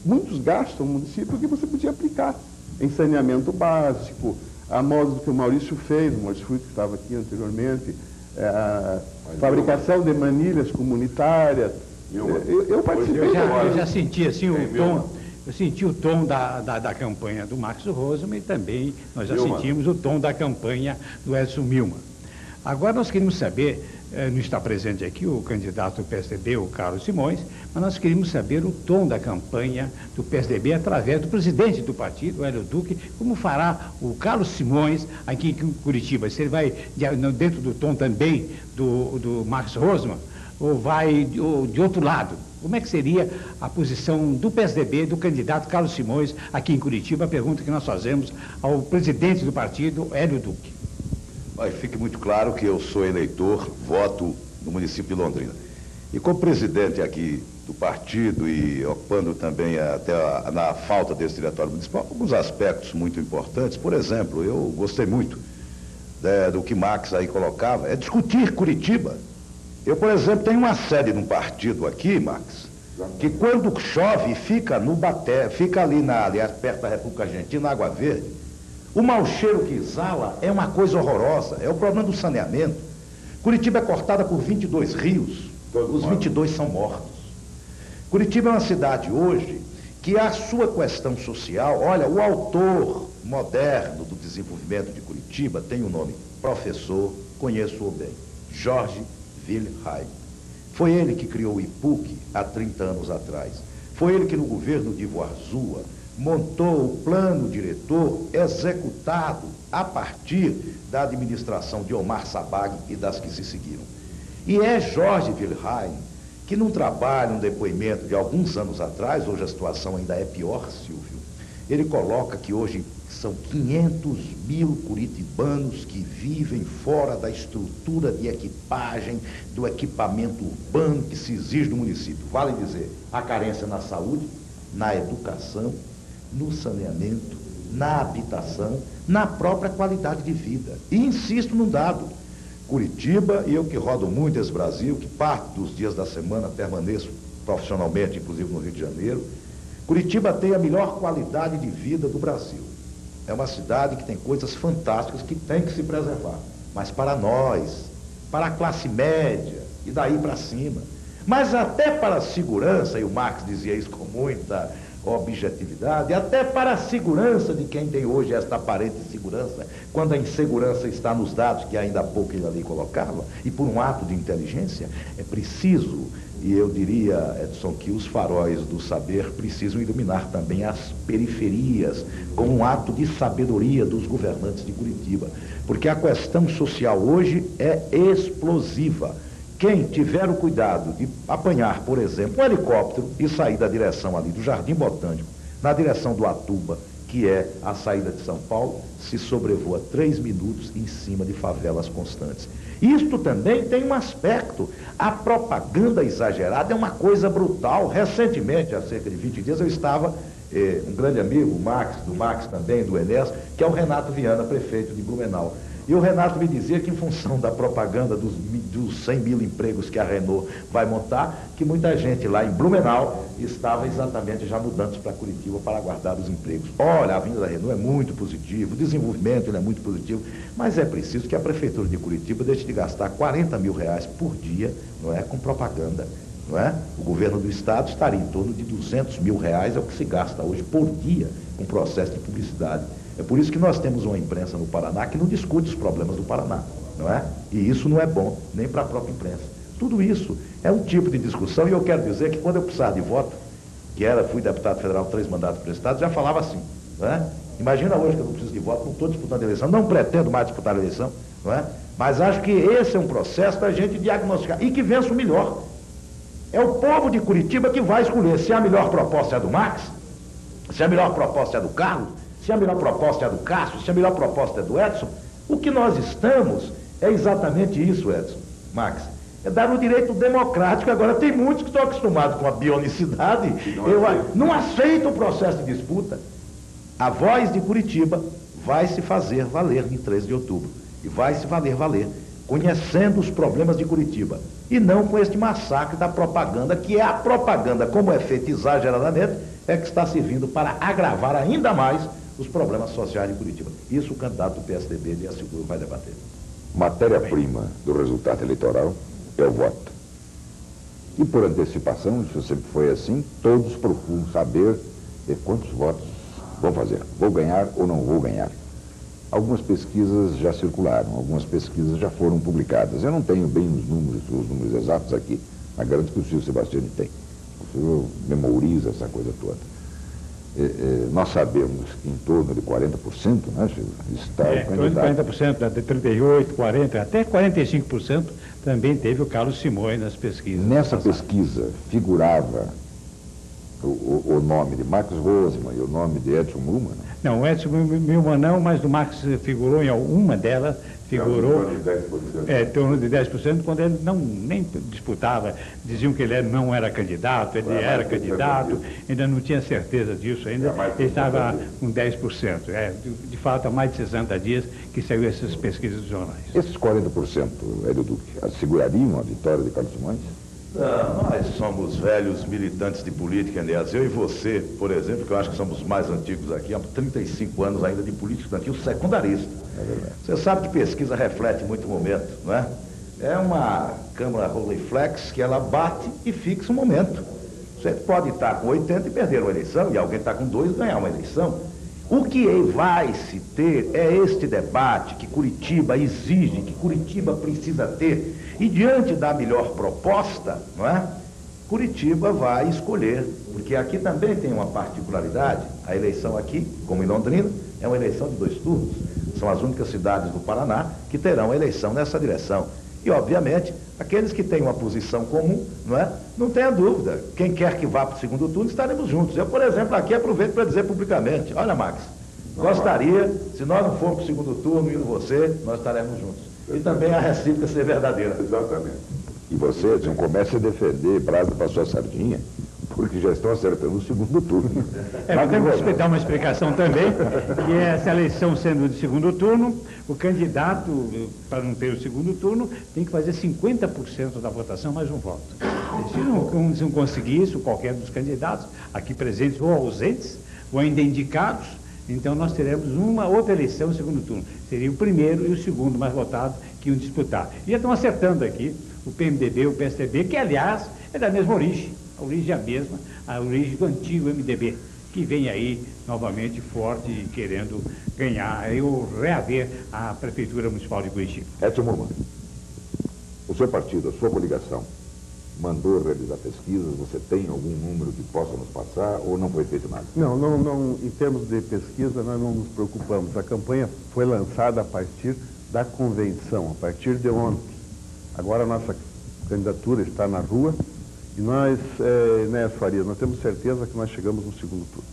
Speaker 10: muitos gastos ao município que você podia aplicar em saneamento básico, a modo que o Maurício fez, o Maurício Fruto que estava aqui anteriormente, fabricação de manilhas comunitárias. Eu participei.
Speaker 4: Eu já senti assim o tom. Eu senti o tom da campanha do Max Rosman e também nós já sentimos o tom da campanha do Edson Milman. Agora nós queremos saber, não está presente aqui o candidato do PSDB, o Carlos Simões, mas nós queremos saber o tom da campanha do PSDB através do presidente do partido, o Hélio Duque, como fará o Carlos Simões aqui em Curitiba. Se ele vai dentro do tom também do Max Rosman, ou vai de outro lado? Como é que seria a posição do PSDB, do candidato Carlos Simões, aqui em Curitiba? A pergunta que nós fazemos ao presidente do partido, Hélio Duque.
Speaker 8: Fique muito claro que eu sou eleitor, voto no município de Londrina. E como presidente aqui do partido e ocupando também até na falta desse diretório municipal, alguns aspectos muito importantes. Por exemplo, eu gostei muito do que Max aí colocava, é discutir Curitiba. Eu, por exemplo, tenho uma sede num partido aqui, Max, que quando chove fica no Baté, fica ali aliás, perto da República Argentina, na Água Verde. O mau cheiro que exala é uma coisa horrorosa, é o problema do saneamento. Curitiba é cortada por 22 rios, os 22 são mortos. Curitiba é uma cidade hoje que a sua questão social, olha, o autor moderno do desenvolvimento de Curitiba tem o nome professor, conheço-o bem, Jorge Wilhelm. Foi ele que criou o IPUC há 30 anos atrás. Foi ele que no governo de Ivo Arzua montou o plano diretor executado a partir da administração de Omar Sabag e das que se seguiram. E é Jorge Wilhelm que num trabalho, um depoimento de alguns anos atrás, hoje a situação ainda é pior, Silvio, ele coloca que hoje são 500 mil curitibanos que vivem fora da estrutura de equipagem, do equipamento urbano que se exige do município. Vale dizer, a carência na saúde, na educação, no saneamento, na habitação, na própria qualidade de vida. E insisto num dado, Curitiba, e eu que rodo muito esse Brasil, que parte dos dias da semana permaneço profissionalmente, inclusive no Rio de Janeiro, Curitiba tem a melhor qualidade de vida do Brasil. É uma cidade que tem coisas fantásticas que tem que se preservar. Mas para nós, para a classe média e daí para cima, mas até para a segurança, e o Marx dizia isso com muita objetividade, até para a segurança de quem tem hoje esta aparente segurança, quando a insegurança está nos dados que ainda há pouco ele ali colocava, e por um ato de inteligência, é preciso, e eu diria, Edson, que os faróis do saber precisam iluminar também as periferias, como um ato de sabedoria dos governantes de Curitiba, porque a questão social hoje é explosiva. Quem tiver o cuidado de apanhar, por exemplo, um helicóptero e sair da direção ali do Jardim Botânico, na direção do Atuba, que é a saída de São Paulo, se sobrevoa 3 minutos em cima de favelas constantes. Isto também tem um aspecto. A propaganda exagerada é uma coisa brutal. Recentemente, há cerca de 20 dias, eu estava, um grande amigo, do Max também, do Enes, que é o Renato Viana, prefeito de Blumenau. E o Renato me dizia que, em função da propaganda dos 100 mil empregos que a Renault vai montar, que muita gente lá em Blumenau estava exatamente já mudando para Curitiba para aguardar os empregos. Olha, a vinda da Renault é muito positiva, o desenvolvimento ele é muito positivo, mas é preciso que a Prefeitura de Curitiba deixe de gastar 40 mil reais por dia, não é, com propaganda. Não é? O governo do estado estaria em torno de 200 mil reais, é o que se gasta hoje por dia com processo de publicidade. É por isso que nós temos uma imprensa no Paraná que não discute os problemas do Paraná, não é? E isso não é bom, nem para a própria imprensa. Tudo isso é um tipo de discussão, e eu quero dizer que quando eu precisava de voto, fui deputado federal 3 mandatos para o estado, já falava assim, não é? Imagina hoje que eu não preciso de voto, não estou disputando a eleição, não pretendo mais disputar a eleição, não é? Mas acho que esse é um processo da gente diagnosticar, e que vença o melhor. É o povo de Curitiba que vai escolher se a melhor proposta é a do Max, se a melhor proposta é a do Carlos, se a melhor proposta é a do Cássio, se a melhor proposta é do Edson. O que nós estamos é exatamente isso, Edson, Max, é dar o direito democrático. Agora, tem muitos que estão acostumados com a bionicidade, não aceitam o processo de disputa. A voz de Curitiba vai se fazer valer em 13 de outubro, e vai se valer, conhecendo os problemas de Curitiba, e não com este massacre da propaganda, que é a propaganda, como é feita exageradamente, é que está servindo para agravar ainda mais os problemas sociais de Curitiba. Isso o candidato do PSDB, lhe asseguro, vai debater.
Speaker 2: Matéria-prima do resultado eleitoral é o voto. E por antecipação, isso sempre foi assim, todos procuram saber quantos votos vão fazer. Vou ganhar ou não vou ganhar. Algumas pesquisas já circularam, algumas pesquisas já foram publicadas. Eu não tenho bem os números exatos aqui, mas garanto que o Silvio Sebastiani tem. O Silvio memoriza essa coisa toda. Nós sabemos que em torno de 40%, né, está o candidato.
Speaker 4: 40%, de 38%, 40%, até 45% também teve o Carlos Simões nas pesquisas.
Speaker 2: Nessa pesquisa figurava o nome de Max Rosman e o nome de Edson Milman?
Speaker 4: Não, o Edson Milman não, mas o Max figurou em alguma delas, figurou em torno de 10%, quando ele nem disputava, diziam que ele não era candidato, ele era candidato, ainda não tinha certeza disso ainda, ele estava com 10%. De fato, há mais de 60 dias que saiu essas pesquisas dos jornais.
Speaker 2: Esses 40%, Hélio Duque, assegurariam a vitória de Carlos Simões?
Speaker 8: Não, nós somos velhos militantes de política, aliás, eu e você, por exemplo, que eu acho que somos mais antigos aqui, há 35 anos ainda de política estudantil secundarista. Você sabe que pesquisa reflete muito o momento, não é? É uma câmara Rolleiflex que ela bate e fixa o momento. Você pode estar com 80 e perder uma eleição, e alguém está com 2 e ganhar uma eleição. O que vai se ter é este debate que Curitiba exige, que Curitiba precisa ter. E diante da melhor proposta, não é? Curitiba vai escolher, porque aqui também tem uma particularidade. A eleição aqui, como em Londrina, é uma eleição de 2 turnos. São as únicas cidades do Paraná que terão eleição nessa direção. E, obviamente, aqueles que têm uma posição comum, não tenha dúvida. Quem quer que vá para o segundo turno, estaremos juntos. Eu, por exemplo, aqui aproveito para dizer publicamente, olha, Max, gostaria, se nós não formos para o segundo turno, indo você, nós estaremos juntos. E também a recíproca ser verdadeira.
Speaker 9: Exatamente.
Speaker 2: E vocês não comecem a defender brasa para sua sardinha, porque já estão acertando o segundo turno.
Speaker 4: Temos que dar uma explicação também, que essa eleição sendo de segundo turno, o candidato, para não ter o segundo turno, tem que fazer 50% da votação mais um voto. Se não conseguir isso, qualquer dos candidatos, aqui presentes ou ausentes, ou ainda indicados, então nós teremos uma outra eleição no segundo turno. Seria o primeiro e o segundo mais votado que iam disputar. E já estão acertando aqui o PMDB, o PSDB, que aliás é da mesma origem. A origem é a mesma, a origem do antigo MDB, que vem aí novamente forte e querendo ganhar ou reaver a Prefeitura Municipal de Curitiba.
Speaker 2: Edson Murman, o seu partido, a sua coligação, mandou realizar pesquisas? Você tem algum número que possa nos passar ou não foi feito nada?
Speaker 10: Não, em termos de pesquisa, nós não nos preocupamos. A campanha foi lançada a partir da convenção, a partir de ontem. Agora a nossa candidatura está na rua. E nós, Enéas Farias, nós temos certeza que nós chegamos no segundo turno.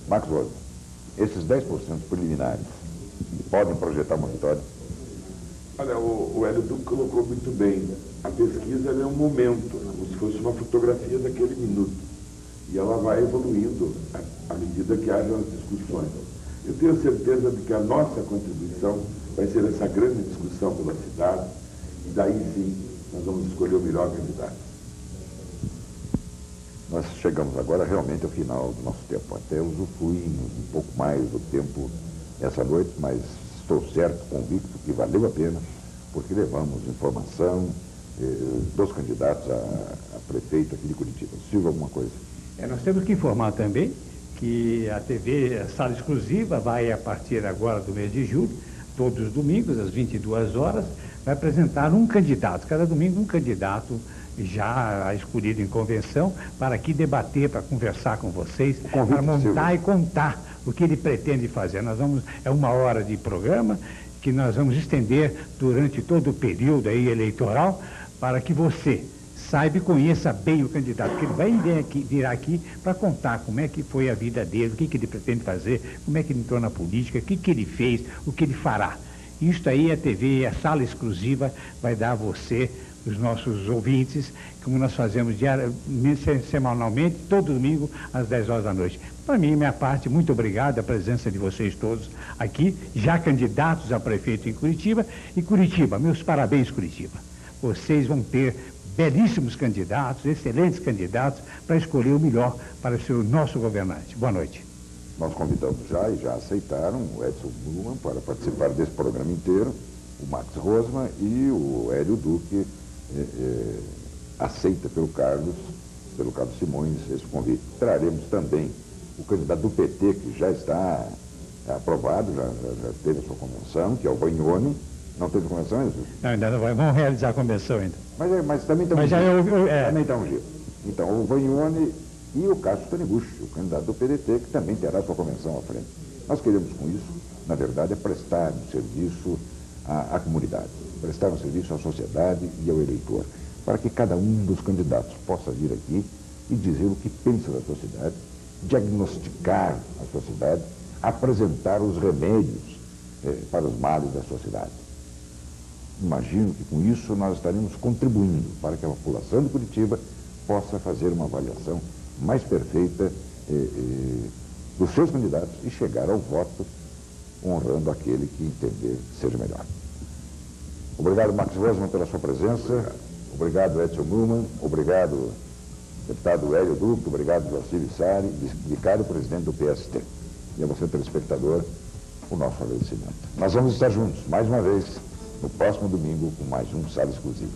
Speaker 2: Max Rosman, esses 10% preliminares podem projetar uma vitória?
Speaker 9: Olha, o Hélio Duque colocou muito bem. A pesquisa é um momento, como se fosse uma fotografia daquele minuto. E ela vai evoluindo à medida que haja as discussões. Eu tenho certeza de que a nossa contribuição vai ser essa grande discussão pela cidade. E daí sim, nós vamos escolher o melhor candidato.
Speaker 2: Nós chegamos agora realmente ao final do nosso tempo. Até usufrui um pouco mais do tempo essa noite, mas estou certo, convicto que valeu a pena, porque levamos informação dos candidatos a prefeito aqui de Curitiba. Silvio, alguma coisa?
Speaker 4: Nós temos que informar também que a TV, a sala exclusiva, vai a partir agora do mês de julho, todos os domingos, às 22 horas, vai apresentar um candidato, cada domingo um candidato já escolhido em convenção, para aqui debater, para conversar com vocês, para montar e contar o que ele pretende fazer. É 1 hora de programa que nós vamos estender durante todo o período aí eleitoral, para que você saiba e conheça bem o candidato, que ele vai vir aqui para contar como é que foi a vida dele, o que ele pretende fazer, como é que ele entrou na política, o que ele fez, o que ele fará. Isso aí a TV, a sala exclusiva, vai dar a você, os nossos ouvintes, como nós fazemos semanalmente, todo domingo, às 10 horas da noite. Para mim, minha parte, muito obrigado a presença de vocês todos aqui, já candidatos a prefeito em Curitiba. E Curitiba, meus parabéns, Curitiba. Vocês vão ter belíssimos candidatos, excelentes candidatos, para escolher o melhor para ser o nosso governante. Boa noite.
Speaker 2: Nós convidamos já e já aceitaram o Edson Murman para participar desse programa inteiro, o Max Rosman e o Hélio Duque aceita pelo Carlos Simões esse convite. Traremos também o candidato do PT, que já está aprovado, já teve a sua convenção, que é o Vagnoni. Não teve convenção ainda?
Speaker 4: Não, ainda não vai. Vamos realizar a convenção ainda.
Speaker 2: Mas também está também está um jeito. Então, o Vagnoni e o Cássio Taniguchi, o candidato do PDT, que também terá sua convenção à frente. Nós queremos com isso, na verdade, prestar um serviço à comunidade, prestar um serviço à sociedade e ao eleitor, para que cada um dos candidatos possa vir aqui e dizer o que pensa da sociedade, diagnosticar a sociedade, apresentar os remédios para os males da sociedade. Imagino que com isso nós estaremos contribuindo para que a população de Curitiba possa fazer uma avaliação mais perfeita dos seus candidatos e chegar ao voto honrando aquele que entender que seja melhor. Obrigado, Max Rosman, pela sua presença. Obrigado, Edson Murman. Obrigado, deputado Hélio Duque. Obrigado, Joacir Vissari, vicário presidente do PST. E a você, telespectador, o nosso agradecimento. Nós vamos estar juntos, mais uma vez, no próximo domingo, com mais um Sala Exclusiva.